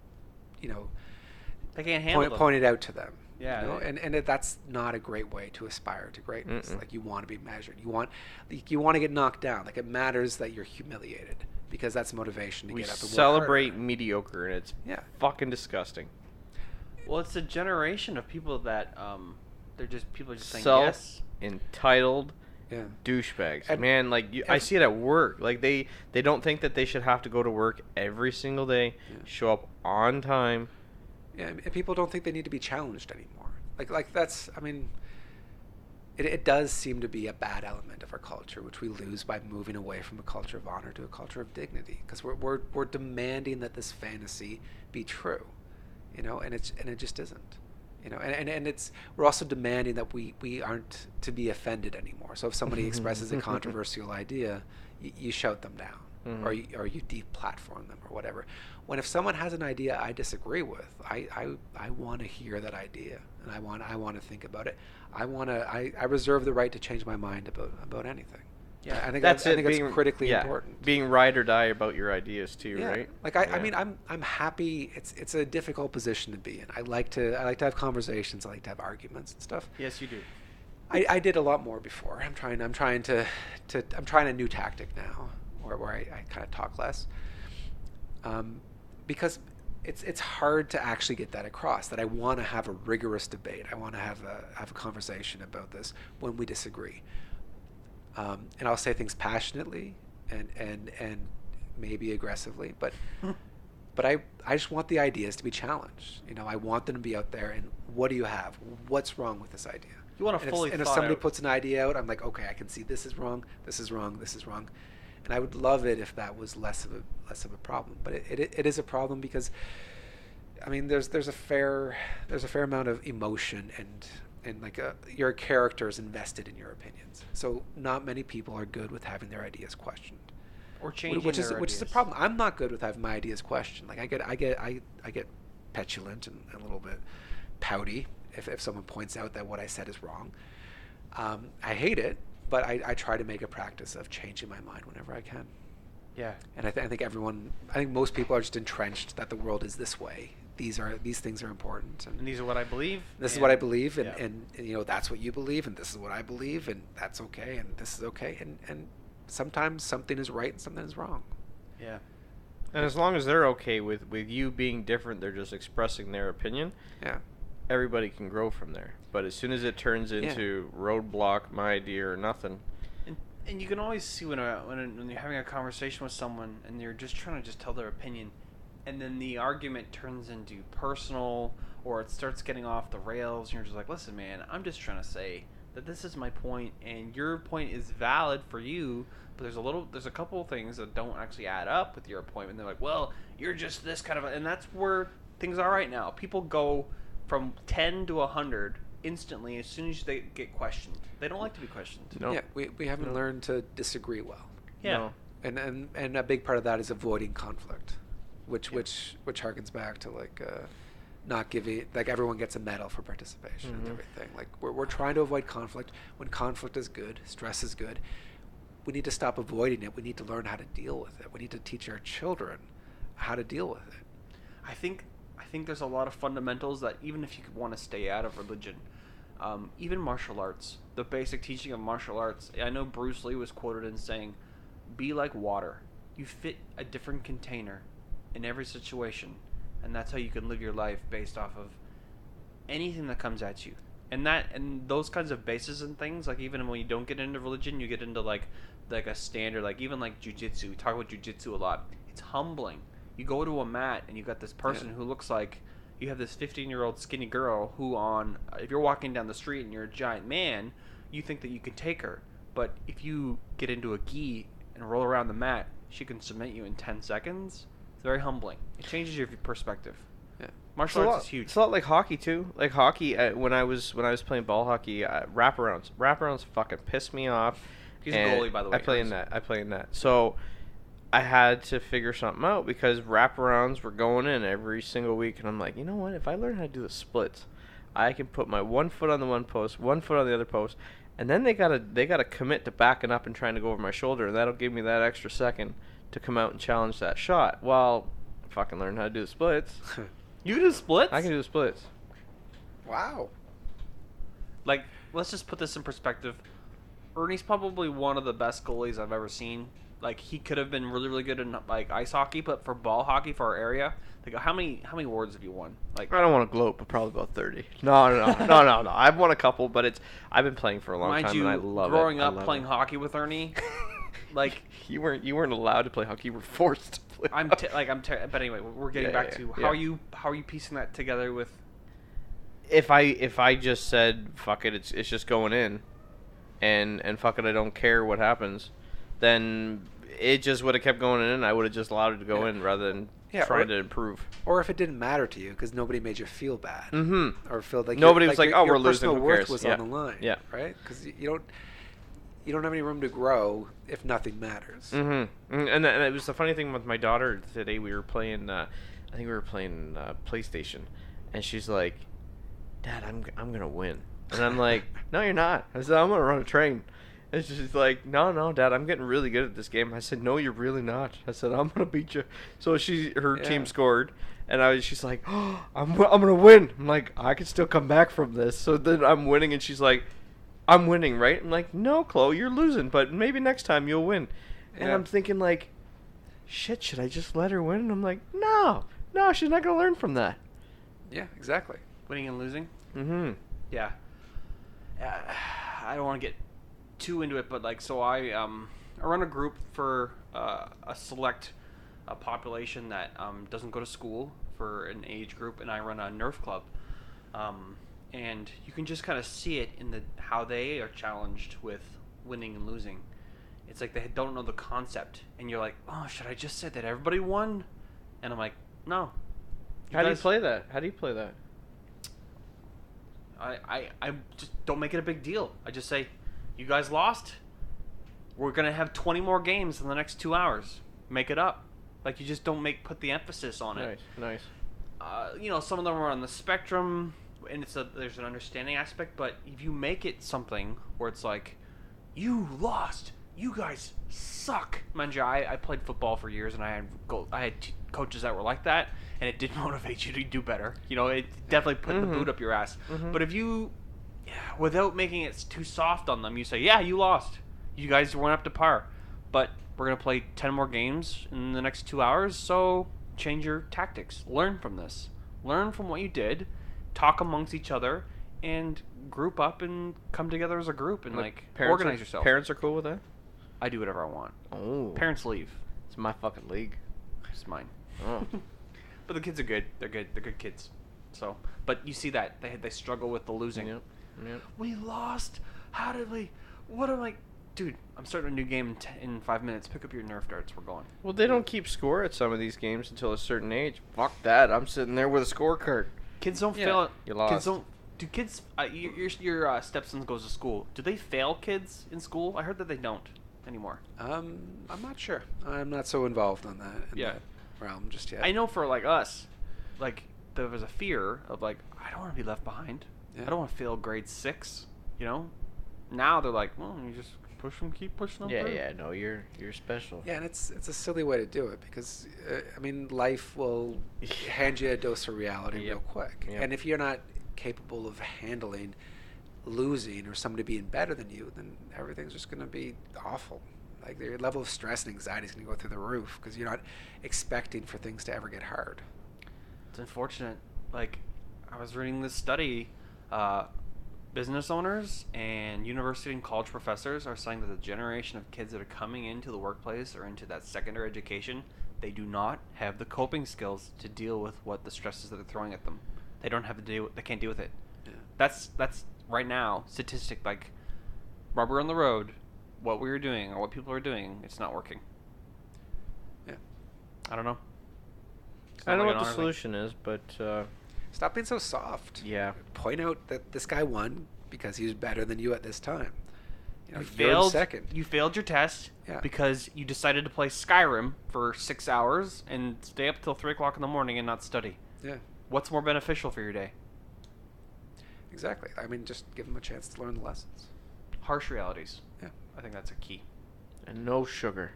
They can't handle them. point it out to them. Yeah, you know? And that's not a great way to aspire to greatness. Mm-mm. Like, you want to be measured. You want to get knocked down. Like, it matters that you're humiliated, because that's motivation to We get up and work celebrate harder. mediocre, and it's Yeah. fucking disgusting. Well, it's a generation of people that people are just saying Self yes. entitled Yeah. douchebags. And- Man, like I see it at work. Like they don't think that they should have to go to work every single day, Yeah. show up on time. Yeah, and people don't think they need to be challenged anymore. Like that's, I mean, it does seem to be a bad element of our culture, which we lose by moving away from a culture of honor to a culture of dignity, because we're demanding that this fantasy be true, you know, and it just isn't, you know, and it's, we're also demanding that we aren't to be offended anymore. So if somebody expresses a controversial idea, you shout them down. Mm-hmm. Or you deplatform them or whatever. When if someone has an idea I disagree with, I want to hear that idea, and I want to think about it. I reserve the right to change my mind about anything. Yeah, I think That's I it. think Being, it's critically yeah, important. Being ride or die about your ideas too, Yeah. right? Like I mean, I'm happy. It's a difficult position to be in. I like to have conversations. I like to have arguments and stuff. Yes, you do. I did a lot more before. I'm trying a new tactic now, where I kind of talk less, because it's hard to actually get that across, that I want to have a rigorous debate. I want to have a conversation about this when we disagree, and I'll say things passionately and maybe aggressively, but I just want the ideas to be challenged. You know, I want them to be out there. And what do you have? What's wrong with this idea? You want to fully and if thought somebody out. puts an idea out, I'm like, okay, I can see this is wrong, this is wrong, this is wrong, and I would love it if that was less of a problem. But it is a problem, because I mean, there's a fair amount of emotion and like your character is invested in your opinions. So not many people are good with having their ideas questioned, Or changing which is their a ideas. problem. I'm not good with having my ideas questioned. Like I get petulant and a little bit pouty if someone points out that what I said is wrong. I hate it, but I try to make a practice of changing my mind whenever I can. Yeah. And I think most people are just entrenched that the world is this way. These things are important, And these are what I believe. this is what I believe, yeah. and you know, that's what you believe, and this is what I believe, and that's okay, and this is okay, and sometimes something is right and something is wrong. Yeah. And as long as they're okay with you being different, they're just expressing their opinion. Yeah. Everybody can grow from there. But as soon as it turns into roadblock, my idea or nothing. And you can always see when you're having a conversation with someone and you're just trying to just tell their opinion, and then the argument turns into personal, or it starts getting off the rails, and you're just like, listen, man, I'm just trying to say that this is my point, and your point is valid for you, but there's a couple of things that don't actually add up with your point, and they're like, well, you're just this kind of, and that's where things are right now. People go from 10 to 100 instantly as soon as they get questioned. They don't like to be questioned. No. Yeah, we haven't learned to disagree well. Yeah. No. And a big part of that is avoiding conflict, which harkens back to like not giving, like, everyone gets a medal for participation and everything. Like we're trying to avoid conflict. When conflict is good, stress is good. We need to stop avoiding it. We need to learn how to deal with it. We need to teach our children how to deal with it. I think there's a lot of fundamentals that even if you want to stay out of religion, even martial arts, the basic teaching of martial arts. I know Bruce Lee was quoted in saying, "Be like water. You fit a different container in every situation, and that's how you can live your life based off of anything that comes at you." And those kinds of bases and things, like even when you don't get into religion, you get into like a standard, like even like jiu-jitsu. We talk about jiu-jitsu a lot. It's humbling. You go to a mat and you got this person who looks like you have this 15-year-old skinny girl who if you're walking down the street and you're a giant man, you think that you can take her. But if you get into a gi and roll around the mat, she can submit you in 10 seconds. It's very humbling. It changes your perspective. Yeah. Martial arts is huge. It's a lot like hockey too. Like hockey, when I was playing ball hockey, wraparounds fucking piss me off. He's a goalie, by the way. I play in that. So I had to figure something out because wraparounds were going in every single week, and I'm like, you know what? If I learn how to do the splits, I can put my one foot on the one post, one foot on the other post, and then they gotta commit to backing up and trying to go over my shoulder, and that'll give me that extra second to come out and challenge that shot. Well, fucking learn how to do the splits. You can do splits? I can do the splits. Wow. Like, let's just put this in perspective. Ernie's probably one of the best goalies I've ever seen. Like, he could have been really, really good in like ice hockey, but for ball hockey for our area, like how many awards have you won? Like, I don't want to gloat, but probably about 30. No. I've won a couple, but I've been playing for a long mind time, you, and I love it. growing I up love playing it. hockey with Ernie, like you weren't allowed to play hockey. You were forced to play. but anyway, we're getting back to how are you piecing that together with? If I just said fuck it, it's just going in, and fuck it, I don't care what happens, then it just would have kept going in. I would have just allowed it to go in rather than trying to improve. Or if it didn't matter to you because nobody made you feel bad, or feel like nobody was like, your, oh, your we're losing. personal Who worth cares? was on the line, right? Because you don't have any room to grow if nothing matters. And it was the funny thing with my daughter today. We were playing, I think we were playing PlayStation, and she's like, "Dad, I'm gonna win," and I'm like, "No, you're not." I said, "I'm gonna run a train." And she's like, no, Dad, I'm getting really good at this game. I said, no, you're really not. I said, I'm gonna beat you. So her team scored, and she's like, oh, I'm gonna win. I'm like, I can still come back from this. So then I'm winning, and she's like, I'm winning, right? I'm like, no, Chloe, you're losing, but maybe next time you'll win. And I'm thinking like, shit, should I just let her win? And I'm like, no, she's not gonna learn from that. Yeah, exactly. Winning and losing. Yeah. I don't want to get too into it, but like, so I run a group for a select population that doesn't go to school for an age group, and I run a Nerf club, and you can just kind of see it in how they are challenged with winning and losing. It's like they don't know the concept, and you're like, oh, should I just say that everybody won? And I'm like, no. How do you play that? I just don't make it a big deal. I just say, you guys lost. We're gonna have 20 more games in the next 2 hours. Make it up. Like, you just don't put the emphasis on it. Nice. Some of them are on the spectrum, and there's an understanding aspect. But if you make it something where it's like, you lost, you guys suck. Mind you, I played football for years, and I had coaches that were like that, and it did motivate you to do better. It definitely put the boot up your ass. But if you, without making it too soft on them, you say, yeah, you lost. You guys weren't up to par. But we're going to play 10 more games in the next 2 hours, so change your tactics. Learn from this. Learn from what you did. Talk amongst each other, and group up and come together as a group and organize yourself. Parents are cool with that? I do whatever I want. Oh. Parents leave. It's my fucking league. It's mine. Oh. But the kids are good. They're good. They're good kids. So, but you see that they struggle with the losing. Yep. We lost. How did we? What am I? Dude, I'm starting a new game in 5 minutes. Pick up your Nerf darts. We're going. Well, they don't keep score at some of these games until a certain age. Fuck that. I'm sitting there with a scorecard. Kids don't fail. You lost. Kids don't. Do kids? Your stepson goes to school. Do they fail kids in school? I heard that they don't anymore. I'm not sure. I'm not so involved on that. Yeah. That realm just yet. I know for us, there was a fear of I don't want to be left behind. Yeah. I don't want to fail grade 6. Now they're like, well, you just push them, keep pushing them. Yeah. No, you're special. Yeah, and it's a silly way to do it because life will hand you a dose of reality real quick. Yep. And if you're not capable of handling losing or somebody being better than you, then everything's just going to be awful. Like, your level of stress and anxiety is going to go through the roof because you're not expecting for things to ever get hard. It's unfortunate. I was reading this study. Business owners and university and college professors are saying that the generation of kids that are coming into the workplace or into that secondary education, they do not have the coping skills to deal with what the stresses that are throwing at them. They don't have to deal. They can't deal with it. Yeah. That's right now statistic, rubber on the road. What we are doing or what people are doing, it's not working. Yeah. I don't know. I don't know what the solution is, but stop being so soft. Yeah. Point out that this guy won because he was better than you at this time. You failed second. You failed your test because you decided to play Skyrim for 6 hours and stay up till 3 o'clock in the morning and not study. Yeah. What's more beneficial for your day? Exactly. Just give them a chance to learn the lessons. Harsh realities. Yeah. I think that's a key. And no sugar.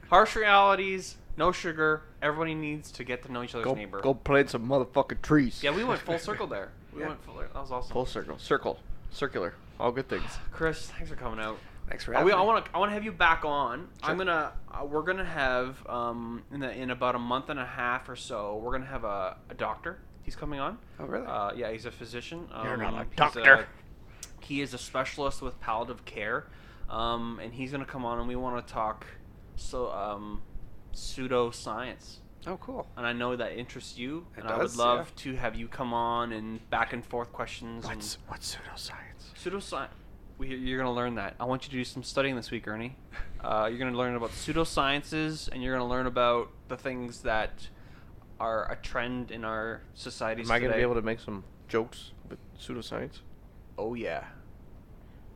Harsh realities, no sugar. Everybody needs to get to know each other's neighbor. Go plant some motherfucking trees. Yeah, we went full circle there. That was awesome. Full circle. Circular. All good things. Chris, thanks for coming out. Thanks for having me. I want to have you back on. Sure. We're gonna have in about a month and a half or so. We're gonna have a doctor. He's coming on. Oh, really? Yeah, he's a physician. You're not a he's doctor. He is a specialist with palliative care, and he's gonna come on, and we want to talk pseudoscience. Oh, cool. And I know that interests you, It and I would does, love to have you come on and back and forth questions. What's pseudoscience? Pseudoscience. You're going to learn that. I want you to do some studying this week, Ernie. You're going to learn about pseudosciences, and you're going to learn about the things that are a trend in our societies today. Am I going to be able to make some jokes with pseudoscience? Oh, yeah.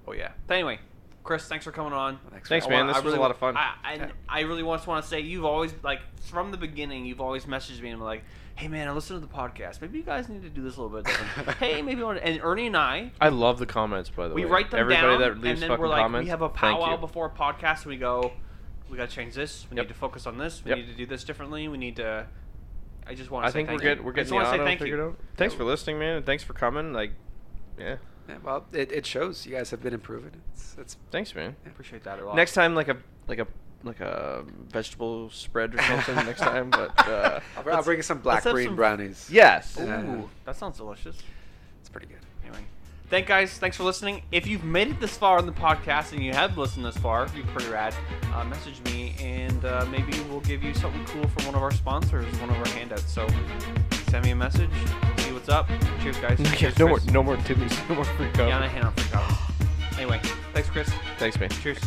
Oh, yeah. But anyway, Chris, thanks for coming on. Thanks, man. This was a lot of fun. I really just want to say, you've always, like, from the beginning, you've always messaged me and been like, hey, man, I listened to the podcast. Maybe you gues need to do this a little bit different. Hey, maybe you want to... And Ernie and I love the comments, by the way. we write them Everybody down, that leaves and then fucking we're like, comments, we have a thank powwow you. before a podcast, and we go, we got to change this. We Yep. need to focus on this. We Yep. need to do this differently. We need to... I just want to I say think thank we're you. good. We're I getting just the want to say auto thank figured you. out. Thanks for listening, man, and thanks for coming. Like, yeah. Yeah, well, it shows. You guys have been improving. It's Thanks, man. I appreciate that a lot. Next time, like a vegetable spread or something. Next time, but I'll bring you some let's have blackberry some- brownies. yes. Ooh, that sounds delicious. It's pretty good. Anyway, thanks for listening. If you've made it this far in the podcast and you have listened this far, you're pretty rad. Message me and maybe we'll give you something cool from one of our sponsors, one of our handouts. So send me a message, see what's up. Cheers, guys. Cheers, no Chris. more titties, no more free Yeah, and I hand out free copies. Anyway, thanks, Chris. Thanks, man. Cheers.